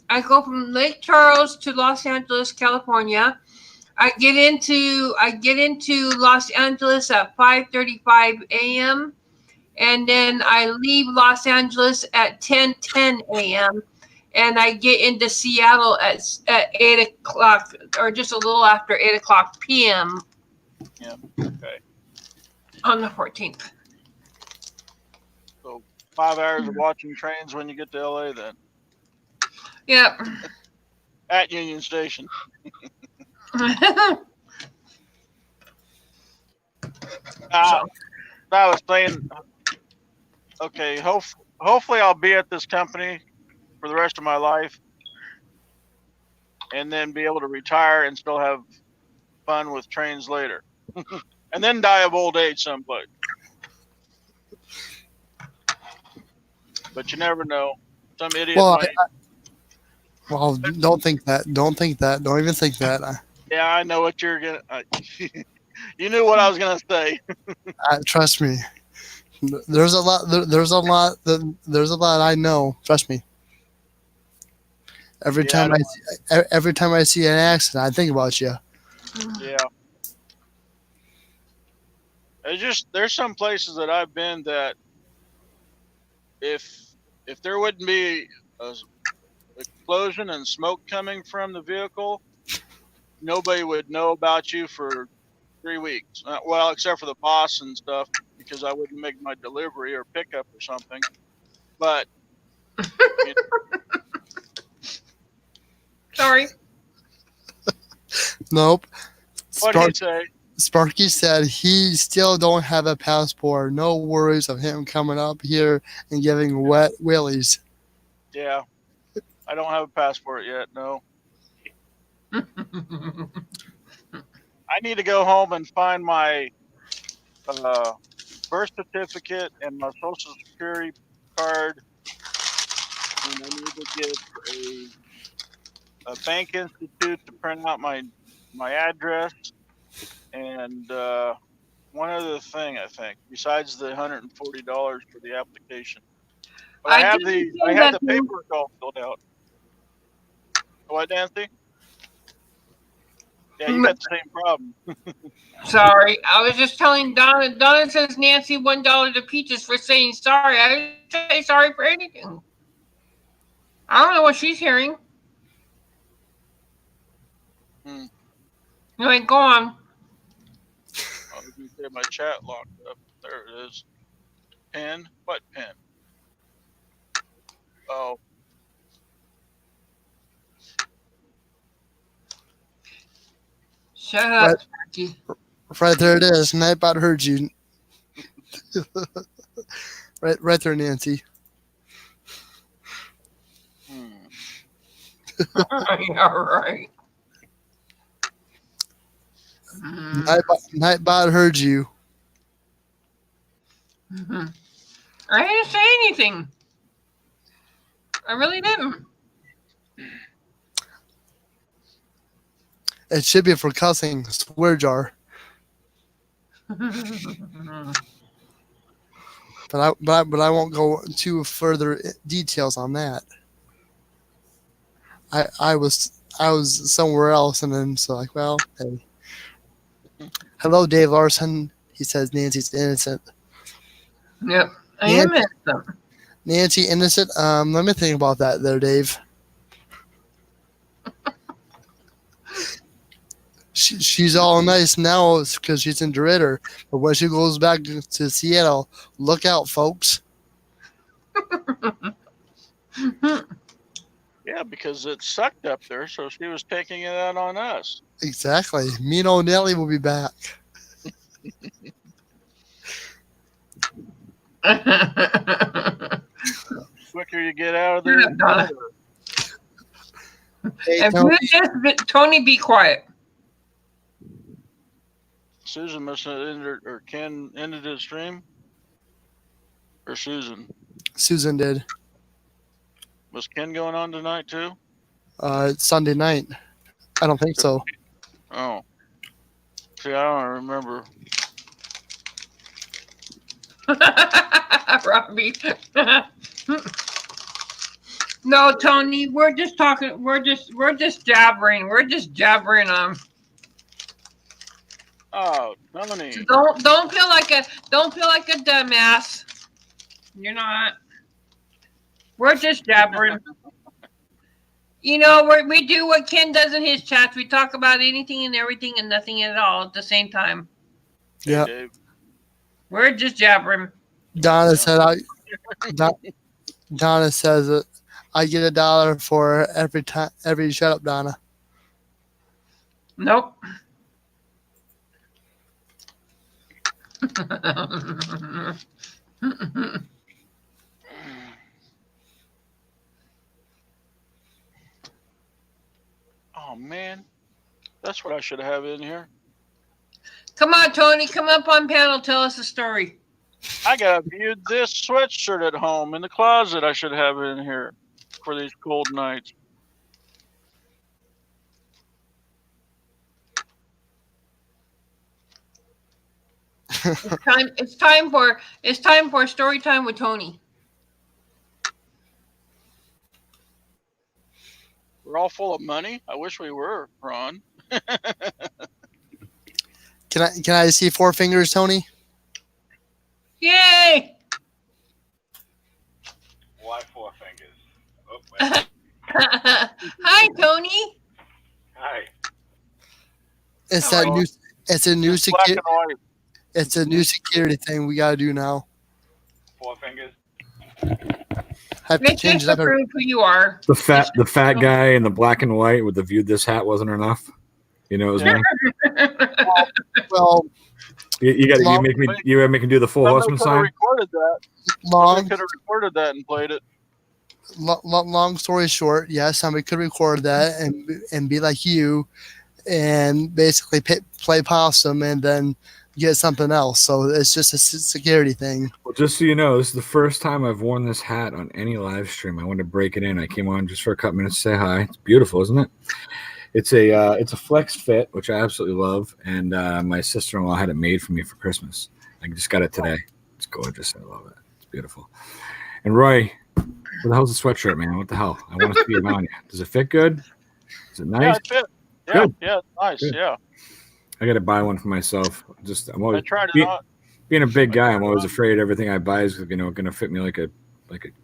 I go from Lake Charles to Los Angeles, California. I get into Los Angeles at 5:35 a.m. and then I leave Los Angeles at 10:10 a.m. and I get into Seattle at 8 o'clock or just a little after 8 o'clock p.m. Yeah. Okay. on the 14th. So 5 hours of watching trains when you get to LA, then Yep. at Union Station. So, I was saying, okay, hopefully I'll be at this company for the rest of my life, and then be able to retire and still have fun with trains later, and then die of old age someplace. But you never know. Some idiot Well, might. don't think that. Don't think that. Don't even think that. Yeah, I know what you're gonna. You knew what I was gonna say. Trust me. There's a lot. There's a lot. There's a lot I know. Trust me. Every Yeah, time I see an accident, I think about you. Yeah. There's some places that I've been that if there wouldn't be a explosion and smoke coming from the vehicle, nobody would know about you for 3 weeks. Well, except for the boss and stuff, because I wouldn't make my delivery or pickup or something. But sorry. Nope. what do you say? Sparky said he still don't have a passport. No worries of him coming up here and giving wet willies. Yeah, I don't have a passport yet. No, I need to go home and find my birth certificate and my social security card, and I need to get a bank institute to print out my address, and one other thing I think besides the $140 for the application. But I have the paperwork all filled out. What, Nancy? Yeah, you got the same problem. Sorry, I was just telling Donna. Donna says Nancy $1 to Peaches for saying sorry. I didn't say sorry for anything. I don't know what she's hearing. You ain't go on. I was going to say my chat locked up. There it is. Pen? What pen? Oh. Shut up, Sparky. Right there it is. Nightbot heard you. right there, Nancy. Yeah, right. Nightbot heard you. Mm-hmm. I didn't say anything. I really didn't. It should be for cussing. Swear jar. But I won't go too further details on that. I was somewhere else, and then so like, well, hey. Hello, Dave Larson. He says Nancy's innocent. Yep, I am innocent. Nancy innocent. Let me think about that there, Dave. She's all nice now because she's in DeRidder, but when she goes back to Seattle, look out, folks. Yeah, because it sucked up there, so she was taking it out on us. Exactly. Me and old Nelly will be back. Quicker you get out of there, the Donna. better. Hey, If Tony. you just, Tony, be quiet. Susan must have ended, or Ken ended his stream, or Susan. Susan did. Was Ken going on tonight too? It's Sunday night. I don't think so. Oh, see, I don't remember. Robbie. No, Tony, we're just talking. We're just jabbering. We're just jabbering on. Oh, Tony. Don't feel like a dumbass. You're not. We're just jabbering. You know, we do what Ken does in his chats. We talk about anything and everything and nothing at all at the same time. Yeah. Dave. We're just jabbering. Donna said Donna says that I get $1 for every shut up, Donna. Nope. Oh man, that's what I should have in here. Come on, Tony. Come up on panel. Tell us a story. I got viewed this sweatshirt at home in the closet. I should have in here for these cold nights. It's time for story time with Tony. We're all full of money. I wish we were, Ron. Can I see 4 fingers, Tony? Yay! Why 4 fingers? Oh, wait. Hi, Tony. Hi. It's Hello. that new. It's a new It's black security. and white. It's a new security thing we gotta do now. 4 fingers. Have to Let's change just it up. prove who you are. The fat guy in the black and white with the viewed this hat wasn't enough. You know, it was me. Well, You make me do the full Somebody husband could have sign. recorded that. long Somebody could have recorded that and played it. long story short, yes, somebody could record that and be like you, and basically play possum and then get something else. So it's just a security thing. Well, just so you know, this is the first time I've worn this hat on any live stream. I wanted to break it in. I came on just for a couple minutes to say hi. It's beautiful, isn't it? It's a flex fit, which I absolutely love, and my sister-in-law had it made for me for Christmas. I just got it today. It's gorgeous. I love it. It's beautiful. And Roy, what the hell's the sweatshirt, man? What the hell? I want to see it on you. Does it fit good? Is it Yeah, nice? it fit. Yeah, Good. yeah, nice. Good. Yeah, I got to buy one for myself. I'm I always tried it on. being a big guy. I'm always afraid everything I buy is going to fit me like a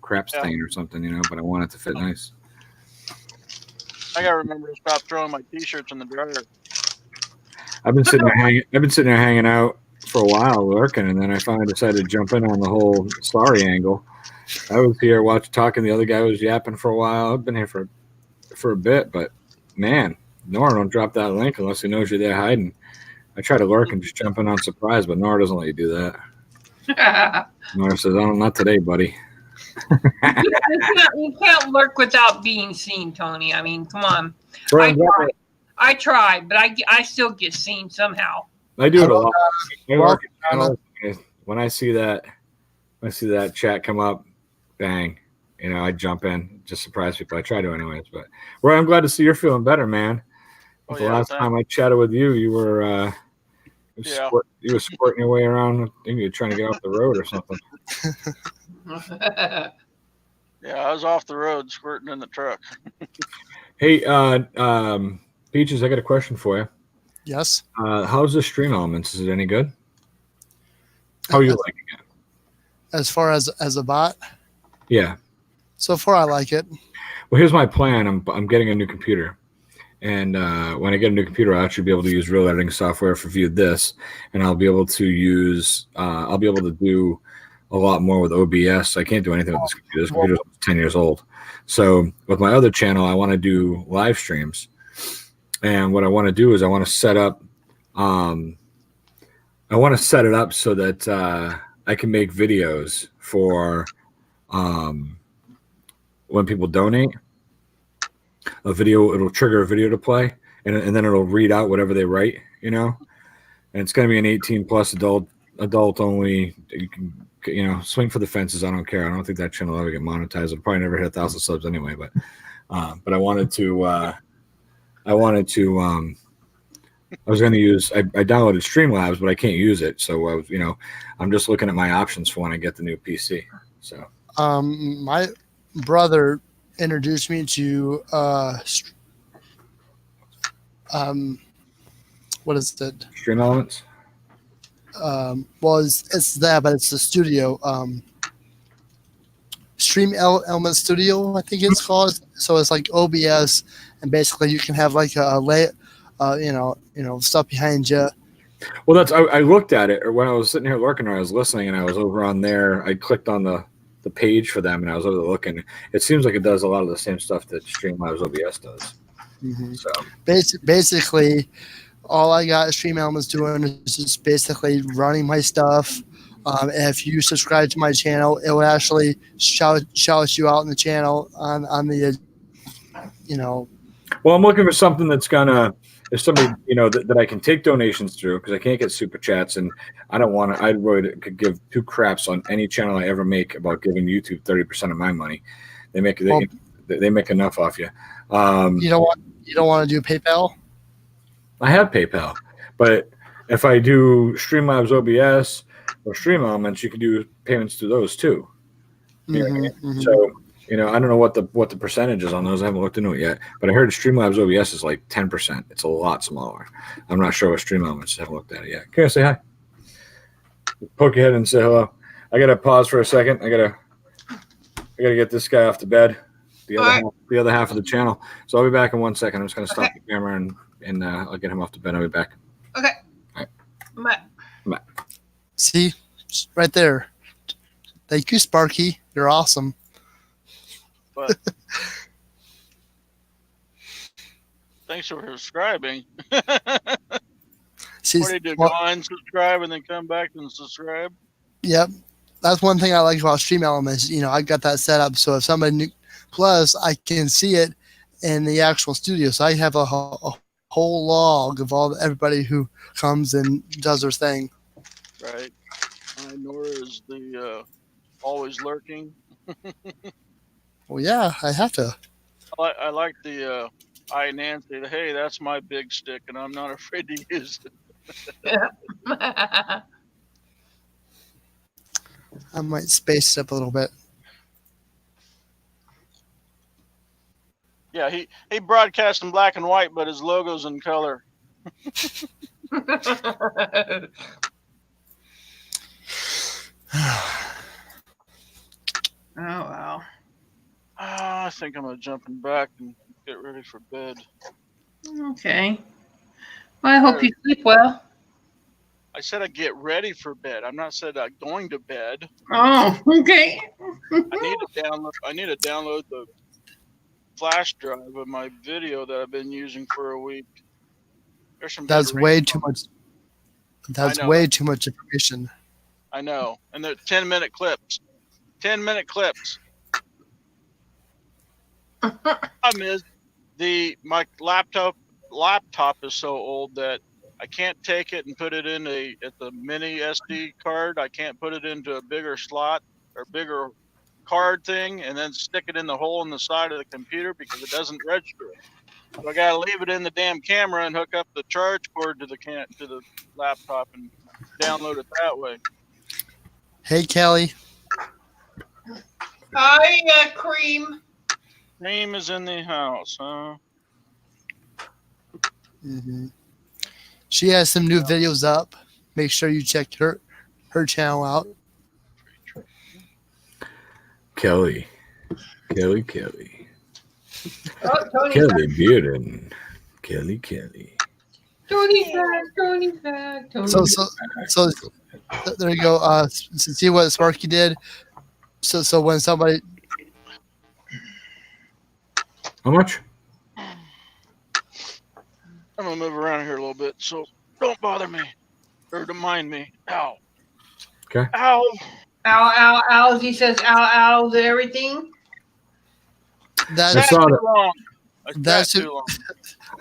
crap Yeah. stain or something, But I want it to fit nice. I gotta remember to stop throwing my t-shirts in the dryer. I've been sitting there hanging out for a while working, and then I finally decided to jump in on the whole sorry angle. I was here talking. The other guy was yapping for a while. I've been here for a bit, but man, N.O.R.A don't drop that link unless he knows you're there hiding. I try to lurk and just jump in on surprise, but N.O.R.A doesn't let you do that. N.O.R.A says, "Oh, not today, buddy." You can't lurk without being seen, Tony. I mean, come on. Bro, I try, but I still get seen somehow. I do it a lot. I Well, work at channels. When I see that chat come up, bang, I jump in, just surprise people. I try to anyways, but Roy, I'm glad to see you're feeling better, man. Oh, The yeah, last thanks. time I chatted with you, you were Yeah. you were squirting your way around. I think you were trying to get off the road or something. Yeah, I was off the road squirting in the truck. Hey, Peaches, I got a question for you. Yes. How's the stream elements? Is it any good? How are you liking it? As far as a bot, Yeah. so far I like it. Well, here's my plan. I'm getting a new computer, and when I get a new computer, I'll actually be able to use real editing software for View This, and I'll be able to do a lot more with OBS. I can't do anything with this computer. This computer doesn't 10 years old. So with my other channel, I want to do live streams. And what I want to do is I want to set it up so that I can make videos for when people donate. It'll trigger a video to play, and then it'll read out whatever they write, and it's going to be an 18 plus adult only. You can, swing for the fences. I don't care. I don't think that channel will ever get monetized. It'll probably never hit 1,000 subs anyway, but I wanted to, I was going to use, I downloaded Streamlabs, but I can't use it. So I was, I'm just looking at my options for when I get the new PC. So, my brother introduced me to what is it? Stream Elements. Well, it's that, but it's the studio. Stream Element Studio, I think it's called. So it's like OBS, and basically you can have like stuff behind you. Well, I looked at it, or when I was sitting here lurking, or I was listening, and I was over on there. I clicked on the page for them, and I was over looking. It seems like it does a lot of the same stuff that Streamlabs OBS does. Mm-hmm. So basically, all I got Stream Elements doing is just basically running my stuff. And if you subscribe to my channel, it will actually shout you out in the channel on the. Well, I'm looking for something that's gonna, if somebody, that I can take donations through, because I can't get super chats, and I don't want to. I really could give two craps on any channel I ever make about giving YouTube 30% of my money. They make enough off you. You don't want to do PayPal? I have PayPal, but if I do Streamlabs OBS or Stream Elements, you can do payments to those too. Mm-hmm. So. I don't know what the percentage is on those. I haven't looked into it yet, but I heard Streamlabs OBS is like 10%. It's a lot smaller. I'm not sure what Stream Elements. I haven't looked at it yet. Can I say hi? Poke your head and say hello. I gotta pause for a second. I gotta get this guy off the bed. The other half of the channel. So I'll be back in 1 second. I'm just gonna stop the camera and I'll get him off the bed. I'll be back. Okay. All right. Bye. See, right there. Thank you, Sparky. You're awesome. But thanks for subscribing. See, What do you do? Go on, subscribe, and then come back and subscribe? Yep. That's one thing I like about Stream Elements. I got that set up so if somebody plus I can see it in the actual studio. So I have a whole log of everybody who comes and does their thing. Right. N.O.R.A is the always lurking. Well, yeah, I have to. I like the Nancy. Hey, that's my big stick, and I'm not afraid to use it. I might space it up a little bit. Yeah, he broadcasts in black and white, but his logo's in color. Oh, wow. I think I'm going to jump in back and get ready for bed. Okay. Well, I hope you sleep well. I said I get ready for bed. I'm not said I'm going to bed. Oh, okay. I need to download the flash drive of my video that I've been using for a week. There's some. That's way too much. That's way too much information. I know, and they're 10-minute clips. 10-minute clips. Problem is, my laptop is so old that I can't take it and put it in at the mini SD card. I can't put it into a bigger slot or bigger card thing and then stick it in the hole in the side of the computer because it doesn't register it. So I gotta leave it in the damn camera and hook up the charge cord to the laptop and download it that way. Hey, Kelly. Hi, Cream. Cream is in the house, huh? Mm-hmm. She has some new videos up. Make sure you check her channel out. Kelly. Oh, Tony's Kelly back. Bearden. Kelly. Tony's back. So there you go. See what Sparky did. So when somebody How much? I'm gonna move around here a little bit, so don't bother me or don't mind me. Ow. Okay. Ow. Ow, ow, ow. He says ow, ow to everything. I That saw Sat too that. long. I that sat should too long.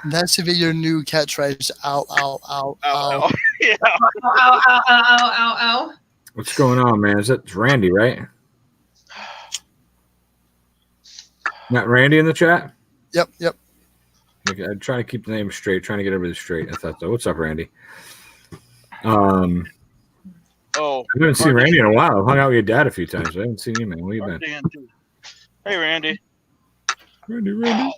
that should be your new catchphrase. Ow, ow, ow, Ow, ow. ow. Yeah. Ow, ow, ow, ow, ow, ow, ow. What's going on, man? Is that Randy, right? Not Randy in the chat? Yep. Okay, I'm trying to keep the name straight, trying to get everything straight. I thought so. What's up, Randy? I Oh. haven't seen Randy in a while. I've hung out with your dad a few times. I haven't seen you, man. Where you been? Hey, Randy. Randy.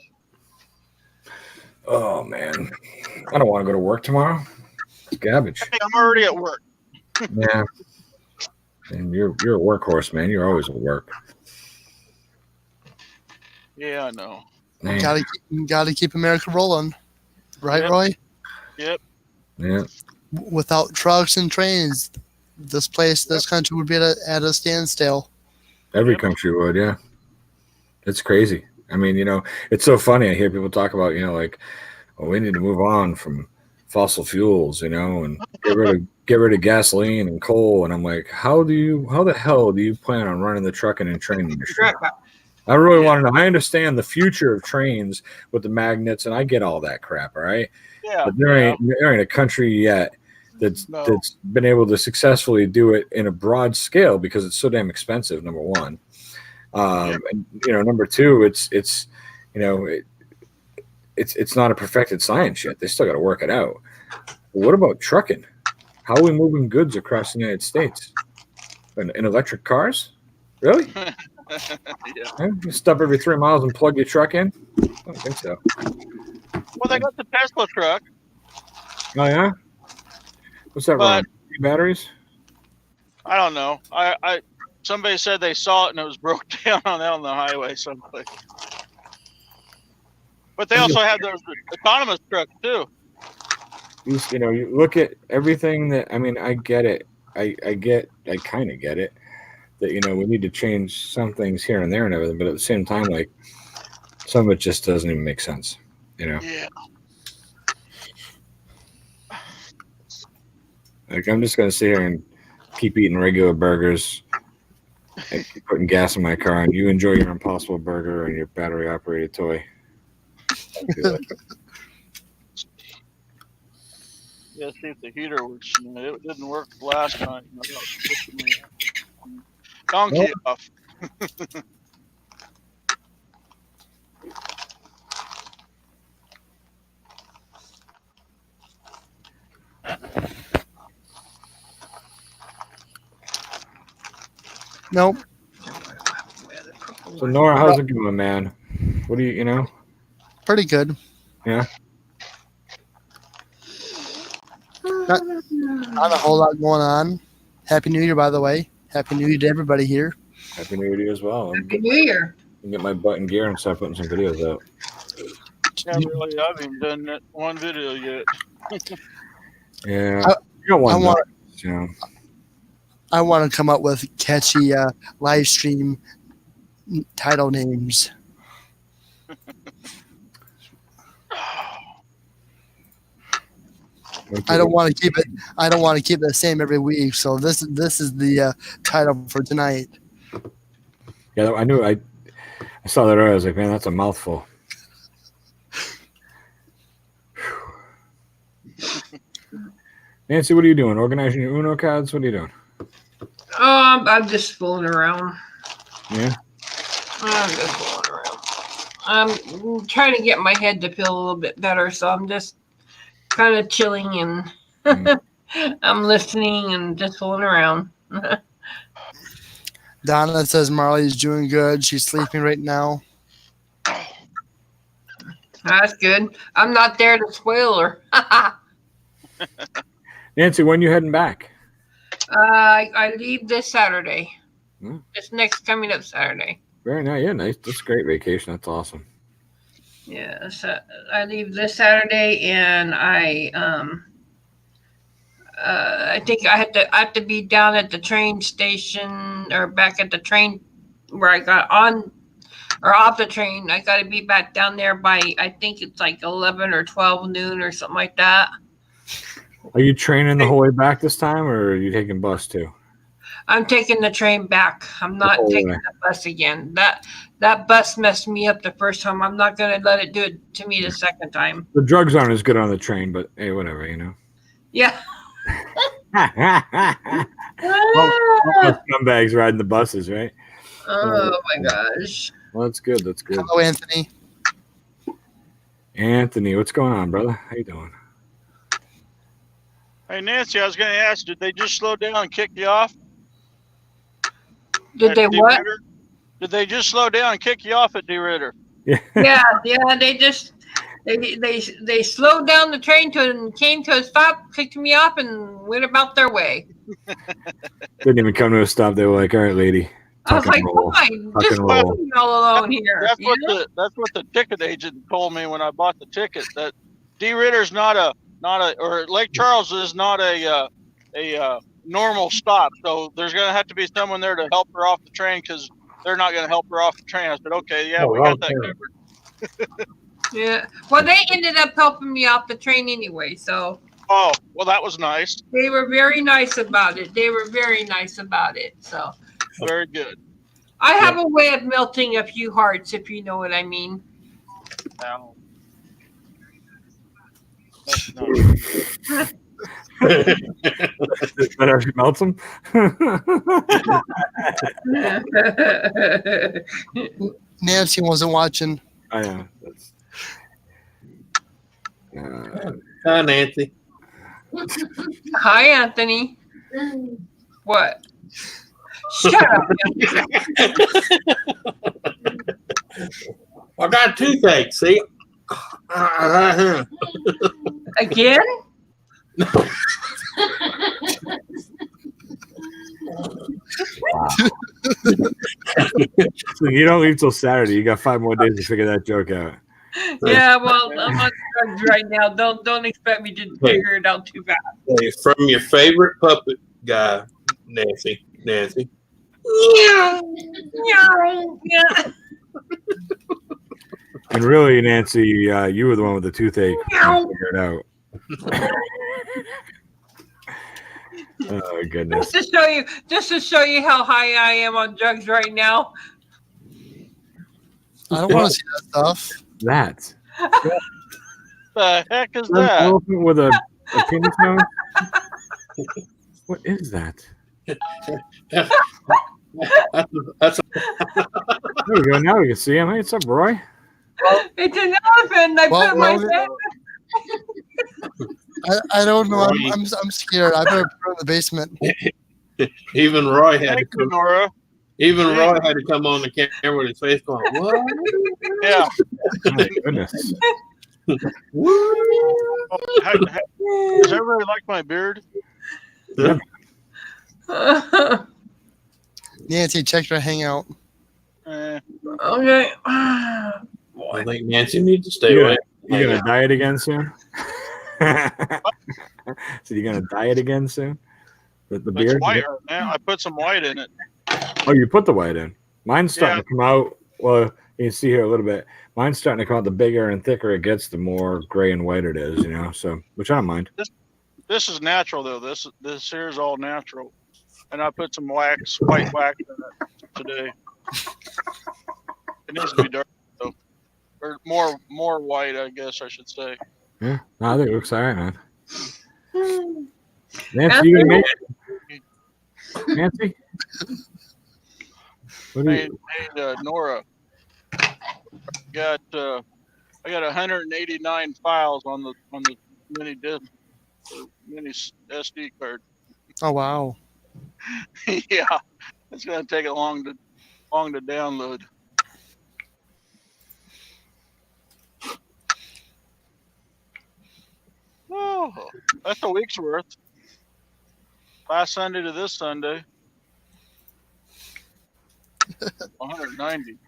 Oh, man. I don't want to go to work tomorrow. It's garbage. Hey, I'm already at work. Yeah. And you're a workhorse, man. You're always at work. Yeah, I know. Man. Gotta keep America rolling, right, Yep. Roy? Yep. Yeah. Without trucks and trains, this country would be at a standstill. Every Yep. country would, yeah. It's crazy. I mean, it's so funny. I hear people talk about, like, oh, we need to move on from fossil fuels, and get rid of gasoline and coal. And I'm like, how the hell do you plan on running the trucking and train industry? I really want to know. I understand the future of trains with the magnets, and I get all that crap, all right? Yeah. But there ain't a country yet that's been able to successfully do it in a broad scale because it's so damn expensive. Number one, and number two, it's not a perfected science yet. They still got to work it out. But what about trucking? How are we moving goods across the United States? In electric cars? Really? Yeah. You stop every 3 miles and plug your truck in? I don't think so. Well, they got the Tesla truck, Oh, yeah? What's that but run? Batteries? I don't know. Somebody said they saw it and it was broke down on the highway someplace. But they also have those autonomous trucks too. You look at everything that, I mean, I get it. I kind of get it that, we need to change some things here and there and everything, but at the same time, like, some of it just doesn't even make sense, Yeah. Like, I'm just going to sit here and keep eating regular burgers and keep putting gas in my car, and you enjoy your Impossible Burger and your battery-operated toy. Yeah, see if the heater works. It didn't work last night. Donkey off. Nope. So, Nora, how's it going, man? What do you? Pretty good. Yeah. Not a whole lot going on. Happy New Year, by the way. Happy New Year to everybody here. Happy New Year to you as well. Happy New Year. Get my butt in gear and start putting some videos out. Yeah, really, I haven't done that one video yet. Yeah. You don't want I want to come up with catchy live stream title names. I don't want to keep it. I don't want to keep it the same every week. So this is the title for tonight. Yeah, I knew. I saw that earlier. I was like, man, that's a mouthful. Nancy, what are you doing? Organizing your Uno cards? What are you doing? I'm just fooling around. Yeah. I'm just fooling around. I'm trying to get my head to feel a little bit better, so I'm just kind of chilling and I'm listening and just fooling around. Donna says Marley's doing good. She's sleeping right now. That's good. I'm not there to spoil her. Nancy, when you heading back? I leave this Saturday. This next coming up Saturday. Very nice. Yeah, nice. That's a great vacation. That's awesome. Yeah, so I leave this Saturday, and I think I have to be down at the train station or back at the train where I got on or off the train. I got to be back down there by, I think it's like 11 or 12 noon or something like that. Are you training the whole way back this time, or are you taking bus too? I'm taking the train back. I'm not taking the bus again. That bus messed me up the first time. I'm not going to let it do it to me the second time. The drugs aren't as good on the train, but hey, whatever, you know. Yeah. Well, scumbags riding the buses, right? Oh my gosh. Well, that's good. That's good. Hello, Anthony. Anthony, what's going on, brother? How you doing? Hey, Nancy, I was going to ask, did they just slow down and kick you off? Did they what? D-Ritter? Did they just slow down and kick you off at D-Ritter? Yeah. Yeah. They just they slowed down the train and came to a stop, kicked me off, and went about their way. Didn't even come to a stop. They were like, "All right, lady." I was like, fine, just leave me all alone here. That's what the ticket agent told me when I bought the ticket. That D-Ritter's not a or Lake Charles is not a normal stop. So there's going to have to be someone there to help her off the train because they're not going to help her off the train. I said, okay, yeah, we got that covered. Yeah. Well, they ended up helping me off the train anyway. So. Oh, well, that was nice. They were very nice about it. So. Very good. I have a way of melting a few hearts, if you know what I mean. No. That actually melts them. Nancy wasn't watching. I know. Hi, Nancy. Hi, Anthony. What? Shut up. I got toothache, see? Again? So you don't leave till Saturday. You got 5 more days to figure that joke out. Yeah, well, I'm on drugs right now. Don't expect me to figure it out too fast. Hey, from your favorite puppet guy, Nancy. Yeah. And really, Nancy, you were the one with the toothache. Figure it out. Oh goodness! Just to show you how high I am on drugs right now. I don't want to see that stuff. That. The heck is An that? elephant with a penis nose? What is that? That's There we go. Now we can see him. Hey, what's up, Roy? It's an elephant. I put my head. I don't know. I'm scared. I better put it in the basement. even Roy had to come. N.O.R.A. Even Roy had to come on the camera with his face going, "What?" Yeah. Oh, my goodness. Does everybody like my beard? Yeah. Nancy, check your hangout. Okay. I think Nancy needs to stay away. You gonna diet again soon? So you gonna diet again soon? The It's beard? white right now. I put some white in it. Oh, you put the white in. Mine's starting to come out. Well, you can see here a little bit. Mine's starting to come out. The bigger and thicker it gets, the more gray and white it is. You know, so which I don't mind. This is natural though. This here is all natural, and I put some white wax in it today. It needs to be dark though, or more white, I guess I should say. Yeah, no, I think it looks all right, man. Nancy, you gonna make it? Nancy? What Hey, N.O.R.A. I got 189 files on the mini disk, or mini SD card. Oh wow. Yeah, it's gonna take it long to download. Oh, that's a week's worth. Last Sunday to this Sunday. 190.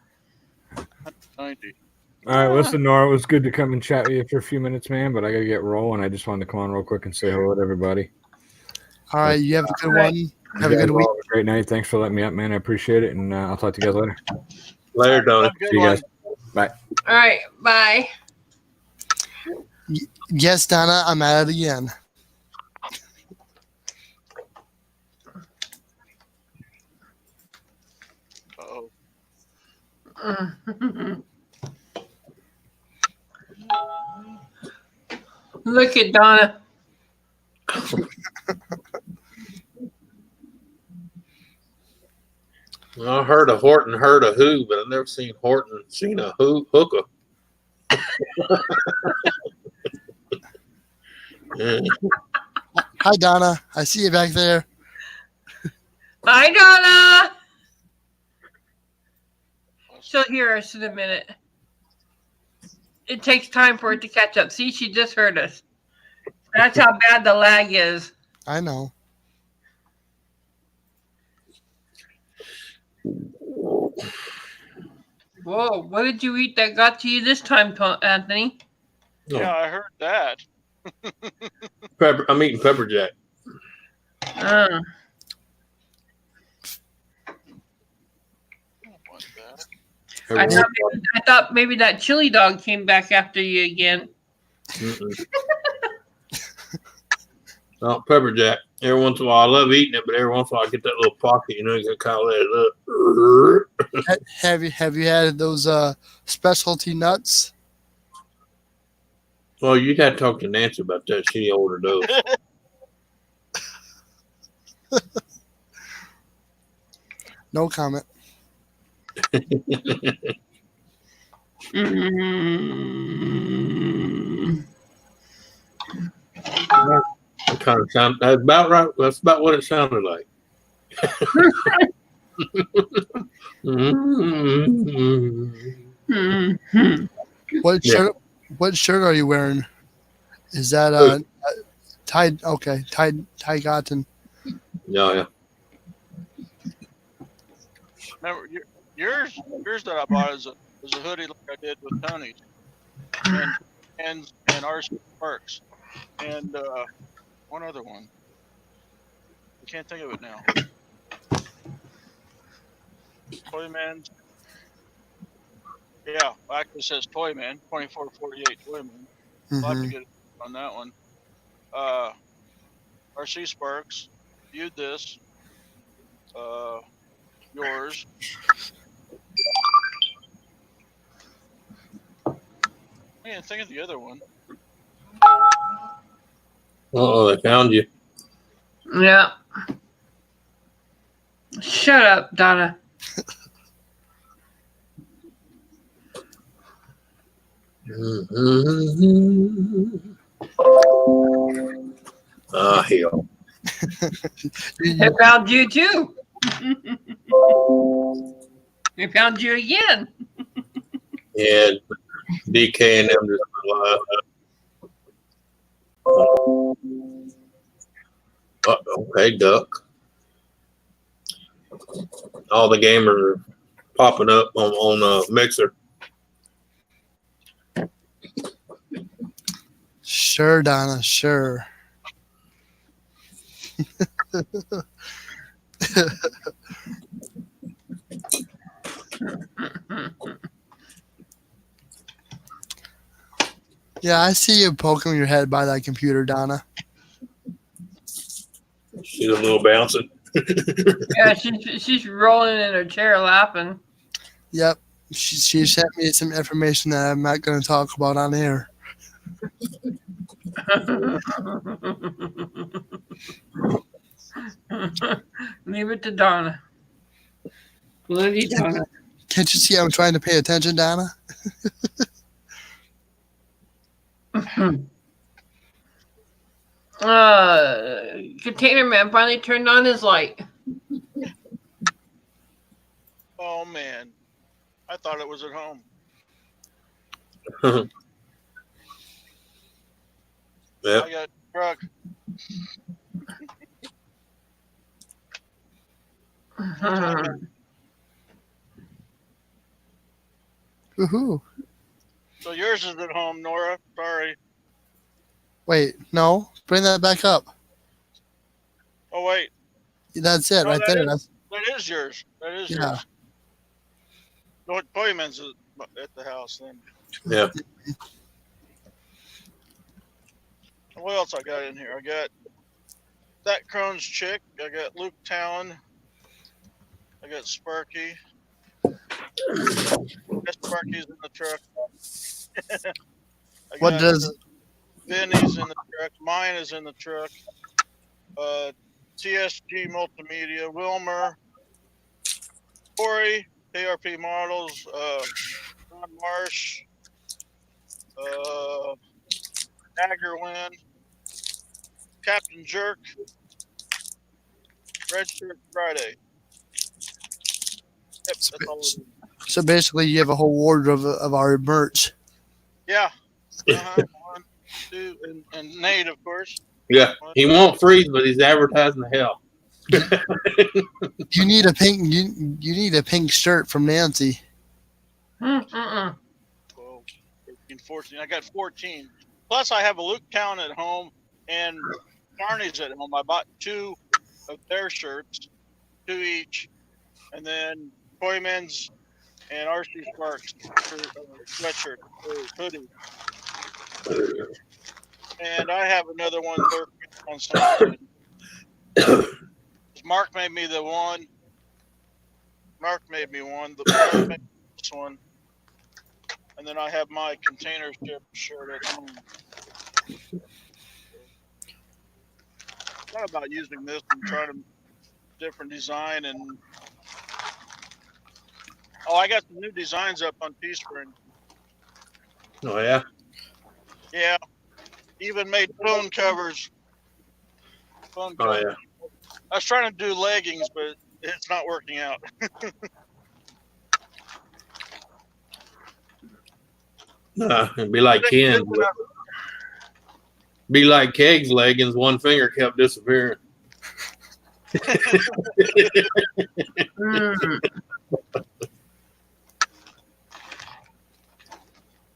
190. All right, listen, Nora, it was good to come and chat with you for a few minutes, man, but I got to get rolling. I just wanted to come on real quick and say hello to everybody. All right, you have a good one. Have a good week. Have a great night. Thanks for letting me up, man. I appreciate it, and I'll talk to you guys later. Later, Donnie. Have a good See you one. guys. Bye. All right, bye. Yes, Donna, I'm at it again. Uh-oh. Look at Donna. I heard of Horton, heard of who, but I've never seen Horton seen a hooker. Yeah. Hi, Donna. I see you back there. Hi, Donna. She'll hear us in a minute. It takes time for it to catch up. See, she just heard us. That's how bad the lag is. I know. Whoa, what did you eat that got to you this time, Anthony? Yeah, I heard that. I'm eating pepper jack. Uh, I thought maybe that chili dog came back after you again. Oh, pepper jack. Every once in a while, I love eating it, but every once in a while, I get that little pocket. You know, you can kind of let it up. Have you had those specialty nuts? Well, you'd have to talk to Nancy about that. She ordered those. No comment. That kind of sound. That's about right. That's about what it sounded like. What shirt are you wearing? Is that tied? Okay, tied cotton. Yeah. Remember, yours that I bought is a hoodie like I did with Tony's, and RC Parks, and one other one. I can't think of it now. Toyman's. Yeah, actually it says Toyman, 2448 Toyman. I'll have to get on that one. RC Sparks, viewed this. Yours. I can't think of the other one. Oh, they found you. Yeah. Shut up, Donna. Hell. They found you too. They found you again. Yeah, DK and them just okay, duck. All the gamers are popping up on Mixer. Sure, Donna. Sure. Yeah, I see you poking your head by that computer, Donna. She's a little bouncing. Yeah, she's rolling in her chair laughing. Yep. She sent me some information that I'm not going to talk about on air. Leave it to Donna. Bloody Donna. Can't you see I'm trying to pay attention, Donna? Container Man finally turned on his light. Oh man, I thought it was at home. Yeah. I got truck. Woohoo. So yours is at home, Nora. Sorry. Wait, no. Bring that back up. Oh wait, That's it No, right that there. is- that is yours. That is Yeah. yours. No, Toyman's at the house then. Yeah. What else I got in here? I got that Crohn's chick. I got Luke Talon. I got Sparky. Sparky's in the truck. I What got does Vinny's in the truck. Mine is in the truck. TSG Multimedia. Wilmer. Corey. KRP Models. Ron Marsh. Daggerwin. Captain Jerk. Red Shirt Friday. Yep, that's all of them. so basically you have a whole wardrobe of our merch? Yeah. One, two, and Nate, of course. Yeah. He won't freeze, but he's advertising the hell. You need a pink. You need a pink shirt from Nancy. Mm-mm. 12, 13, 14. I got 14. Plus, I have a Luke Town at home and Barney's at home. I bought 2 of their shirts, 2 each, and then Toyman's and RC Sparks for sweatshirt or hoodie. And I have another one there on Sunday. Mark made me the one. Mark made me one. The Mark made me this one. And then I have my container ship shirt at home. Thought about using this and trying a different design and I got some new designs up on Teespring. Oh yeah. Yeah. Even made phone covers. Phone Oh covers. yeah. I was trying to do leggings, but it's not working out. It'd be like Ken. Be like Keg's leggings. One finger kept disappearing.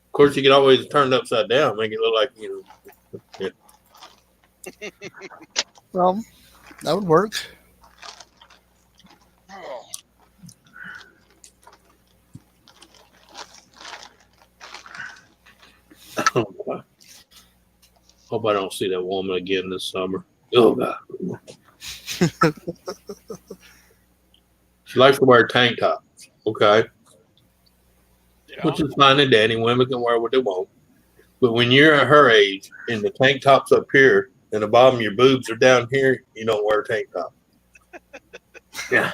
Of course, you could always turn it upside down, make it look like Yeah. Well, that would work. Hope I don't see that woman again this summer. Oh God. She likes to wear tank tops. Okay. Yeah. Which is fine and dandy. Women can wear what they want. But when you're at her age and the tank top's up here and the bottom of your boobs are down here, you don't wear a tank top. Yeah.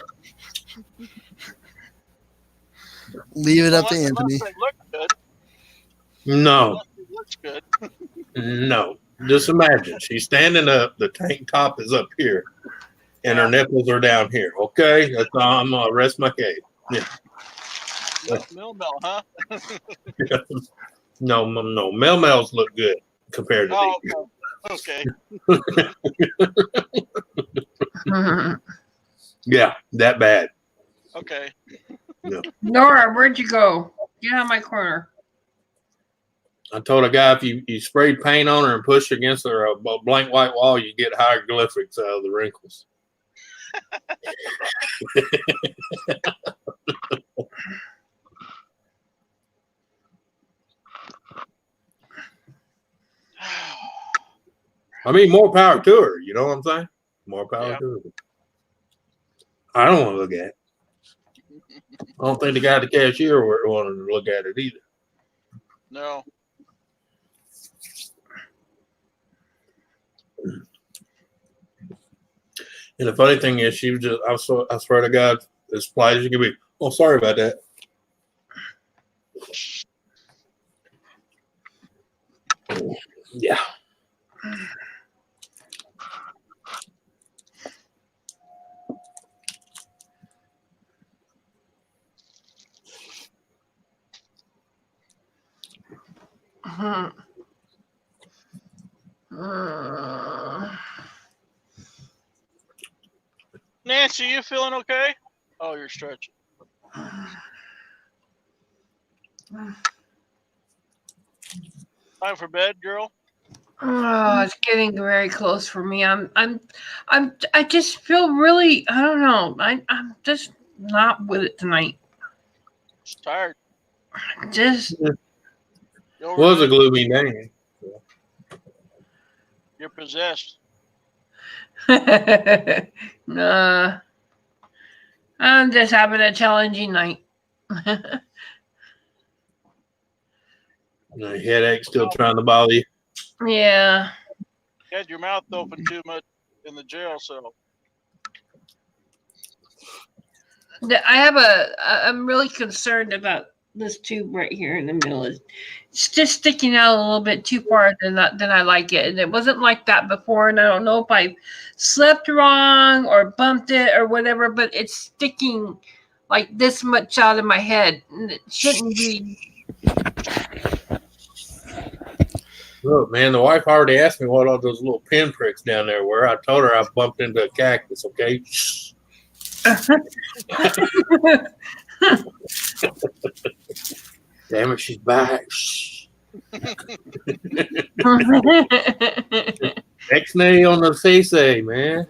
Leave it up to Anthony. Unless they look good. No. Unless it looks good. No. Just imagine. She's standing up, the tank top is up here, and her nipples are down here. Okay? That's all. I'm going to rest my case. Yeah. Mel, huh? No. Mel-Mels look good compared to Oh, these. okay. Yeah, that bad. Okay. Nora, where'd you go? Get out of my corner. I told a guy if you sprayed paint on her and pushed her against her blank white wall, you get hieroglyphics out of the wrinkles. I mean, more power to her. You know what I'm saying? More power to her. I don't want to look at it. I don't think the guy at the cashier wanted to look at it either. No. And the funny thing is, she was just, I swear to God, as polite as you can be. Oh, sorry about that. Yeah. Nancy, you feeling okay? Oh, you're stretching. Time for bed, girl. Oh, it's getting very close for me. I just feel really, I don't know. I'm just not with it tonight. Just tired. Just You Was a overdo it, gloomy day. you're possessed. nah. I'm just having a challenging night. The headache still trying to bother you. Yeah. You had your mouth open too much in the jail cell. I'm really concerned about this tube right here in the middle. It's just sticking out a little bit too far than I like it. And it wasn't like that before. And I don't know if I slept wrong or bumped it or whatever, but it's sticking like this much out of my head. And it shouldn't be. Look, man, the wife already asked me what all those little pinpricks down there were. I told her I bumped into a cactus, okay? Damn it, she's back. X-nay on the say, man.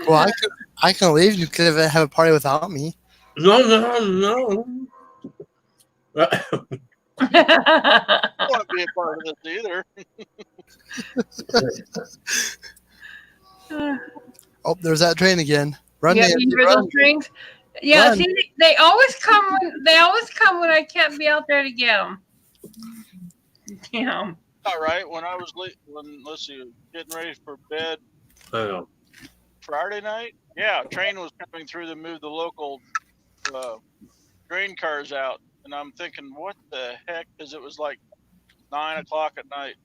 Well, I can leave. You could have a party without me. No. I don't want to be a part of this either. Oh, there's that train again. Run, Yeah, Nancy, you hear run. those trains? Yeah, Run. see, they always come. They always come when I can't be out there to get them. Damn. All right. When I was let's see, getting ready for bed Hang on. Friday night, yeah, a train was coming through to move the local grain cars out, and I'm thinking, what the heck? Because it was like 9 o'clock at night.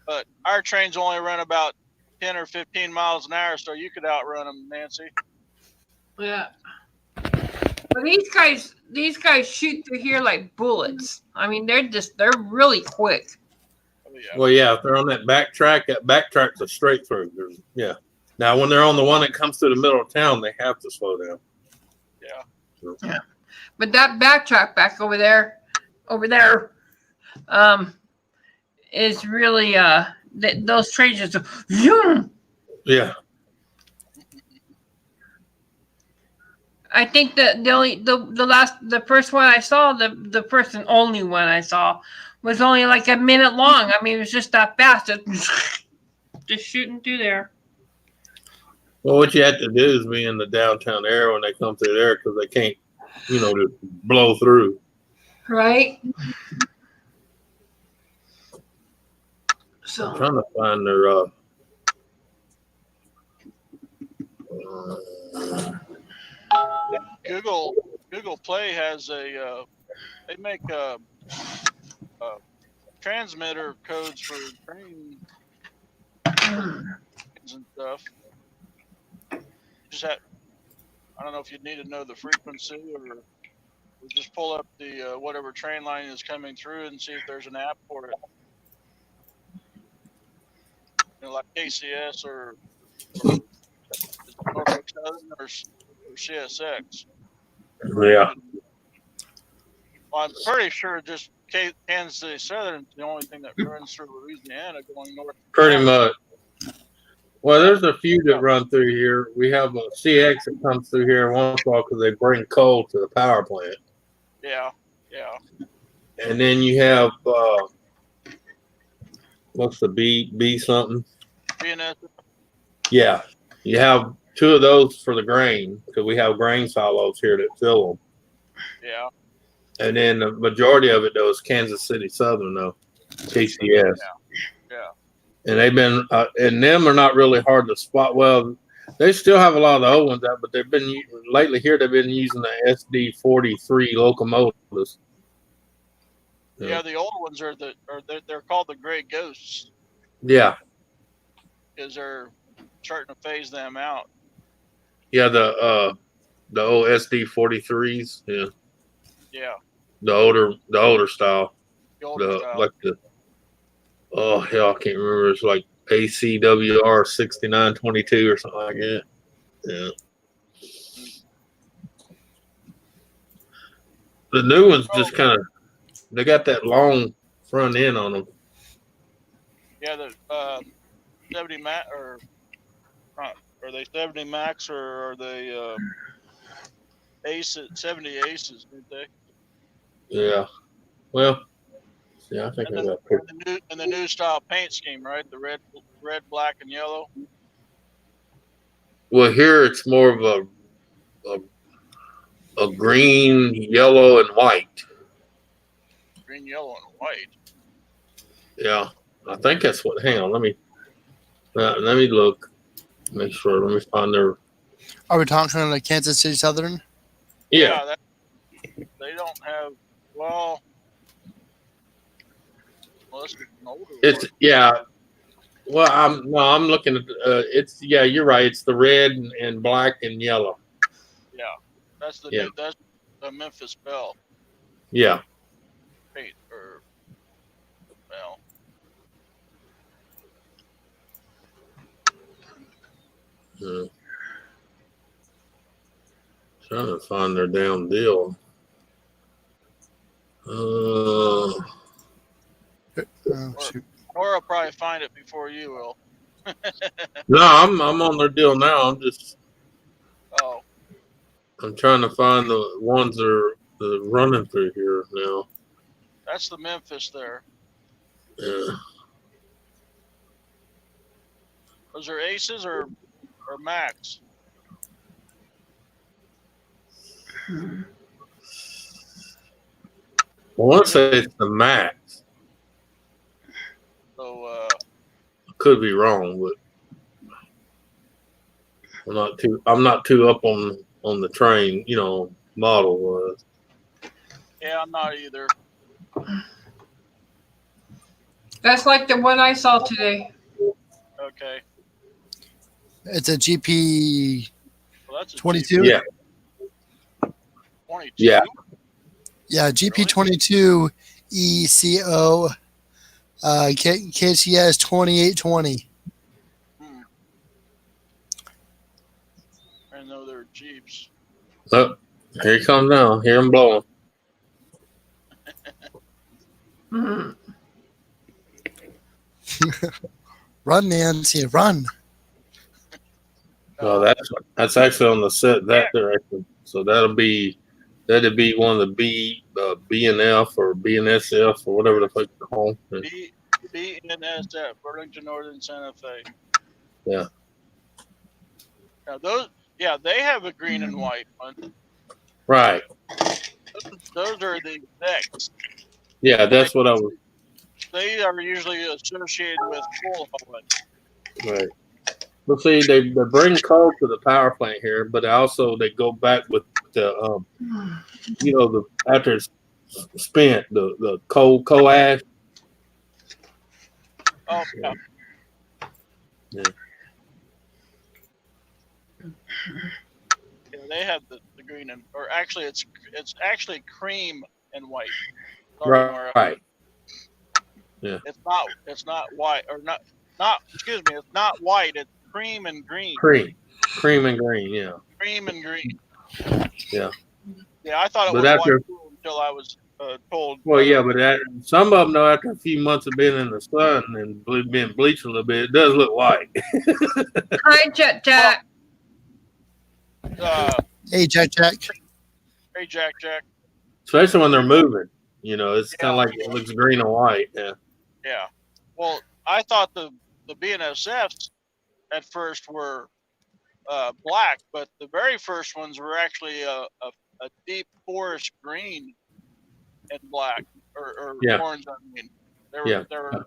But our trains only run about 10 or 15 miles an hour, so you could outrun them, Nancy. Yeah. But these guys shoot through here like bullets. I mean, they're really quick. Oh, yeah. Well, yeah, if they're on that backtrack's a straight through. Yeah. Now, when they're on the one that comes through the middle of town, they have to slow down. Yeah. So. Yeah. But that backtrack back over there, is really those trains just zoom. Yeah. I think that the first one I saw, the first and only one I saw, was only like a minute long. I mean, it was just that fast, just shooting through there. Well, what you have to do is be in the downtown area when they come through there because they can't, just blow through. Right. So I'm trying to find their. Google Play has they make transmitter codes for trains and stuff. I don't know if you'd need to know the frequency or just pull up the whatever train line is coming through and see if there's an app for it. Like KCS or Norfolk Southern or CSX. Yeah. Well, I'm pretty sure just Kansas City Southern is the only thing that runs through Louisiana going north. Pretty much. Well, there's a few that run through here. We have a CX that comes through here once in a while because they bring coal to the power plant. Yeah. And then you have what's the B something? BNS. Yeah, you have two of those for the grain because we have grain silos here that fill them. Yeah. And then the majority of it though is Kansas City Southern though, KCS. Yeah. And they've been and them are not really hard to spot. Well, they still have a lot of the old ones out, but they've been lately here. They've been using the SD43 locomotives. Yeah, the old ones they're called the Gray Ghosts. Yeah. Because they're starting to phase them out. Yeah, the old SD43s. Yeah. Yeah. The older style. The older style. Like oh hell, I can't remember. It's like ACWR 6922 or something like that. Yeah. The new ones just kind of they got that long front end on them. Yeah, the 70 mat or Are they 70 max or are they aces? 70 aces, aren't they? Yeah. Well, see, I think And I then got picked. the new style paint scheme, right? The red, black, and yellow. Well, here it's more of a green, yellow, and white. Green, yellow, and white. Yeah, I think that's what. Hang on, let me look, make sure. Let me find their. Are we talking on the Kansas City Southern? Yeah, They don't have. Well, unless it's an older it's one. yeah. Well, I'm looking at. It's yeah. You're right. It's the red and black and yellow. Yeah, that's the Yeah. new. That's the Memphis Belle Yeah. paint or well. Trying to find their damn deal. Oh, shoot. N.O.R.A probably find it before you will. No, I'm on their deal now. Oh, I'm trying to find the ones that are running through here now. that's the Memphis there. Yeah. Those are aces or max. I want to say it's the max. So I could be wrong, but I'm not too up on the train, model was. yeah, I'm not either. That's like the one I saw today. Okay, It's a GP well that's a 22. Yeah. 22. Yeah. Yeah, GP 22 ECO KCS 2820. I know they're Jeeps. Oh, here he comes now. Hear him blowing. Run, Nancy, run. No, that's actually on the set that direction. So that'd be one of the B and F or BNSF or whatever the fuck you call them. BNSF, Burlington Northern Santa Fe. Yeah. Now those, yeah, they have a green and white one. Right. Those are the execs. Yeah, that's what I was. They are usually associated with coal hauling. Right. Well, see, they bring coal to the power plant here, but also they go back with the after it's spent the coal ash. Oh yeah. Yeah. Yeah, they have the green and, or actually it's actually cream and white. Sorry, Nora. Right. Yeah. It's not white or not excuse me, it's not white, it's cream and green. Cream and green, yeah. Cream and green. Yeah. Yeah, I thought it But was after- white too until I was told. Well, yeah, but some of them, though, after a few months of being in the sun and being bleached a little bit, it does look white. Hi, Jack. Hey, Jack. Hey, Jack. Especially when they're moving. It's kind of like it looks green and white. Yeah. Yeah. Well, I thought the BNSFs at first were black, but the very first ones were actually a deep forest green and black or Yeah. orange. I mean, they Yeah. were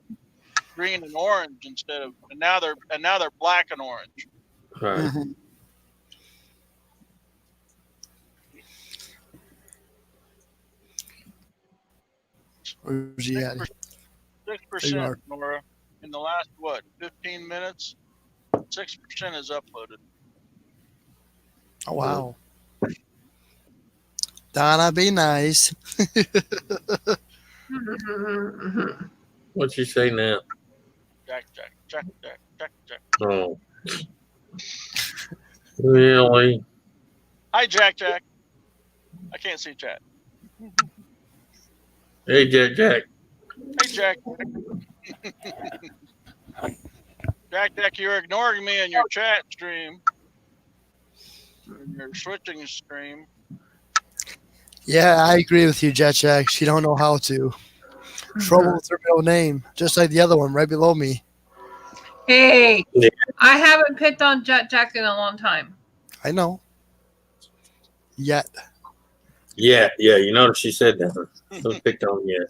green and orange instead of, and now they're black and orange. Right. Mhm. Where's he at? 6%, Nora. In the last 15 minutes, 6% is uploaded. Oh, wow. Donna, be nice. What you say now? Jack. Oh. Really? Hi, Jack. I can't see chat. Hey, Jack. Hey, Jack. Jack, you're ignoring me in your chat stream. in your switching stream. Yeah, I agree with you, Jet Jack. She don't know how to. Trouble with her middle name, just like the other one right below me. Hey, Yeah. I haven't picked on Jet Jack in a long time. I know. Yet. Yeah. You notice she said that. Don't picked on yet.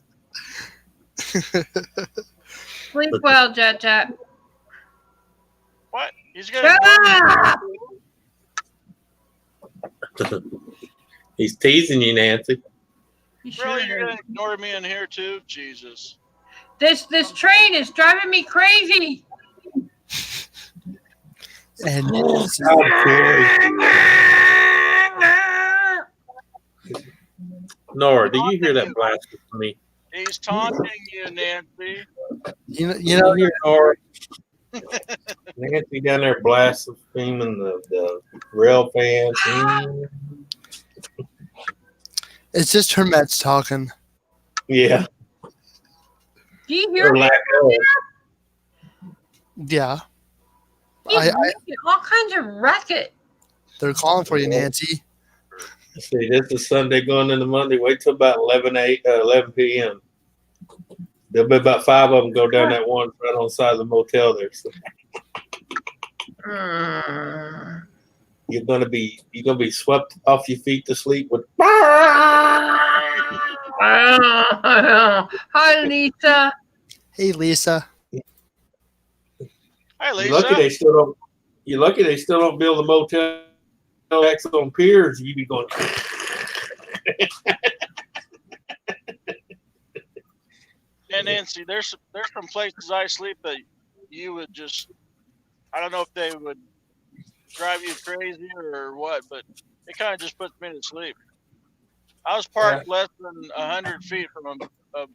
Sleep well, Jet Jack. What? He's gonna Shut ignore up! He's teasing you, Nancy. You me. Really, sure you're is. gonna ignore me in here too? Jesus. This train is driving me crazy. And Nora, do you hear that blast from me? He's taunting you, Nancy. you know, You hear Nora? Nancy down there blaspheming the Railfan. it's just her Mets talking. Yeah. Do you hear Or me? lack of. Yeah. He's making all kinds of racket. They're calling for you, Nancy. See, this is Sunday going into Monday. Wait till about 11 p.m. There'll be about 5 of them go down that one right on the side of the motel there. So you're gonna be swept off your feet to sleep with. Hi, Lisa. Hey, Lisa. Hi, Lisa. You're lucky they still don't build a motel X on piers. You be going. And Nancy, there's some places I sleep that you would just, I don't know if they would drive you crazy or what, but it kind of just puts me to sleep. I was parked less than 100 feet from a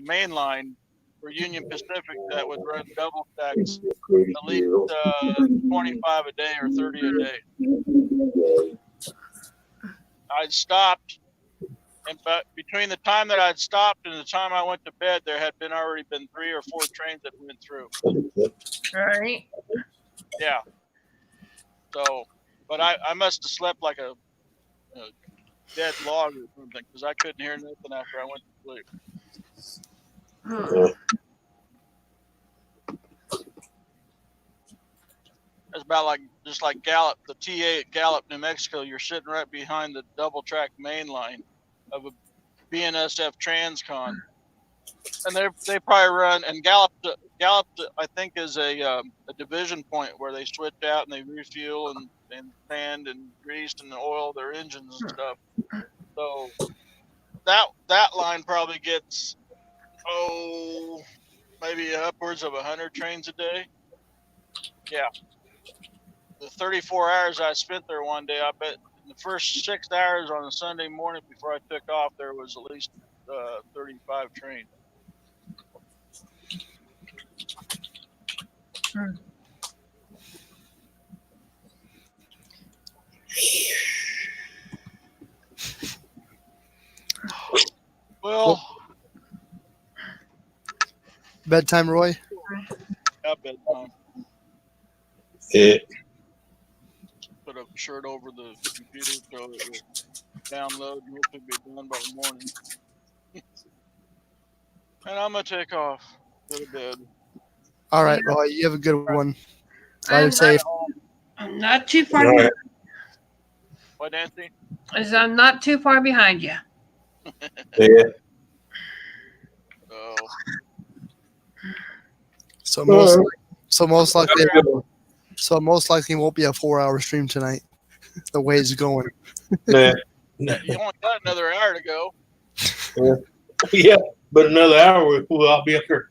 main line for Union Pacific that would run double stacks at least 25 a day or 30 a day. I'd stopped, and but between the time that I'd stopped and the time I went to bed, there had already been 3 or 4 trains that went through. Right. Yeah. So, but I must have slept like a dead log or something because I couldn't hear nothing after I went to sleep. It's about like just like Gallup, the TA at Gallup, New Mexico. You're sitting right behind the double track main line of a BNSF Transcon, and they probably run. And Gallup, I think is a division point where they switch out and they refuel and sand and grease and oil their engines and stuff. So that line probably gets maybe upwards of 100 trains a day. Yeah. The 34 hours I spent there one day, I bet in the first 6 hours on a Sunday morning before I took off, there was at least 35 trains. Well, Bedtime, Roy? yeah, bedtime. Yeah. Put a shirt over the computer so it will download and hopefully be done by the morning. And I'm going to take off. Go to bed. All right, Roy. You have a good one. I'm Ride safe. I'm not too far All behind. What, Nancy? I'm not too far behind you. Yeah. Oh. So most likely won't be a 4-hour stream tonight. The way it's going. Nah. You only got another hour to go. Yeah, but another hour I'll be up here.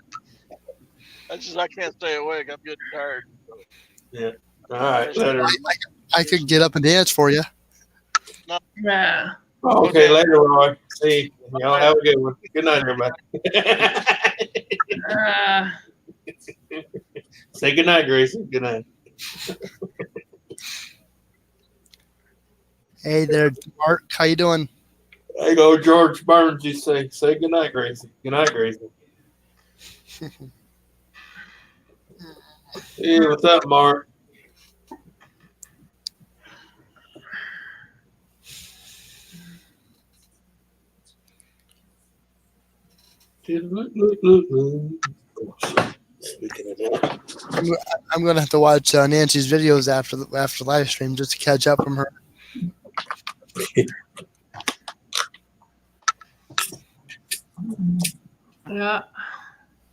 That's just I can't stay awake. I'm getting tired. Yeah. All right. Later. I could get up and dance for you. Yeah. Okay, later, Roy. See, y'all have a good one. Good night, everybody. Say good night, Gracie. Good night. Hey there, Mark. How you doing? There you go, George Burns. You say good night, Gracie. Good night, Gracie. Hey, what's up, Mark? Speaking of that, I'm gonna have to watch Nancy's videos after the live stream just to catch up from her. Yeah.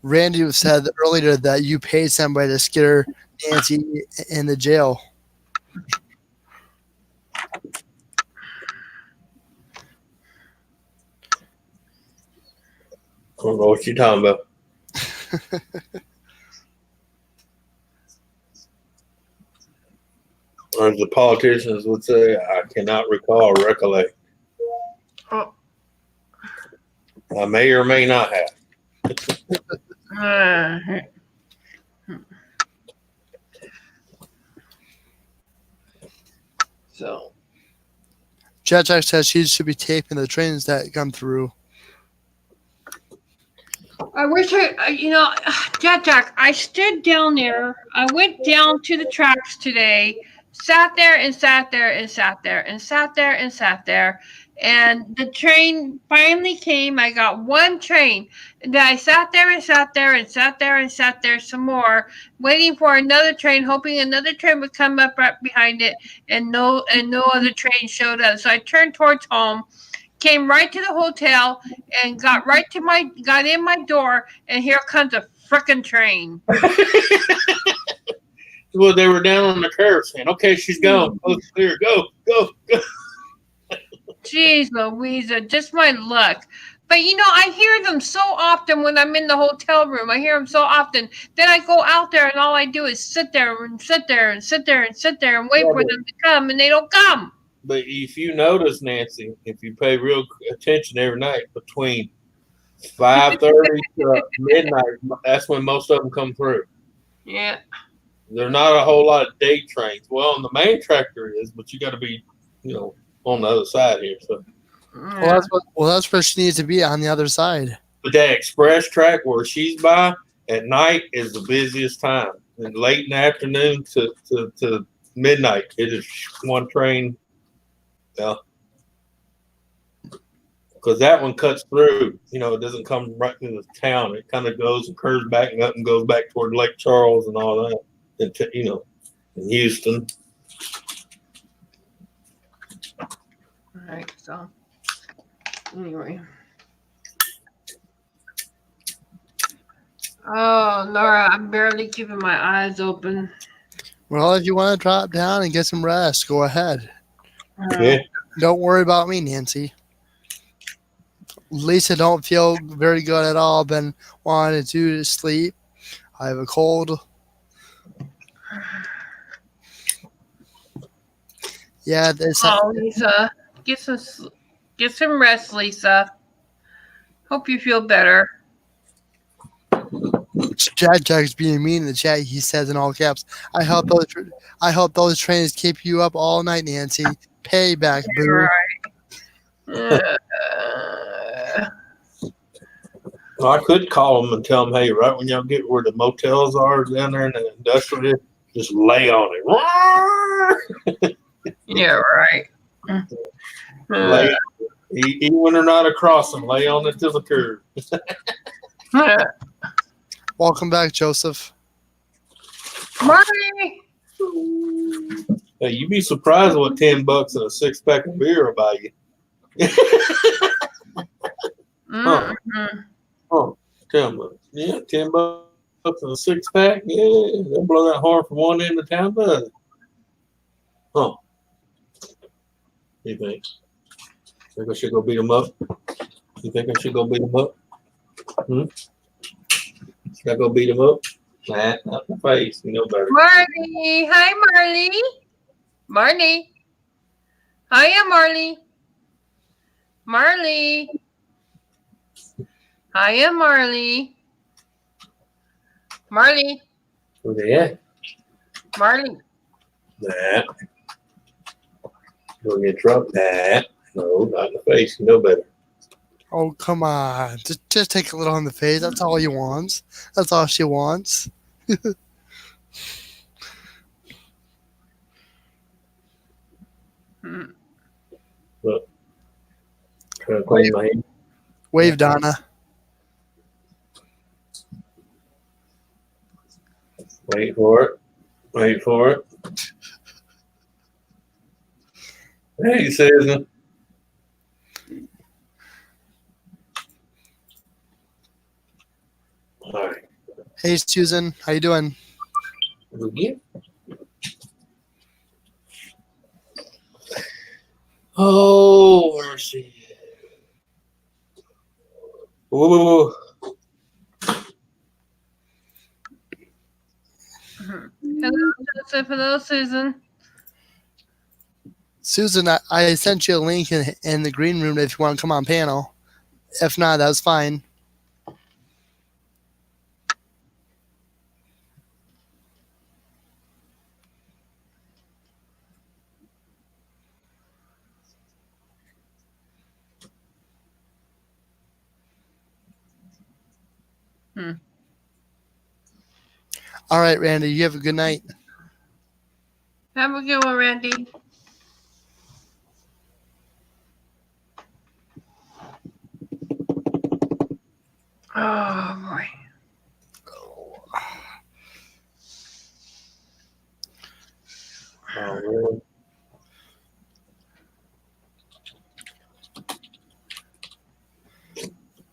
Randy said earlier that you paid somebody to scare Nancy in the jail. I don't know what you're talking about. As the politicians would say, I cannot recall or recollect. Oh. I may or may not have. So. Jack says she should be taping the trains that come through. I wish Jack, I stood down there. I went down to the tracks today, sat there and sat there and sat there and sat there and sat there. And the train finally came. I got one train. And then I sat there and sat there and sat there and sat there some more, waiting for another train, hoping another train would come up right behind it, and no other train showed up. So I turned towards home, came right to the hotel, and got in my door, and here comes a frickin' train. Well, they were down on the curve saying, okay, she's gone. Oh, clear. Go. Jeez Louisa, just my luck. But I hear them so often when I'm in the hotel room. I hear them so often. Then I go out there and all I do is sit there and sit there and sit there and sit there and wait for them to come, and they don't come. But if you notice, Nancy, if you pay real attention every night between 5:30 to midnight, that's when most of them come through. Yeah. They're not a whole lot of day trains. Well, on the main track there is, but you got to be, on the other side here. So, That's where she needs to be, on the other side. but that express track where she's by at night is the busiest time. And late in the afternoon to midnight, it is one train. Yeah. Because that one cuts through, it doesn't come right through the town. It kind of goes and curves back and up and goes back toward Lake Charles and all that. And in Houston. All right. So, anyway. Oh, Nora, I'm barely keeping my eyes open. Well, if you want to drop down and get some rest, go ahead. Yeah. Don't worry about me, Nancy. Lisa don't feel very good at all. Been wanting to sleep. I have a cold. Yeah, Lisa, get some rest, Lisa. Hope you feel better. Jack's being mean in the chat. He says in all caps, "I hope those trains keep you up all night, Nancy. Payback, boo." Right. Well, I could call them and tell them, hey, right when y'all get where the motels are down there in the industrial, just lay on it. Yeah, right. Lay on it. Even when they're not across them, lay on it to the curb. Welcome back, Joseph. Marty! Hey, you'd be surprised what $10 and a 6-pack of beer will buy you. Oh, $10. Yeah, $10 and a 6-pack. Yeah, they'll blow that horn from one end of town to the other. Huh. You think I should go beat them up? You think I should go beat them up? Should I go beat them up? Nah, not in the face. You know better. Marley! Hi, Marley! Marley! Hiya, Marley! Marley! Hiya, Marley! Marley! Where they at? Marley! Nah. Go get drunk? Nah. No, not in the face. You know better. Oh, come on. Just take a little in the face. That's all he wants. That's all she wants. Look. Trying to clean my hand. Wave, Donna. Wait for it. Wait for it. Hey, Susan. All right. Hey, Susan, how you doing? Again. Oh, mercy. Ooh. Hello, Joseph. Hello, Susan. Susan, I sent you a link in the green room if you want to come on panel. If not, that's fine. All right, Randy, you have a good night. Have a good one, Randy. Oh boy. Oh, really?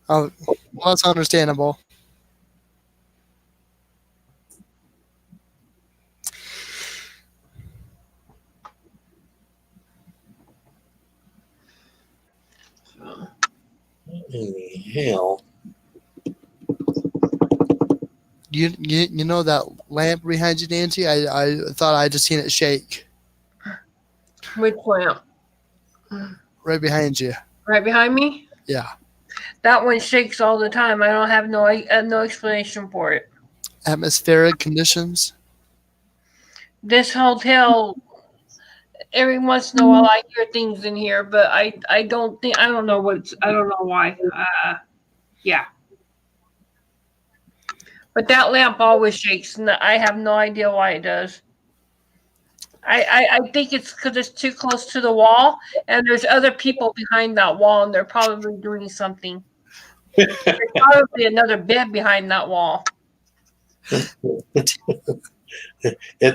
Oh, well, that's understandable. In the hell? You know that lamp behind you, Nancy? I thought I just seen it shake Which lamp? right behind you. Right behind me? Yeah. That one shakes all the time. I don't have no explanation for it. Atmospheric conditions. This hotel, every once in a while, I hear things in here, but I don't know why. Yeah. But that lamp always shakes, and I have no idea why it does. I think it's because it's too close to the wall, and there's other people behind that wall, and they're probably doing something. There's probably another bed behind that wall. Hit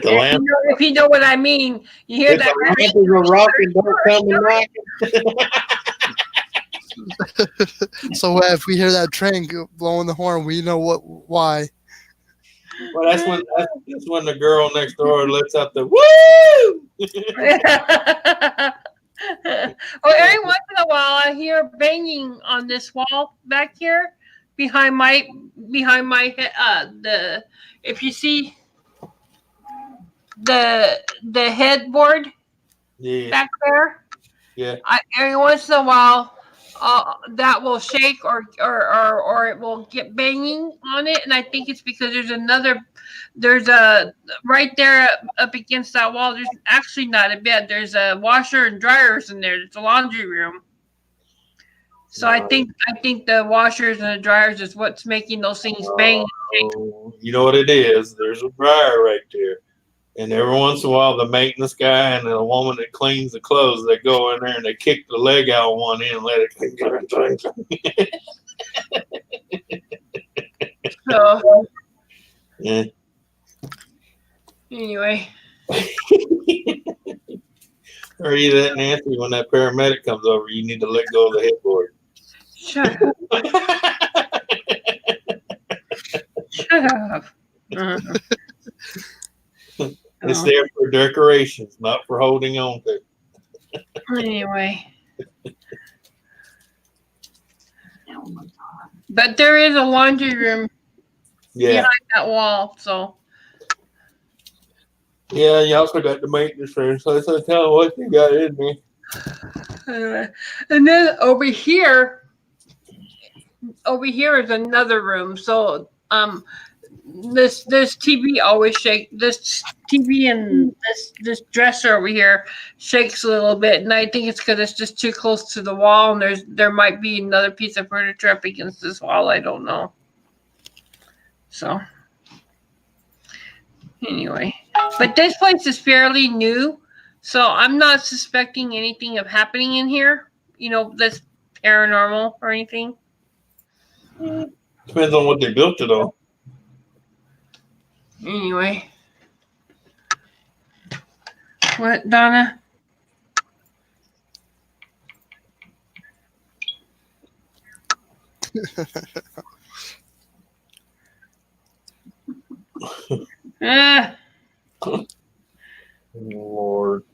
the And lamp. if you know what I mean, you hear If that. the lamp is a rocking, don't come and knock. So if we hear that train blowing the horn, we know why. Well, that's when the girl next door lets out the woo. Well, every once in a while, I hear banging on this wall back here behind my the if you see the headboard Yeah, back there, yeah. every once in a while, that will shake or it will get banging on it, and I think it's because there's a right there up against that wall. There's actually not a bed. There's a washer and dryers in there. It's a laundry room. So I think the washers and the dryers is what's making those things bang. Oh, you know what it is? There's a dryer right there. And every once in a while, the maintenance guy and the woman that cleans the clothes, they go in there and they kick the leg out of one end and let it clink. So Yeah. anyway, Or either that, Nancy, when that paramedic comes over, you need to let go of the headboard. shut up. Shut up. It's there for decorations, not for holding on to. Anyway. But there is a laundry room Yeah. behind that wall, so Yeah, you also got the maintenance room, so tell them what you got in there. and then over here is another room. So this TV always shake. This TV and this dresser over here shakes a little bit, and I think it's because it's just too close to the wall, and there might be another piece of furniture up against this wall. I don't know. So anyway, but this place is fairly new, so I'm not suspecting anything of happening in here. That's paranormal or anything. Depends on what they built it on. Anyway. What, Donna? Ah, Lord.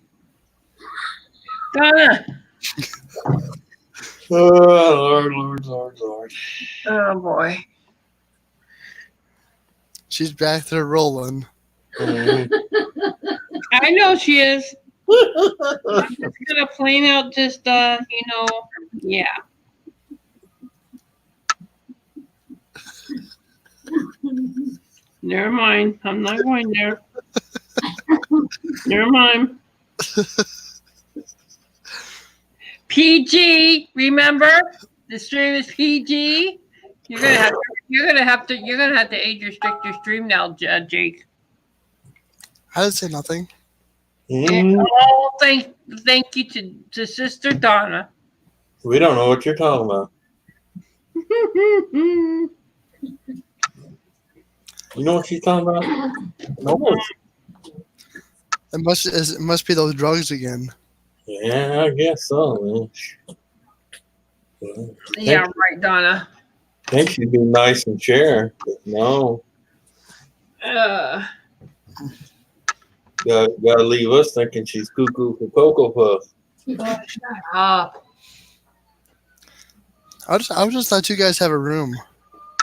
Donna. Oh, Lord. Oh boy. She's back there rolling. Mhm. I know she is. I'm just gonna plain out just yeah. Never mind. I'm not going there. Never mind. PG, remember? The stream is PG. You're gonna have to age restrict your stream now, Jake. I didn't say nothing. And Mhm. thank you to Sister Donna. We don't know what you're talking about. You know what she's talking about? Nope. It must be those drugs again. Yeah, I guess so, man. Yeah, right, Donna. Think she'd be nice and share, but no. Gotta leave us thinking she's cuckoo for Cocoa Puff. Shut up. I just thought you guys have a room.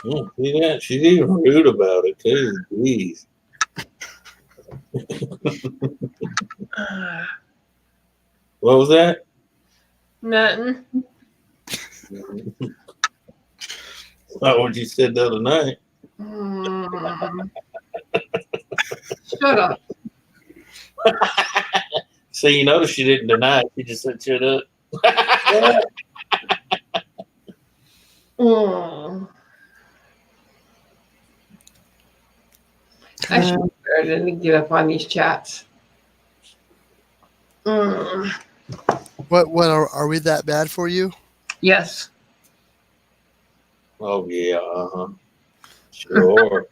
See that? She's even rude about it too. Jeez. What was that? Nothing. Not what you said the other night. Shut up. So you notice she didn't deny it. She just said shut up. I should be better than to give up on these chats. What are we that bad for you? Yes. Oh yeah, sure.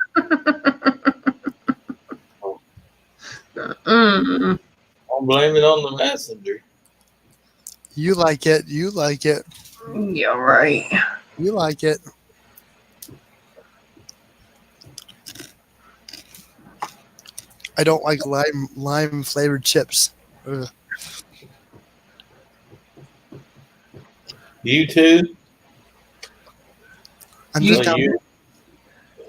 I'll blame it on the messenger. You like it. You like it. Yeah, right. You like it. I don't like lime flavored chips. Ugh. You too? I'm just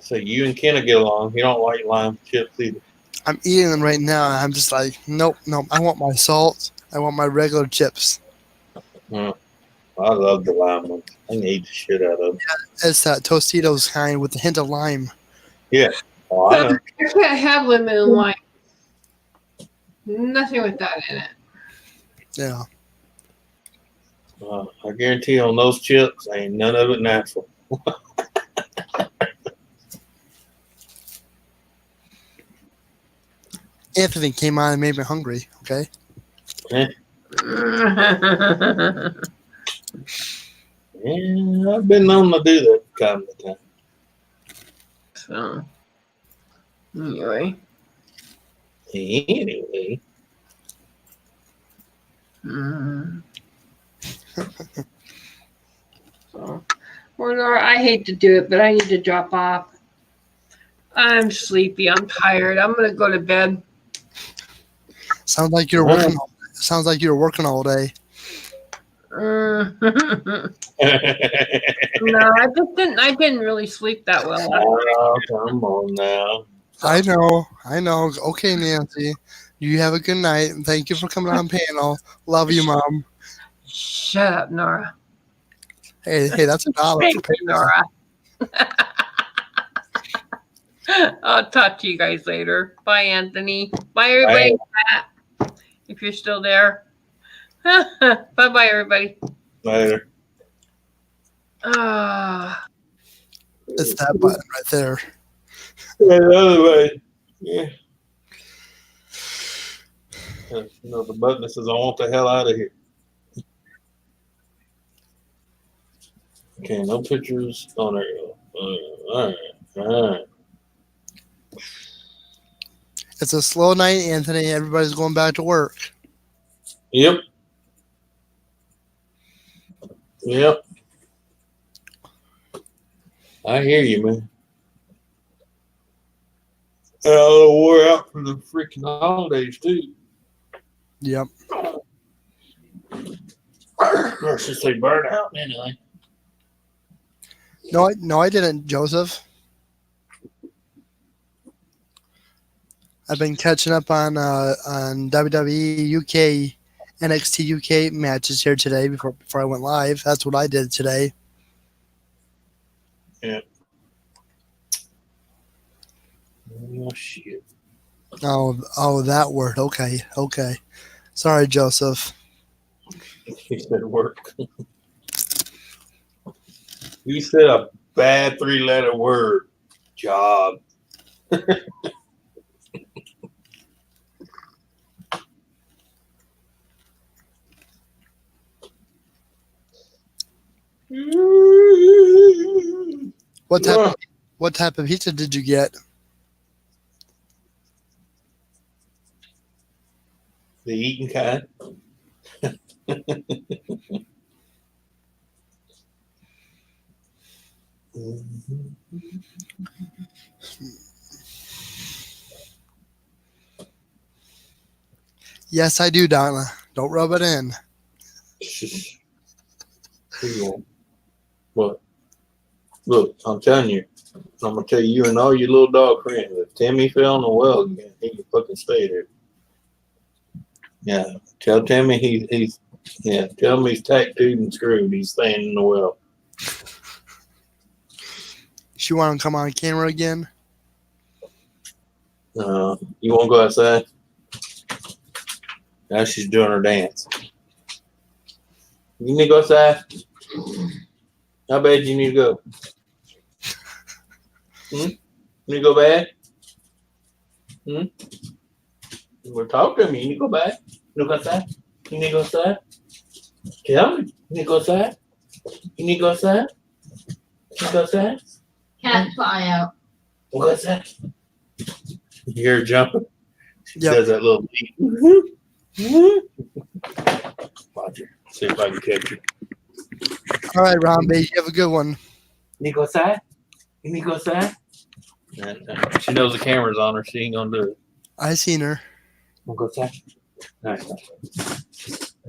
So you and Kenna get along. You don't like lime chips either. I'm eating them right now. And I'm just like, nope. I want my salt. I want my regular chips. I love the lime ones. I can eat the shit out of them. It's that Tostitos kind with a hint of lime. Yeah. Oh, I know. I can't have lemon and lime. Nothing with that in it. Yeah. I guarantee on those chips, ain't none of it natural. Anthony came on and made me hungry. Okay. Yeah, I've been known to do that time to time. So, anyway. So, Laura, I hate to do it, but I need to drop off. I'm sleepy. I'm tired. I'm gonna go to bed. Sounds like you're working. Sounds like you're working all day. No, I didn't really sleep that well. Oh, come on now. I know. Okay, Nancy. You have a good night, and thank you for coming on panel. Love you, Mom. Shut up, Nora. Hey, that's $1 Thank for you, Nora. I'll talk to you guys later. Bye, Anthony. Bye, everybody. If you're still there. Bye-bye, everybody. Later. It's that button right there. The other way. Yeah. The button that says I want the hell out of here. Okay, no pictures on there. All right. It's a slow night, Anthony. Everybody's going back to work. Yep. Yep. I hear you, man. And a little wore out from the freaking holidays too. Yep. Or should say burn out anyway. No, I didn't, Joseph. I've been catching up on WWE UK, NXT UK matches here today before I went live. That's what I did today. Yeah. Oh shit. Oh, that word. Okay. Sorry, Joseph. He said work. You said a bad 3-letter word. Job. What type of pizza did you get? The eating kind. Yes, I do, Donna. Don't rub it in. What? Look, I'm telling you. I'm gonna tell you and all your little dog friends. If Timmy fell in the well again, he can fucking stay there. Yeah, tell Timmy he's tell him he's tattooed and screwed. He's staying in the well. She want to come on camera again? You won't go outside? Now she's doing her dance. You need to go outside? How bad you need to go? You need to go back? We're talking to me. You need to go back? You need to go outside? You need to go outside? Tell me. You need to go outside? You need to go outside? You need to go outside? Cat fly out. Go outside. You hear her jumping? She Yep. does that little beat. Watch her. See if I can catch her. All right, Romby, you have a good one. You need to go outside? You need to go outside? She knows the camera's on her. She ain't gonna do it. I seen her. Wanna go outside? All right.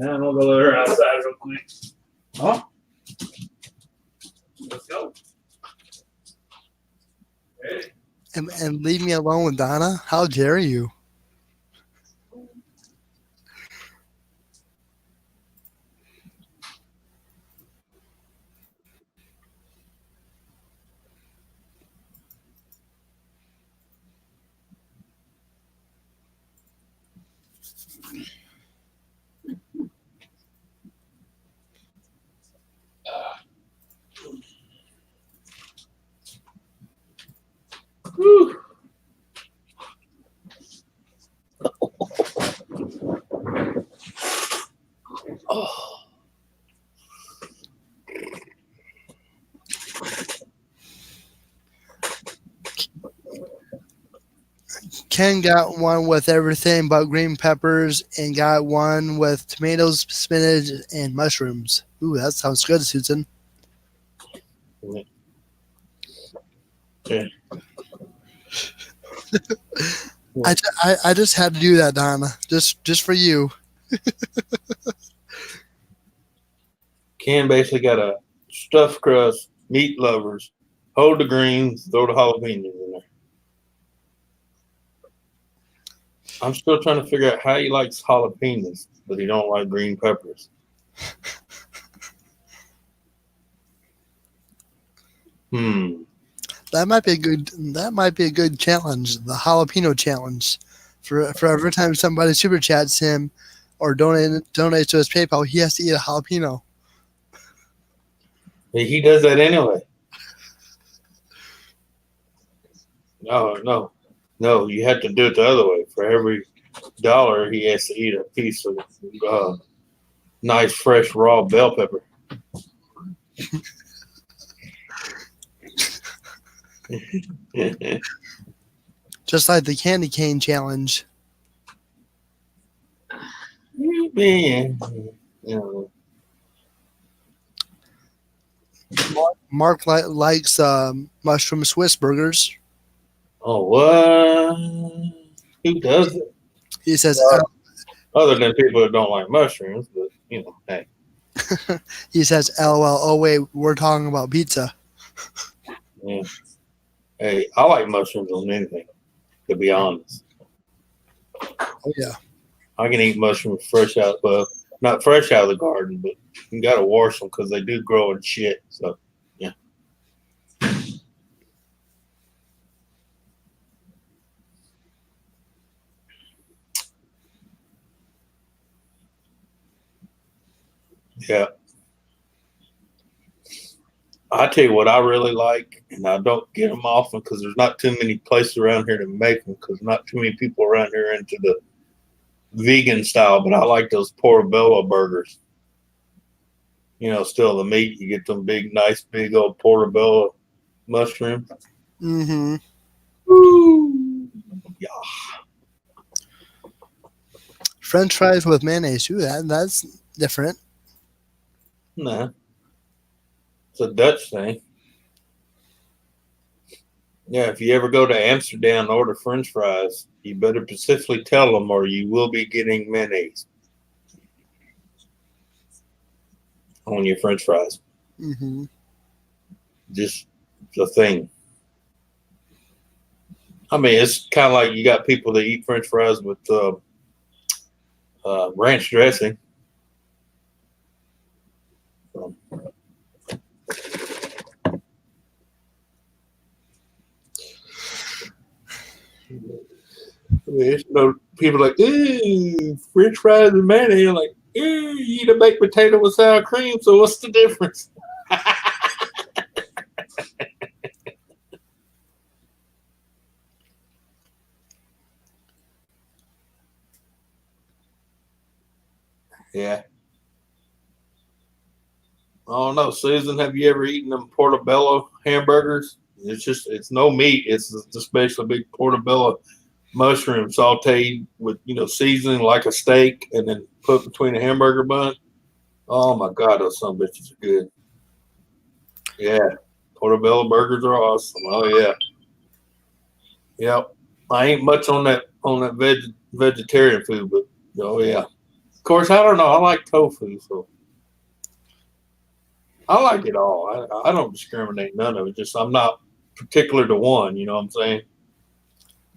I'm gonna go let her outside real quick. Huh? Let's go. Ready? And leave me alone with Donna? How dare you? Whew. Oh. Ken got one with everything but green peppers and got one with tomatoes, spinach, and mushrooms. Ooh, that sounds good, Susan. Yeah. I just had to do that, Donna. Just for you. Ken basically got a stuffed crust, meat lovers, hold the greens, throw the jalapenos in there. I'm still trying to figure out how he likes jalapenos, but he don't like green peppers. That might be a good challenge, the jalapeno challenge. For every time somebody super chats him or donates to his PayPal, he has to eat a jalapeno. He does that anyway. No. You have to do it the other way. For every $1, he has to eat a piece of nice, fresh, raw bell pepper. Just like the candy cane challenge. Yeah. You know, Mark likes mushroom Swiss burgers. oh, what? Who does it? He says Other than people that don't like mushrooms, but you know, hey. he says LOL. Oh wait, we're talking about pizza. Yeah. Hey, I like mushrooms on anything, to be honest. Oh yeah. I can eat mushrooms fresh out, well, not fresh out of the garden, but you got to wash them because they do grow in shit. So, yeah. Yeah. I tell you what I really like, and I don't get them often because there's not too many places around here to make them because not too many people around here are into the vegan style, but I like those portobello burgers. You know, still the meat, you get them big, nice, big old portobello mushroom. Mm-hmm. Woo! Yeah. French fries with mayonnaise. Ooh, that's different. Nah. It's a Dutch thing. Yeah, if you ever go to Amsterdam and order French fries, you better specifically tell them or you will be getting mayonnaise on your French fries. Mm-hmm. Just the thing. I mean, it's kind of like you got people that eat French fries with ranch dressing. I mean, it's no people like, ooh, French fries and mayonnaise. I'm like, ooh, you eat a baked potato with sour cream, so what's the difference? Yeah. I don't know, Susan. Have you ever eaten them portobello hamburgers? It's no meat. It's just basically a big portobello mushroom sauteed with seasoning like a steak, and then put between a hamburger bun. Oh my God, those some bitches are good. Yeah, portobello burgers are awesome. Oh yeah, yep. I ain't much on that vegetarian food, but oh yeah. Of course, I don't know. I like tofu, so. I like it all. I don't discriminate none of it. Just I'm not particular to one. You know what I'm saying?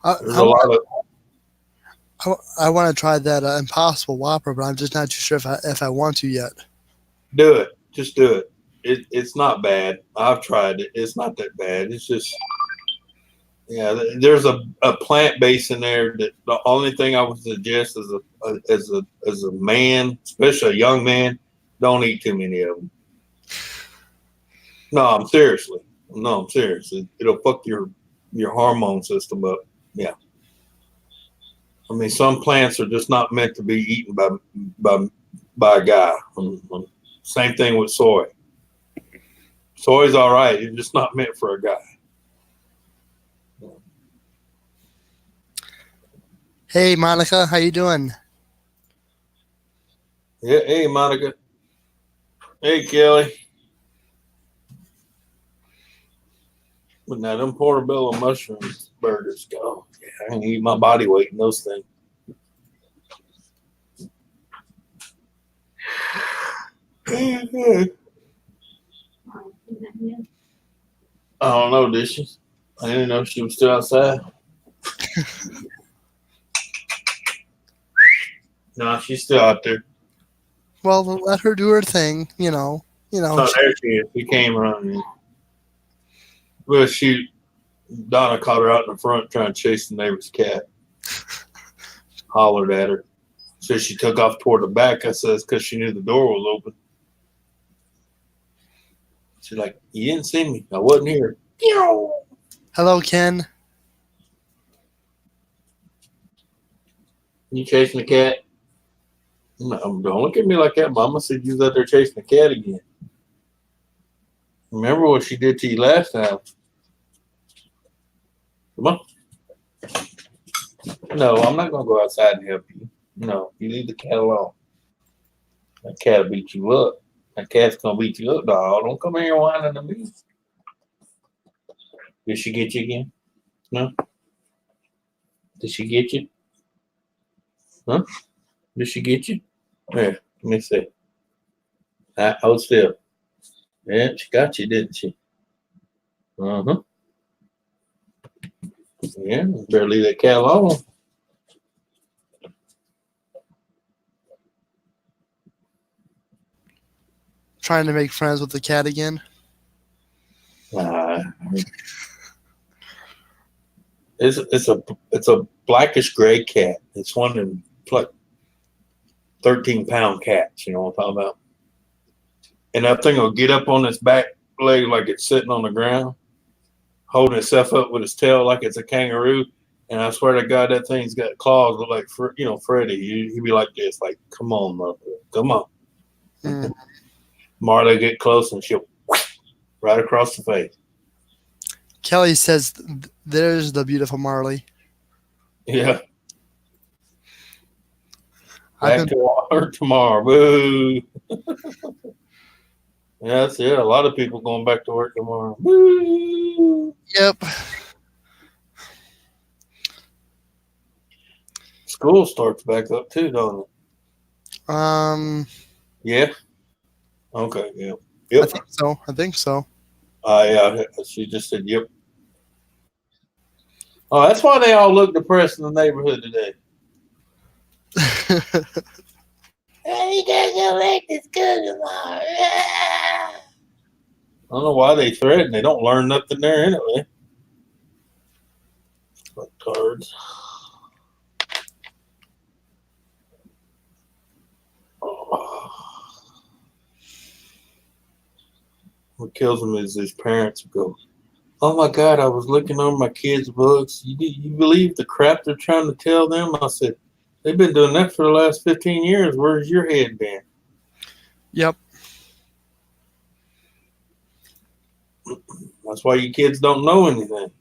There's a lot of. I want to try that Impossible Whopper, but I'm just not too sure if I want to yet. Do it. Just do it. It's not bad. I've tried it. It's not that bad. It's just, yeah. There's a plant base in there that the only thing I would suggest as a man, especially a young man, don't eat too many of them. No, I'm serious. It'll fuck your hormone system up. Yeah. I mean, some plants are just not meant to be eaten by a guy. Same thing with soy. Soy's all right. It's just not meant for a guy. Hey, Monica, how you doing? Yeah. Hey, Monica. Hey, Kelly. But now them portobello mushrooms burgers go. Yeah, I can eat my body weight in those things. I don't know, did she? I didn't know she was still outside. No, she's still out there. Well, let her do her thing. You know. Oh, there she is. She came running. Well, shoot. Donna caught her out in the front trying to chase the neighbor's cat. Hollered at her. So she took off toward the back. I said, it's because she knew the door was open. She's like, you didn't see me. I wasn't here. Hello, Ken. You chasing the cat? No, don't look at me like that. Mama said you was out there chasing the cat again. Remember what she did to you last time. Come on. No, I'm not gonna go outside and help you. No, you leave the cat alone. That cat'll beat you up. That cat's gonna beat you up, dog. Don't come here whining to me. Did she get you again? No? Did she get you? Huh? Did she get you? Here, let me see. Hold still. Yeah, she got you, didn't she? Uh-huh. Yeah, better leave that cat alone. Trying to make friends with the cat again. It's a blackish gray cat. It's one of them like 13-pound cats, you know what I'm talking about? And that thing will get up on its back leg like it's sitting on the ground, holding itself up with its tail like it's a kangaroo. And I swear to God, that thing's got claws like, Freddy. He'd be like this, like, come on, mother, come on. Mm. Marla get close and she'll right across the face. Kelly says, "There's the beautiful Marley." Yeah. I've Back been, to her tomorrow. Boo. Yeah, that's it. A lot of people going back to work tomorrow. Boo. yep. School starts back up too, don't it? Yeah. Okay. Yeah. Yep. I think so. Yeah. She just said, "Yep." Oh, that's why they all look depressed in the neighborhood today. Hey, you gotta go back to school tomorrow. I don't know why they threaten. They don't learn nothing there anyway. Like cards. What kills them is these parents who go, "Oh my God, I was looking over my kids' books. You believe the crap they're trying to tell them?" I said, "They've been doing that for the last 15 years. Where's your head been?" Yep. That's why you kids don't know anything.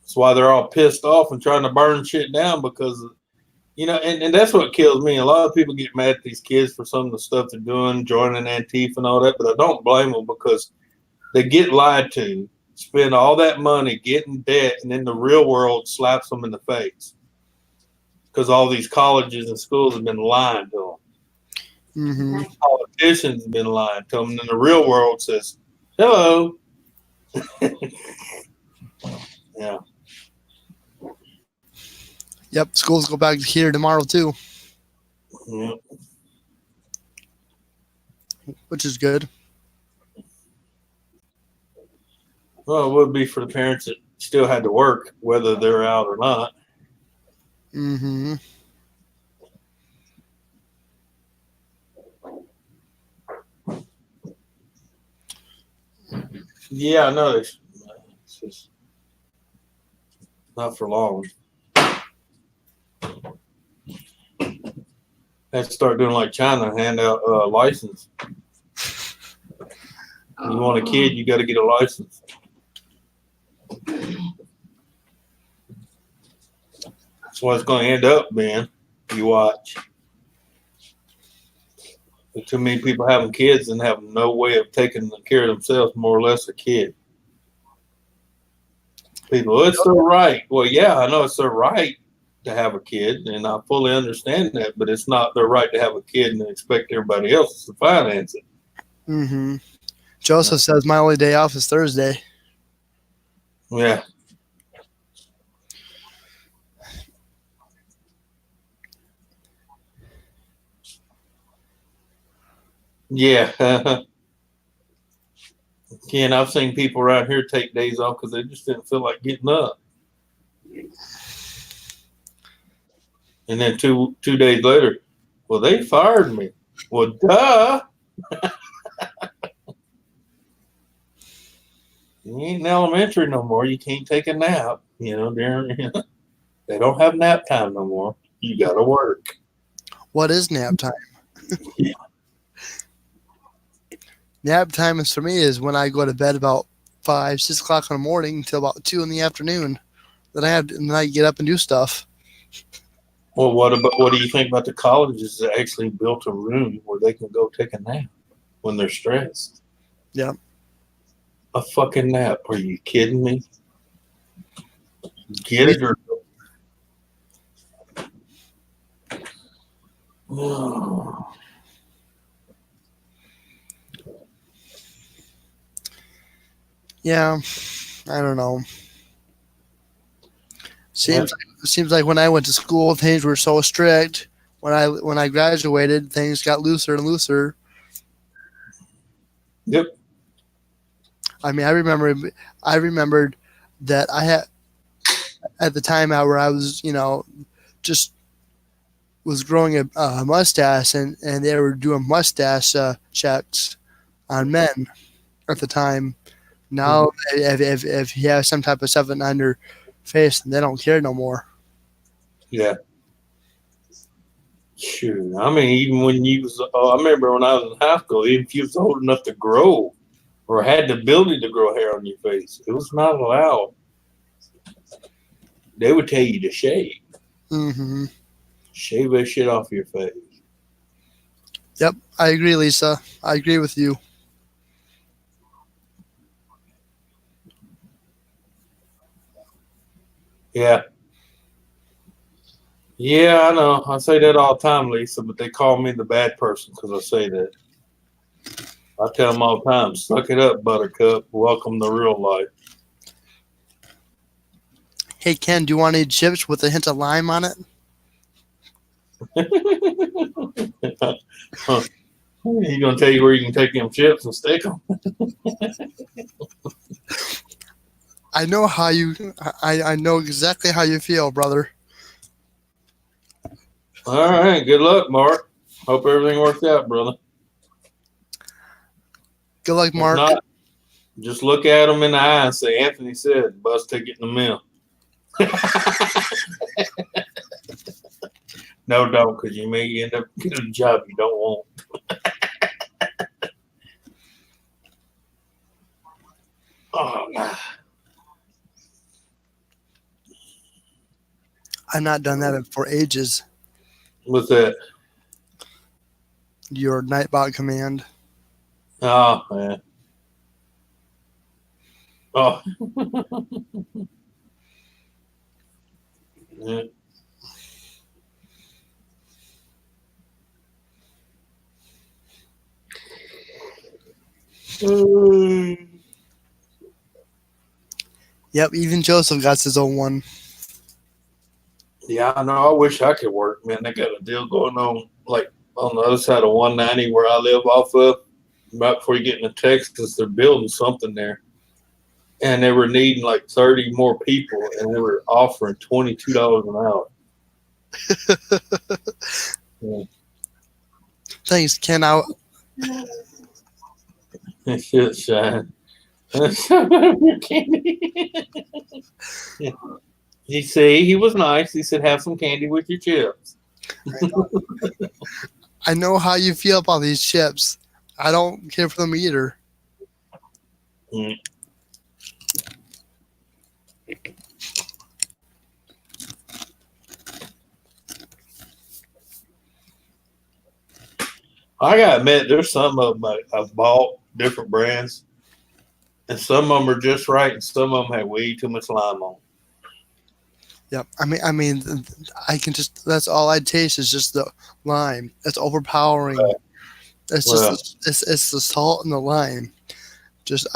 That's why they're all pissed off and trying to burn shit down because, and that's what kills me. A lot of people get mad at these kids for some of the stuff they're doing, joining Antifa and all that, but I don't blame them because they get lied to, spend all that money, get in debt, and then the real world slaps them in the face because all these colleges and schools have been lying to them. Mm-hmm. Politicians have been lying to them, and then the real world says, "Hello." Yeah. Yep. Schools go back here tomorrow too, Yeah. which is good. Well, it would be for the parents that still had to work, whether they're out or not. Mm-hmm. Yeah, I know. It's just not for long. Have to start doing like China, hand out a license. You want a kid, you got to get a license. That's what it's going to end up being. You watch. But too many people having kids and have no way of taking care of themselves, more or less a kid. People, it's their right. Well, yeah, I know it's their right to have a kid, and I fully understand that, but it's not their right to have a kid and expect everybody else to finance it. Mm-hmm. Joseph says my only day off is Thursday. Yeah. Yeah. Ken, I've seen people around here take days off because they just didn't feel like getting up. And then two days later, well, they fired me. Well, duh. You ain't in elementary no more. You can't take a nap. They don't have nap time no more. You got to work. What is nap time? Yeah. Nap time is for me is when I go to bed about 5, 6 o'clock in the morning until about 2 in the afternoon. Then I have to, and I get up and do stuff. Well, what do you think about the colleges that actually built a room where they can go take a nap when they're stressed? Yeah. A fucking nap? Are you kidding me? Get it or Yeah, I don't know. Seems like when I went to school, things were so strict. When I graduated, things got looser and looser. Yep. I mean, I remembered that I had at the time out where I was, just was growing a mustache, and they were doing mustache checks on men at the time. Now, if you have some type of stuff on your face, they don't care no more. Yeah. Shoot. I mean, even when you was, I remember when I was in high school, even if you was old enough to grow or had the ability to grow hair on your face, it was not allowed. They would tell you to shave. Mm-hmm. Shave that shit off your face. Yep, I agree, Lisa. I agree with you. Yeah. Yeah, I know. I say that all the time, Lisa, but they call me the bad person because I say that. I tell them all the time, suck it up, buttercup. Welcome to real life. Hey, Ken, do you want any chips with a hint of lime on it? Huh. He's going to tell you where you can take them chips and stick them. I know how you. I know exactly how you feel, brother. All right. Good luck, Mark. Hope everything works out, brother. Good luck, If Mark. not, just look at them in the eye and say, Anthony said, bus ticket in the mail. No, don't, because you may end up getting a job you don't want. Oh, God. I've not done that for ages. What's that? Your Nightbot command. Oh, man. Oh. Yeah. Yep, even Joseph got his own one. Yeah, I know. I wish I could work, man. They got a deal going on, like on the other side of 190 where I live off of. Right before you get into Texas, they're building something there. And they were needing like 30 more people, and they were offering $22 an hour. Yeah. Thanks, Ken. Out. Shit, Shine. He said he was nice. He said, "Have some candy with your chips." I know how you feel about these chips. I don't care for them either. Mm. I gotta admit, there's some of them I've bought different brands, and some of them are just right, and some of them have way too much lime on. Yep. I mean, I can just. That's all I taste is just the lime. It's overpowering. Right. It's Well. just it's the salt and the lime. Just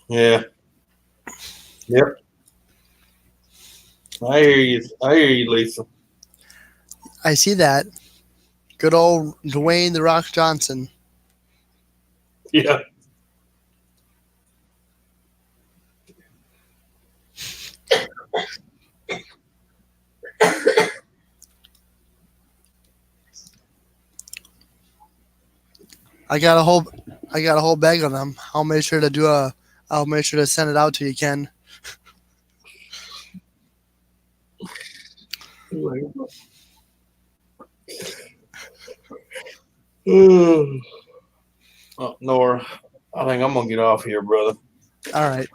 Yeah. Yep. I hear you. I hear you, Lisa. I see that. Good old Dwayne the Rock Johnson. Yeah. I got a whole bag of them. I'll make sure to send it out to you, Ken. Oh, N.O.R.A, I think I'm gonna get off here, brother. All right.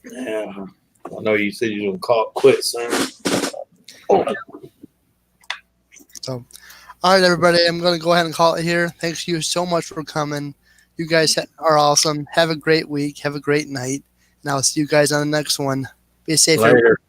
Yeah. I know you said you were going to call it quits soon. So, all right, everybody. I'm going to go ahead and call it here. Thanks you so much for coming. You guys are awesome. Have a great week. Have a great night. And I'll see you guys on the next one. Be safe. Later.